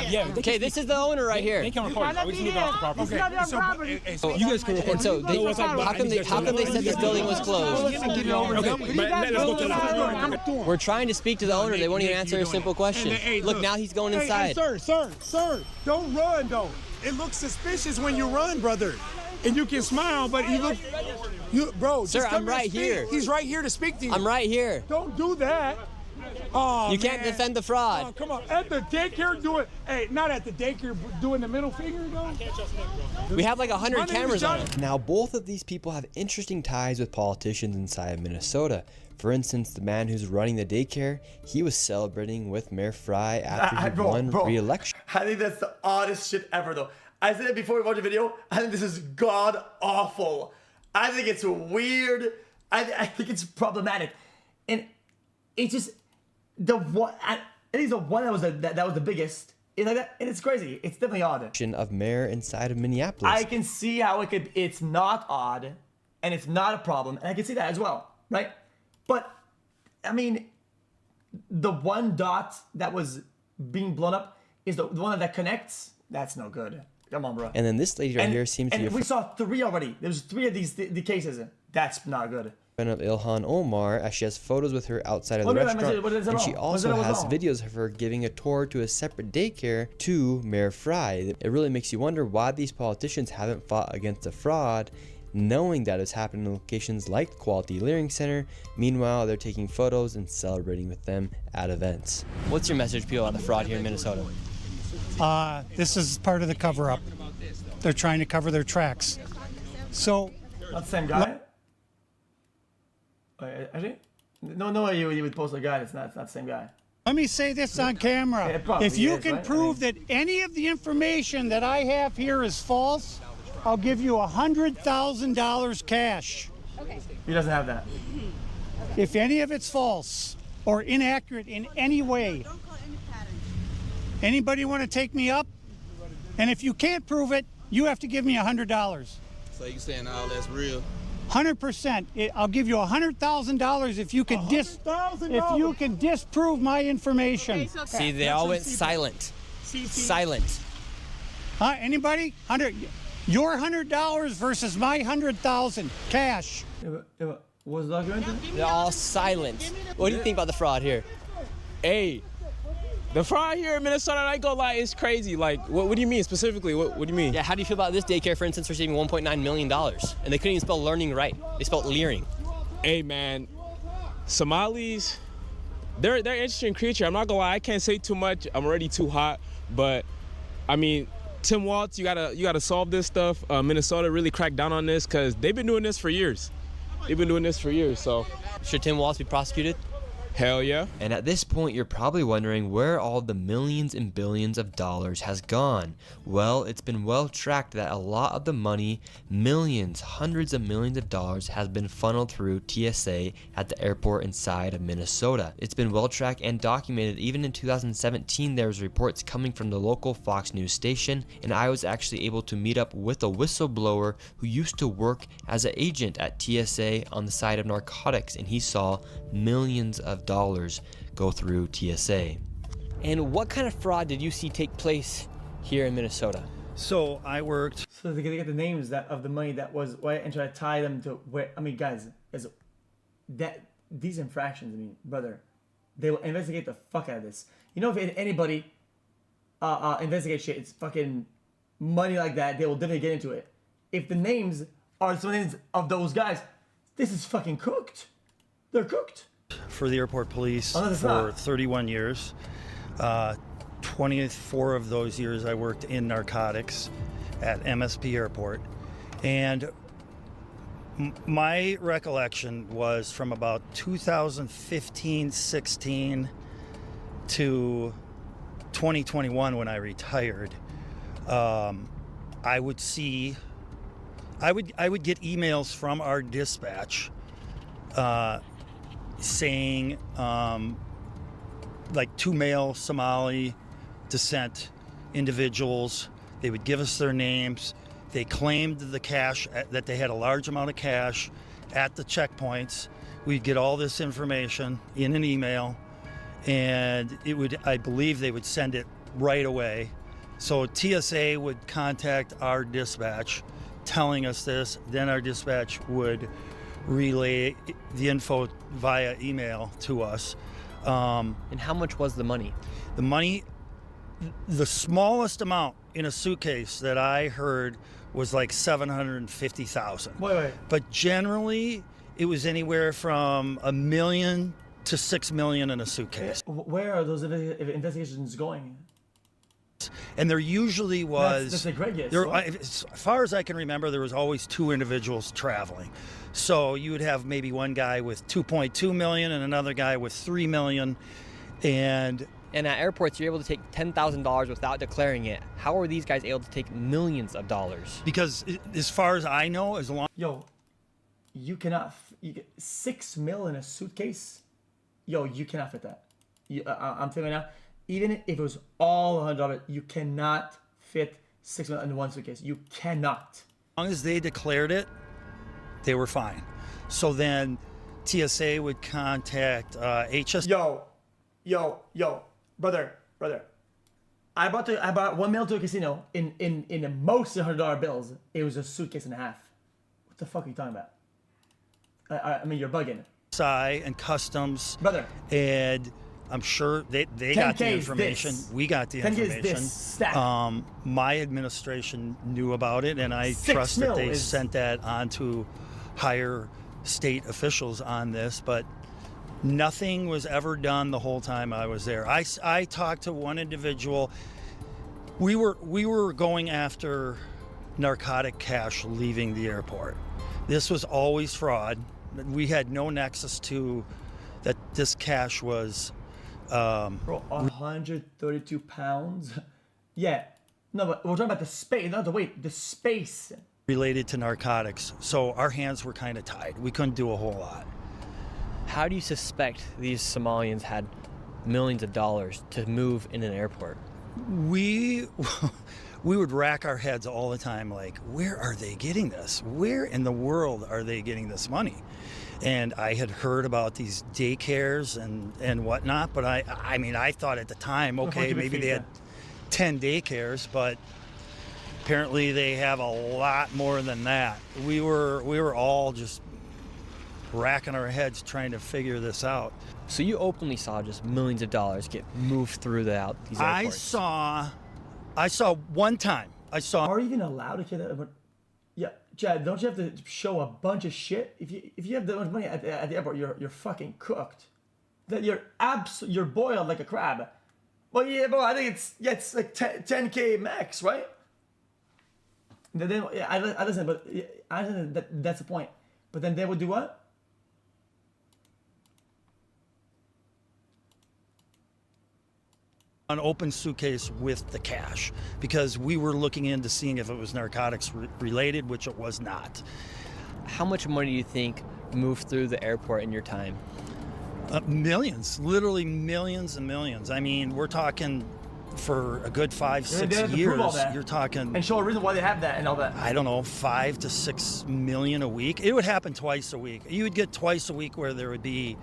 [SPEAKER 7] Yeah. Okay, this is the owner right here.
[SPEAKER 9] They can record it. We just need to property.
[SPEAKER 17] It's not their property.
[SPEAKER 9] You guys can record.
[SPEAKER 7] And so, how come they said this building was closed? We're trying to speak to the owner. They won't even answer a simple question. Look, now he's going inside.
[SPEAKER 4] Sir, don't run though. It looks suspicious when you run, brother. And you can smile, but bro.
[SPEAKER 7] Sir, I'm right here.
[SPEAKER 4] He's right here to speak to you.
[SPEAKER 7] I'm right here.
[SPEAKER 4] Don't do that. Oh,
[SPEAKER 7] you can't defend the fraud.
[SPEAKER 4] Oh, come on. At the daycare, do it. Hey, not at the daycare, doing the middle finger, though.
[SPEAKER 7] We have like 100 cameras on it. Now, both of these people have interesting ties with politicians inside of Minnesota. For instance, the man who's running the daycare, he was celebrating with Mayor Fry after he won re-election.
[SPEAKER 3] I think that's the oddest shit ever, though. I said it before we watched the video. I think this is god awful. I think it's weird. I think it's problematic, and it's just the one. I think the one that was the biggest. It's like that, and it's crazy. It's definitely odd.
[SPEAKER 7] Of mayor inside of Minneapolis.
[SPEAKER 3] I can see how it could. It's not odd, and it's not a problem, and I can see that as well, right? But I mean, the one dot that was being blown up is the one that connects. That's no good. Come on, bro.
[SPEAKER 7] And then this lady right here seems to be.
[SPEAKER 3] And we saw 3 already. There's 3 of these the cases. That's not good.
[SPEAKER 7] Of Ilhan Omar, as she has photos with her outside of the restaurant, and she also has videos of her giving a tour to a separate daycare to Mayor Fry. It really makes you wonder why these politicians haven't fought against the fraud, knowing that it's happened in locations like the Quality Learning Center. Meanwhile, they're taking photos and celebrating with them at events. What's your message, people, on the fraud here in Minnesota?
[SPEAKER 6] This is part of the cover-up. They're trying to cover their tracks. So,
[SPEAKER 3] not the same guy. Actually, no, you would post a guy. It's not the same guy.
[SPEAKER 6] Let me say this on camera. If you can prove that any of the information that I have here is false, I'll give you $100,000 cash.
[SPEAKER 3] Okay. He doesn't have that.
[SPEAKER 6] If any of it's false or inaccurate in any way, anybody want to take me up? And if you can't prove it, you have to give me $100.
[SPEAKER 18] So you saying all that's real?
[SPEAKER 6] 100%. I'll give you $100,000 if you can disprove my information.
[SPEAKER 7] Okay. See, they all went silent. Silent.
[SPEAKER 6] Huh? Anybody? Your $100 versus my $100,000 cash.
[SPEAKER 3] What's the argument?
[SPEAKER 7] They're all silent. What do you think about the fraud here?
[SPEAKER 18] Hey, the fraud here in Minnesota, I ain't gonna lie, it's crazy. Like, what do you mean specifically? What do you mean?
[SPEAKER 7] Yeah, how do you feel about this daycare, for instance, receiving $1.9 million? And they couldn't even spell learning right. They spelled leering.
[SPEAKER 18] Hey, man, Somalis, they're an interesting creature. I'm not gonna lie, I can't say too much. I'm already too hot. But, I mean, Tim Walz, you gotta solve this stuff. Minnesota really cracked down on this because they've been doing this for years. So.
[SPEAKER 7] Should Tim Walz be prosecuted?
[SPEAKER 18] Hell yeah.
[SPEAKER 7] And at this point, you're probably wondering where all the millions and billions of dollars has gone. Well, it's been well tracked that a lot of the money, millions, hundreds of millions of dollars, has been funneled through TSA at the airport inside of Minnesota. It's been well tracked and documented. Even in 2017, there was reports coming from the local Fox News station, and I was actually able to meet up with a whistleblower who used to work as an agent at TSA on the side of narcotics, and he saw millions of dollars go through TSA. And what kind of fraud did you see take place here in Minnesota?
[SPEAKER 6] So I worked.
[SPEAKER 3] So they're gonna get the names of the money that was and try to tie them to where. I mean, guys, these infractions. I mean, brother, they will investigate the fuck out of this. You know, if anybody investigate shit, it's fucking money like that. They will definitely get into it. If the names are some names of those guys, this is fucking cooked. They're cooked.
[SPEAKER 19] For the airport police for 31 years. 24 of those years I worked in narcotics at MSP Airport. And my recollection was from about 2015-16 to 2021 when I retired. I would get emails from our dispatch saying like 2 male Somali descent individuals. They would give us their names. They claimed the cash, that they had a large amount of cash at the checkpoints. we'd get all this information in an email, and it would, I believe they would send it right away. So TSA would contact our dispatch telling us this, then our dispatch would relay the info via email to us.
[SPEAKER 5] And how much was the money?
[SPEAKER 19] The money, the smallest amount in a suitcase that I heard was like $750,000.
[SPEAKER 3] Wait.
[SPEAKER 19] But generally, it was anywhere from $1 million to $6 million in a suitcase.
[SPEAKER 3] Where are those investigations going?
[SPEAKER 19] And there usually was.
[SPEAKER 3] That's a great guess.
[SPEAKER 19] As far as I can remember, there was always two individuals traveling. So you would have maybe one guy with 2.2 million and another guy with 3 million, and
[SPEAKER 5] at airports, you're able to take $10,000 without declaring it. How are these guys able to take millions of dollars?
[SPEAKER 19] Because as far as I know, as long
[SPEAKER 3] you cannot. You get 6 mil in a suitcase. You cannot fit that. I'm telling you now. Even if it was all $100, you cannot fit 6 mil in one suitcase. You cannot.
[SPEAKER 19] As long as they declared it, they were fine. So then TSA would contact HS.
[SPEAKER 3] Brother. I bought 1 mil to a casino in most $100 bills. It was a suitcase and a half. What the fuck are you talking about? I mean, you're bugging.
[SPEAKER 19] And customs.
[SPEAKER 3] Brother.
[SPEAKER 19] And I'm sure they got the information. We got the information. My administration knew about it, and I trust that they sent that on to higher state officials on this, but nothing was ever done the whole time I was there. I talked to one individual. We were going after narcotic cash leaving the airport. This was always fraud. We had no nexus to that this cash was
[SPEAKER 3] 132 pounds? Yeah. No, but we're talking about the space, not the weight, the space.
[SPEAKER 19] Related to narcotics. So our hands were kind of tied. We couldn't do a whole lot.
[SPEAKER 5] How do you suspect these Somalians had millions of dollars to move in an airport?
[SPEAKER 19] We would rack our heads all the time, like, where are they getting this? Where in the world are they getting this money? And I had heard about these daycares and whatnot, but I mean, I thought at the time, okay, maybe they had 10 daycares, but apparently they have a lot more than that. We were all just racking our heads trying to figure this out.
[SPEAKER 5] So you openly saw just millions of dollars get moved through these airports?
[SPEAKER 19] I saw one time.
[SPEAKER 3] Are you even allowed to carry that? Yeah, Chad, don't you have to show a bunch of shit? If you have that much money at the airport, you're fucking cooked. That you're boiled like a crab. Well, yeah, bro, I think it's like 10K max, right? Then I listen, but I listen, that's the point. But then they would do what?
[SPEAKER 19] An open suitcase with the cash, because we were looking into seeing if it was narcotics related, which it was not.
[SPEAKER 5] How much money do you think moved through the airport in your time?
[SPEAKER 19] Millions, literally millions and millions. I mean, we're talking for a good 5-6 years. You're talking,
[SPEAKER 3] and show a reason why they have that and all that.
[SPEAKER 19] I don't know, 5 to 6 million a week. It would happen twice a week. You would get twice a week where there would be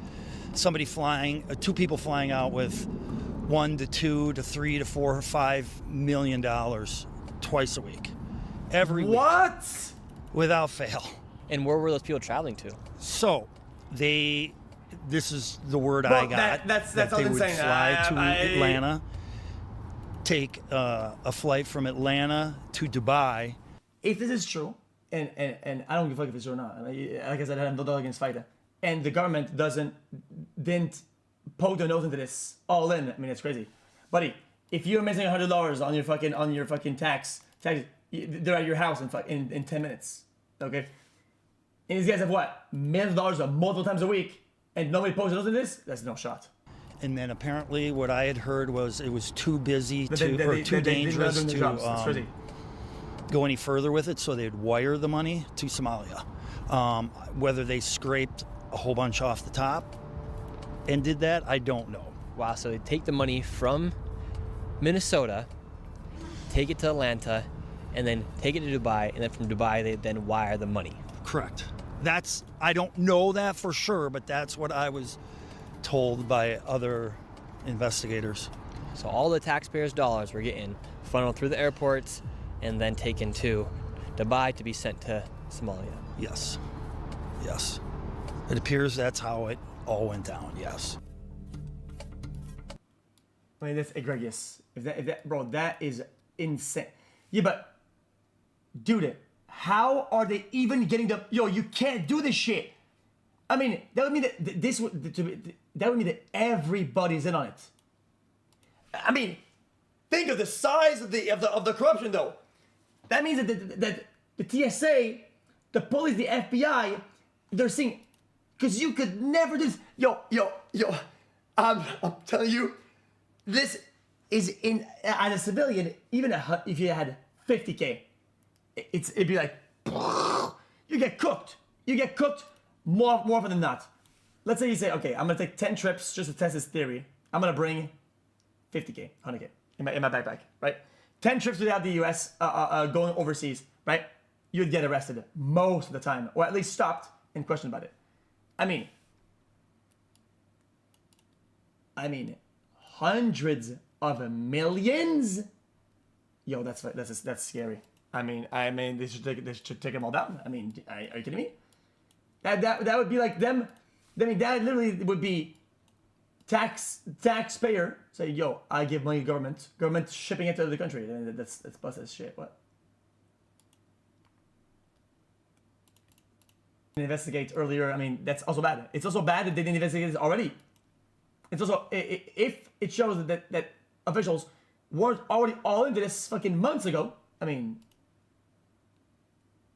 [SPEAKER 19] somebody flying, 2 people flying out with $1 to 2 to 3 to 4 or $5 million twice a week, every week.
[SPEAKER 3] What?
[SPEAKER 19] Without fail.
[SPEAKER 5] And where were those people traveling to?
[SPEAKER 19] So this is the word I got.
[SPEAKER 3] That's
[SPEAKER 19] that they would
[SPEAKER 3] insane.
[SPEAKER 19] fly to Atlanta, take a flight from Atlanta to Dubai.
[SPEAKER 3] If this is true, and I don't give a fuck if it's true or not. Like I said, I have no dog against FITA, and the government didn't poke their nose into this all in. I mean, it's crazy, buddy. If you're missing $100 on your fucking tax, they're at your house in 10 minutes. Okay, and these guys have what, millions of dollars multiple times a week, and nobody pokes their nose into this. That's no shot.
[SPEAKER 19] And then apparently, what I had heard was it was too busy too dangerous to go any further with it, so they'd wire the money to Somalia. Whether they scraped a whole bunch off the top and did that, I don't know.
[SPEAKER 5] Wow, so they take the money from Minnesota, take it to Atlanta, and then take it to Dubai, and then from Dubai they then wire the money.
[SPEAKER 19] Correct. I don't know that for sure, but that's what I was told by other investigators.
[SPEAKER 5] So all the taxpayers' dollars were getting funneled through the airports and then taken to Dubai to be sent to Somalia.
[SPEAKER 19] Yes. Yes. It appears that's how it all went down, yes.
[SPEAKER 3] I mean, that's egregious. If that, bro, that is insane. Yeah, but, dude, how are they even getting the... Yo, you can't do this shit. I mean, that would mean that that would mean that everybody's in on it. I mean, think of the size of the corruption, though. That means that the TSA, the police, the FBI, they're seeing, because you could never do this. Yo, I'm telling you, this is as a civilian, even if you had 50K, it'd be like, you get cooked. You get cooked more often than not. Let's say you say, okay, I'm gonna take 10 trips just to test this theory. I'm gonna bring 50K, 100K in my backpack, right? 10 trips without the US, going overseas, right? You'd get arrested most of the time, or at least stopped and questioned about it. I mean, hundreds of millions. Yo, that's scary. I mean, they should take them all down. I mean, are you kidding me? That would be like them. I mean, that literally would be taxpayer say, yo, I give money to government shipping it to the country. That's busted as shit. What? Investigate earlier. I mean, that's also bad. It's also bad that they didn't investigate this already. It's also, if it shows that officials weren't already all into this fucking months ago, I mean,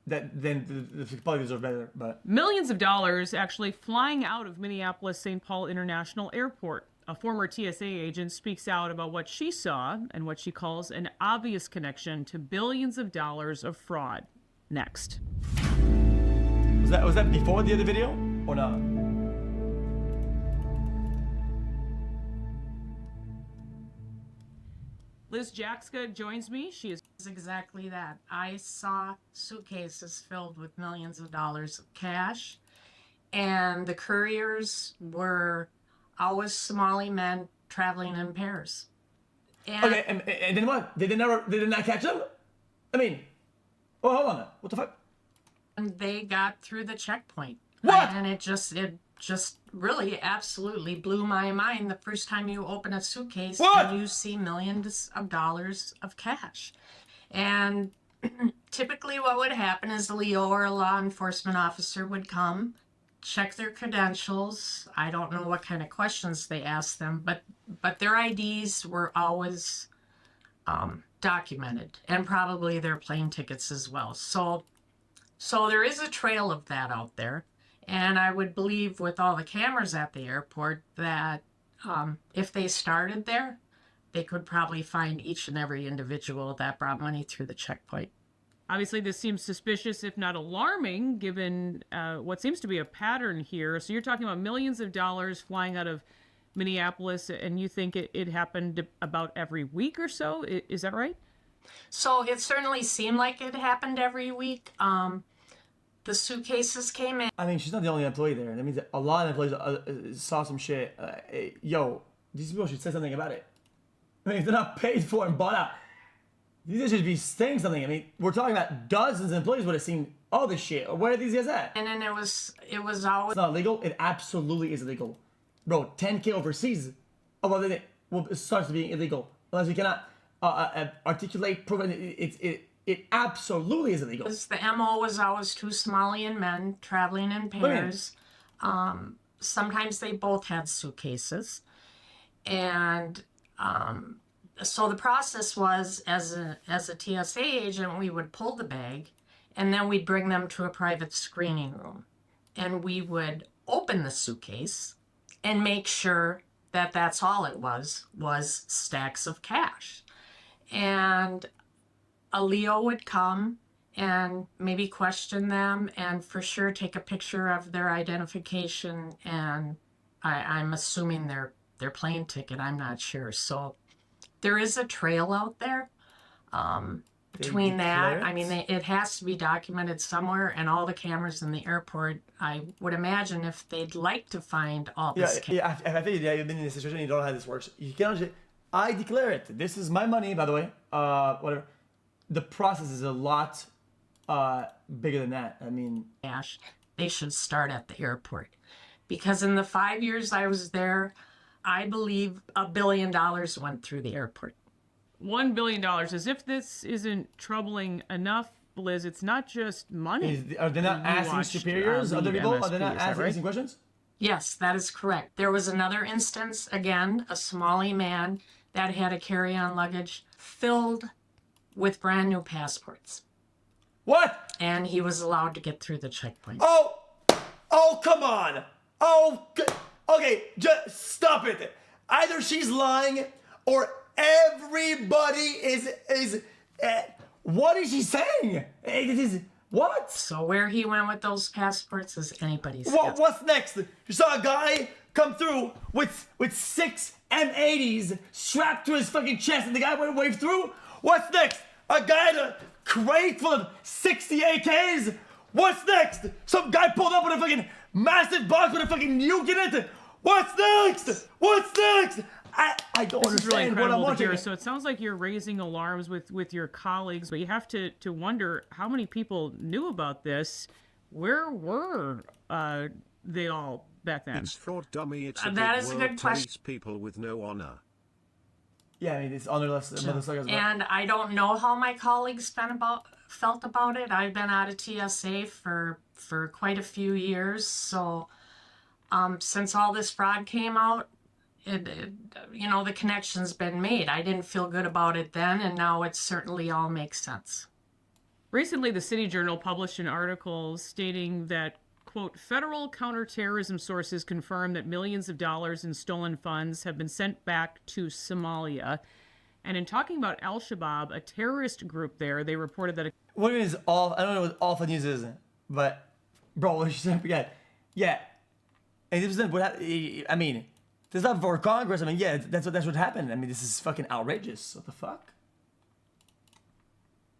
[SPEAKER 3] then the probably deserve better. But
[SPEAKER 20] millions of dollars actually flying out of Minneapolis St. Paul International Airport. A former TSA agent speaks out about what she saw and what she calls an obvious connection to billions of dollars of fraud. Next.
[SPEAKER 3] Was that before the other video or not?
[SPEAKER 20] Liz Jackska joins me. She is
[SPEAKER 17] Exactly that. I saw suitcases filled with millions of dollars of cash, and the couriers were always Somali men traveling in pairs. And
[SPEAKER 3] okay, and then what? They did not catch them? I mean, oh, hold on. What the fuck?
[SPEAKER 17] And they got through the checkpoint.
[SPEAKER 3] What?
[SPEAKER 17] And it just really absolutely blew my mind the first time you open a suitcase and you see millions of dollars of cash. And typically what would happen is a Leo or a law enforcement officer would come, check their credentials. I don't know what kind of questions they asked them, but their IDs were always documented, and probably their plane tickets as well. So there is a trail of that out there. And I would believe with all the cameras at the airport that if they started there, they could probably find each and every individual that brought money through the checkpoint.
[SPEAKER 20] Obviously, this seems suspicious, if not alarming, given what seems to be a pattern here. So you're talking about millions of dollars flying out of Minneapolis, and you think it happened about every week or so? Is that right?
[SPEAKER 17] So it certainly seemed like it happened every week. The suitcases came in.
[SPEAKER 3] I mean, she's not the only employee there. That means that a lot of employees saw some shit. Yo, these people should say something about it. I mean, if they're not paid for and bought out, these should be saying something. I mean, we're talking about dozens of employees would have seen all this shit. Where are these guys at?
[SPEAKER 17] And then it was always...
[SPEAKER 3] It's not illegal. It absolutely is illegal. Bro, 10K overseas. Oh, well, then it starts being illegal. Unless you cannot articulate, prove it. It absolutely is illegal.
[SPEAKER 17] The MO was always two Somalian men traveling in pairs. Sometimes they both had suitcases. And so the process was, as a TSA agent, we would pull the bag, and then we'd bring them to a private screening room. And we would open the suitcase and make sure that that's all it was stacks of cash. And a Leo would come and maybe question them and for sure take a picture of their identification and I'm assuming their plane ticket. I'm not sure. So there is a trail out there. between that, I mean, it has to be documented somewhere, and all the cameras in the airport, I would imagine if they'd like to find all this.
[SPEAKER 3] Yeah, I think you've been in this situation, you don't know how this works. You cannot just, I declare it. This is my money, by the way. Whatever. The process is a lot bigger than that. I mean,
[SPEAKER 17] cash. They should start at the airport, because in the 5 years I was there, I believe $1 billion went through the airport.
[SPEAKER 20] $1 billion. As if this isn't troubling enough, Liz, it's not just money.
[SPEAKER 3] Are they not asking superiors, other people? Are they not asking questions?
[SPEAKER 17] Yes, that is correct. There was another instance, again, a Somali man that had a carry-on luggage filled with brand new passports.
[SPEAKER 3] What?
[SPEAKER 17] And he was allowed to get through the checkpoint.
[SPEAKER 3] Oh, come on. Okay, just stop it. Either she's lying or everybody is what is she saying? It is what?
[SPEAKER 17] So where he went with those passports is anybody's guess.
[SPEAKER 3] What's next? You saw a guy come through with 6 M80s strapped to his fucking chest and the guy went wave through? What's next? A guy had a crate full of 60 AKs? What's next? Some guy pulled up with a fucking massive box with a fucking nuke in it? What's next? What's next? I don't
[SPEAKER 20] This is really
[SPEAKER 3] understand what I'm
[SPEAKER 20] incredible to
[SPEAKER 3] watching.
[SPEAKER 20] hear. So it sounds like you're raising alarms with your colleagues, but you have to wonder how many people knew about this. Where were they all back then?
[SPEAKER 10] It's fraud, dummy. It's a
[SPEAKER 17] that
[SPEAKER 10] big
[SPEAKER 17] is a
[SPEAKER 10] world
[SPEAKER 17] good
[SPEAKER 10] to
[SPEAKER 17] question.
[SPEAKER 10] these people with no honor.
[SPEAKER 3] Yeah, I mean, it's honorless.
[SPEAKER 17] And I don't know how my colleagues felt about it. I've been out of TSA for quite a few years. So since all this fraud came out, the connection's been made. I didn't feel good about it then, and now it certainly all makes sense.
[SPEAKER 20] Recently, the City Journal published an article stating that, quote, federal counterterrorism sources confirm that millions of dollars in stolen funds have been sent back to Somalia. And in talking about Al-Shabaab, a terrorist group there, they reported that...
[SPEAKER 3] What is all? I don't know what awful news is, but bro, what you said? Yeah. And this is what I mean. This is not for Congress. I mean, yeah, that's what happened. I mean, this is fucking outrageous. What the fuck,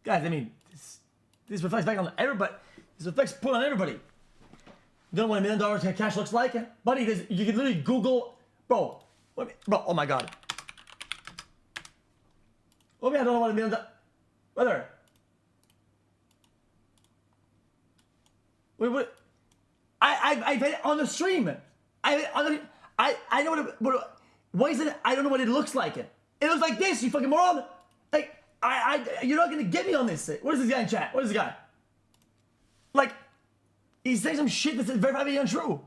[SPEAKER 3] guys? I mean, this reflects back on everybody. This reflects put on everybody. You don't know what $1 million cash looks like, buddy? You can literally Google, bro. Oh my god. I don't know what $1 million. Brother. Wait. I've been on the stream. I know what is it? I don't know what it looks like. It looks like this, you fucking moron. Like, you're not gonna get me on this. What is this guy in chat? What is this guy? Like, he's saying some shit that's verifiably untrue.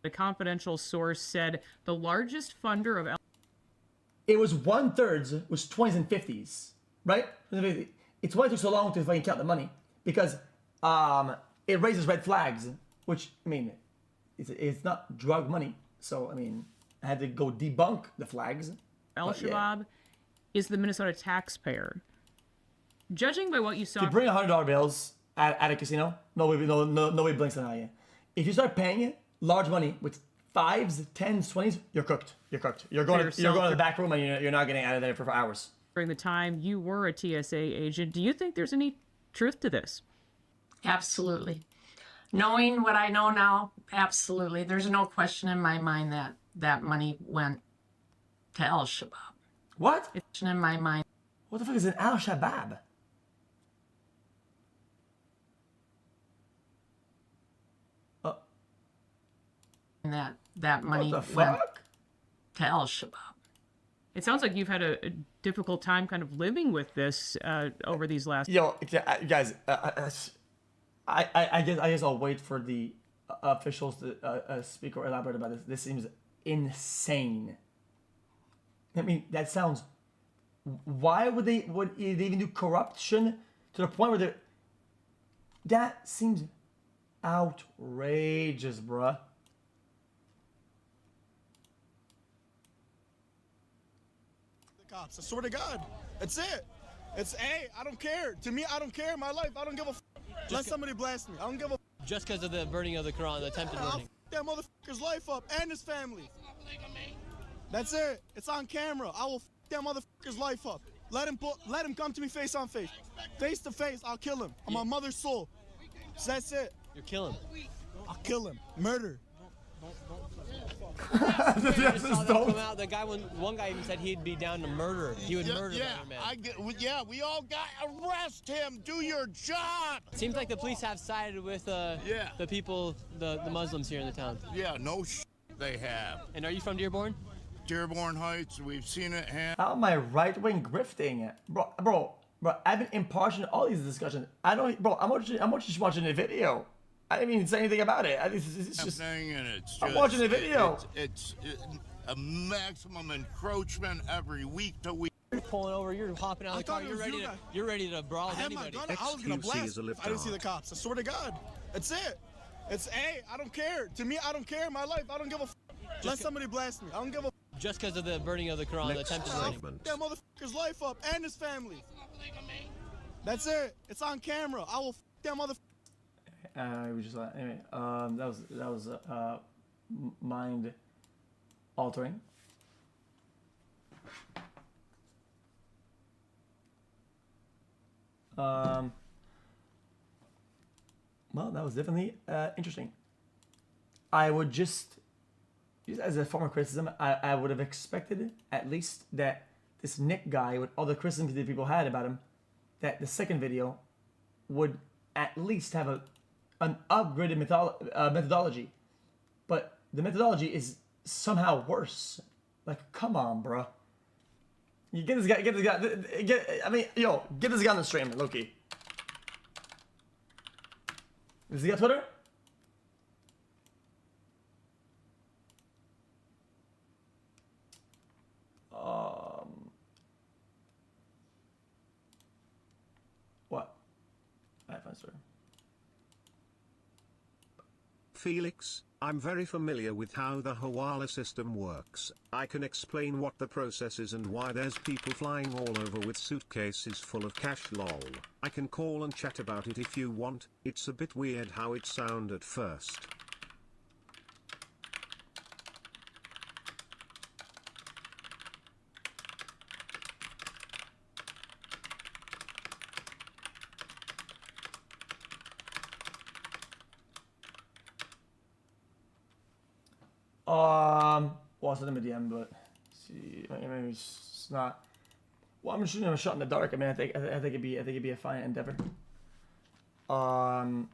[SPEAKER 20] The confidential source said the largest funder of...
[SPEAKER 3] It was 1/3 was 20s and 50s, right? It's why it took so long to fucking count the money, because it raises red flags, which, I mean, it's not drug money. So, I mean, I had to go debunk the flags.
[SPEAKER 20] Al-Shabaab is the Minnesota taxpayer. Judging by what you saw...
[SPEAKER 3] If you bring $100 bills at a casino, nobody blinks an eye. If you start paying large money with 5s, 10s, 20s, you're cooked. You're cooked. You're going to the back room and you're not getting out of there for hours.
[SPEAKER 20] During the time you were a TSA agent, do you think there's any truth to this?
[SPEAKER 17] Absolutely. Knowing what I know now, absolutely. There's no question in my mind that money went to Al-Shabaab.
[SPEAKER 3] What?
[SPEAKER 17] It's in my mind.
[SPEAKER 3] What the fuck is an Al-Shabaab?
[SPEAKER 17] That money went to Al-Shabaab.
[SPEAKER 20] It sounds like you've had a difficult time kind of living with this over these last...
[SPEAKER 3] Yo, guys, I guess I'll wait for the officials to speak or elaborate about this. This seems insane. I mean, that sounds... Why would they even do corruption to the point where they're... That seems outrageous, bruh.
[SPEAKER 21] Cops. I swear to God, that's it. It's I don't care. To me, I don't care. My life, I don't give a f. Let somebody blast me. I don't give a f.
[SPEAKER 5] Just because of the burning of the Quran, the attempted burning.
[SPEAKER 21] I'll f that motherfucker's life up and his family. That's it. It's on camera. I will f that motherfucker's life up. Let him come to me face on face. Face to face, I'll kill him. I'm my mother's soul. So that's it.
[SPEAKER 5] You'll kill him.
[SPEAKER 21] I'll kill him. Murder.
[SPEAKER 5] The guy, one guy even said he'd be down to murder. He would murder another man.
[SPEAKER 2] We all got arrest him. Do your job.
[SPEAKER 5] Seems like the police have sided with the people, the Muslims here in the town.
[SPEAKER 2] Yeah, no they have.
[SPEAKER 5] And are you from Dearborn?
[SPEAKER 2] Dearborn Heights. We've seen it.
[SPEAKER 3] How am I right-wing grifting? Bro, I've been impartial in all these discussions. I'm just watching the video. I didn't even say anything about it. It's just, I'm watching the video.
[SPEAKER 2] It's a maximum encroachment every week to week.
[SPEAKER 5] You're pulling over. You're hopping out of the car. You're ready to brawl with anybody.
[SPEAKER 21] I was gonna blast if I didn't see the cops. I swear to God. That's it. It's I don't care. To me, I don't care. My life, I don't give a. Let somebody blast me. I don't give a.
[SPEAKER 5] Just because of the burning of the Quran, the attempted burning.
[SPEAKER 21] That motherfucker's life up and his family. That's it. It's on camera. I will that motherfucker.
[SPEAKER 3] We just anyway. That was mind altering. Well, that was definitely interesting. I would just as a form of criticism, I would have expected at least that this Nick guy, with all the criticisms that people had about him, that the second video would at least have an upgraded methodology. But the methodology is somehow worse. Like, come on, bro. You get this guy, get this guy on the stream, Loki. Does he got Twitter? What? I find Twitter.
[SPEAKER 10] Felix, I'm very familiar with how the Hawala system works. I can explain what the process is and why there's people flying all over with suitcases full of cash lol. I can call and chat about it if you want. It's a bit weird how it sounded at first.
[SPEAKER 3] Well, I sent him a DM, but see, maybe it's not. Well, I'm shooting him a shot in the dark. I mean, I think it'd be a fine endeavor.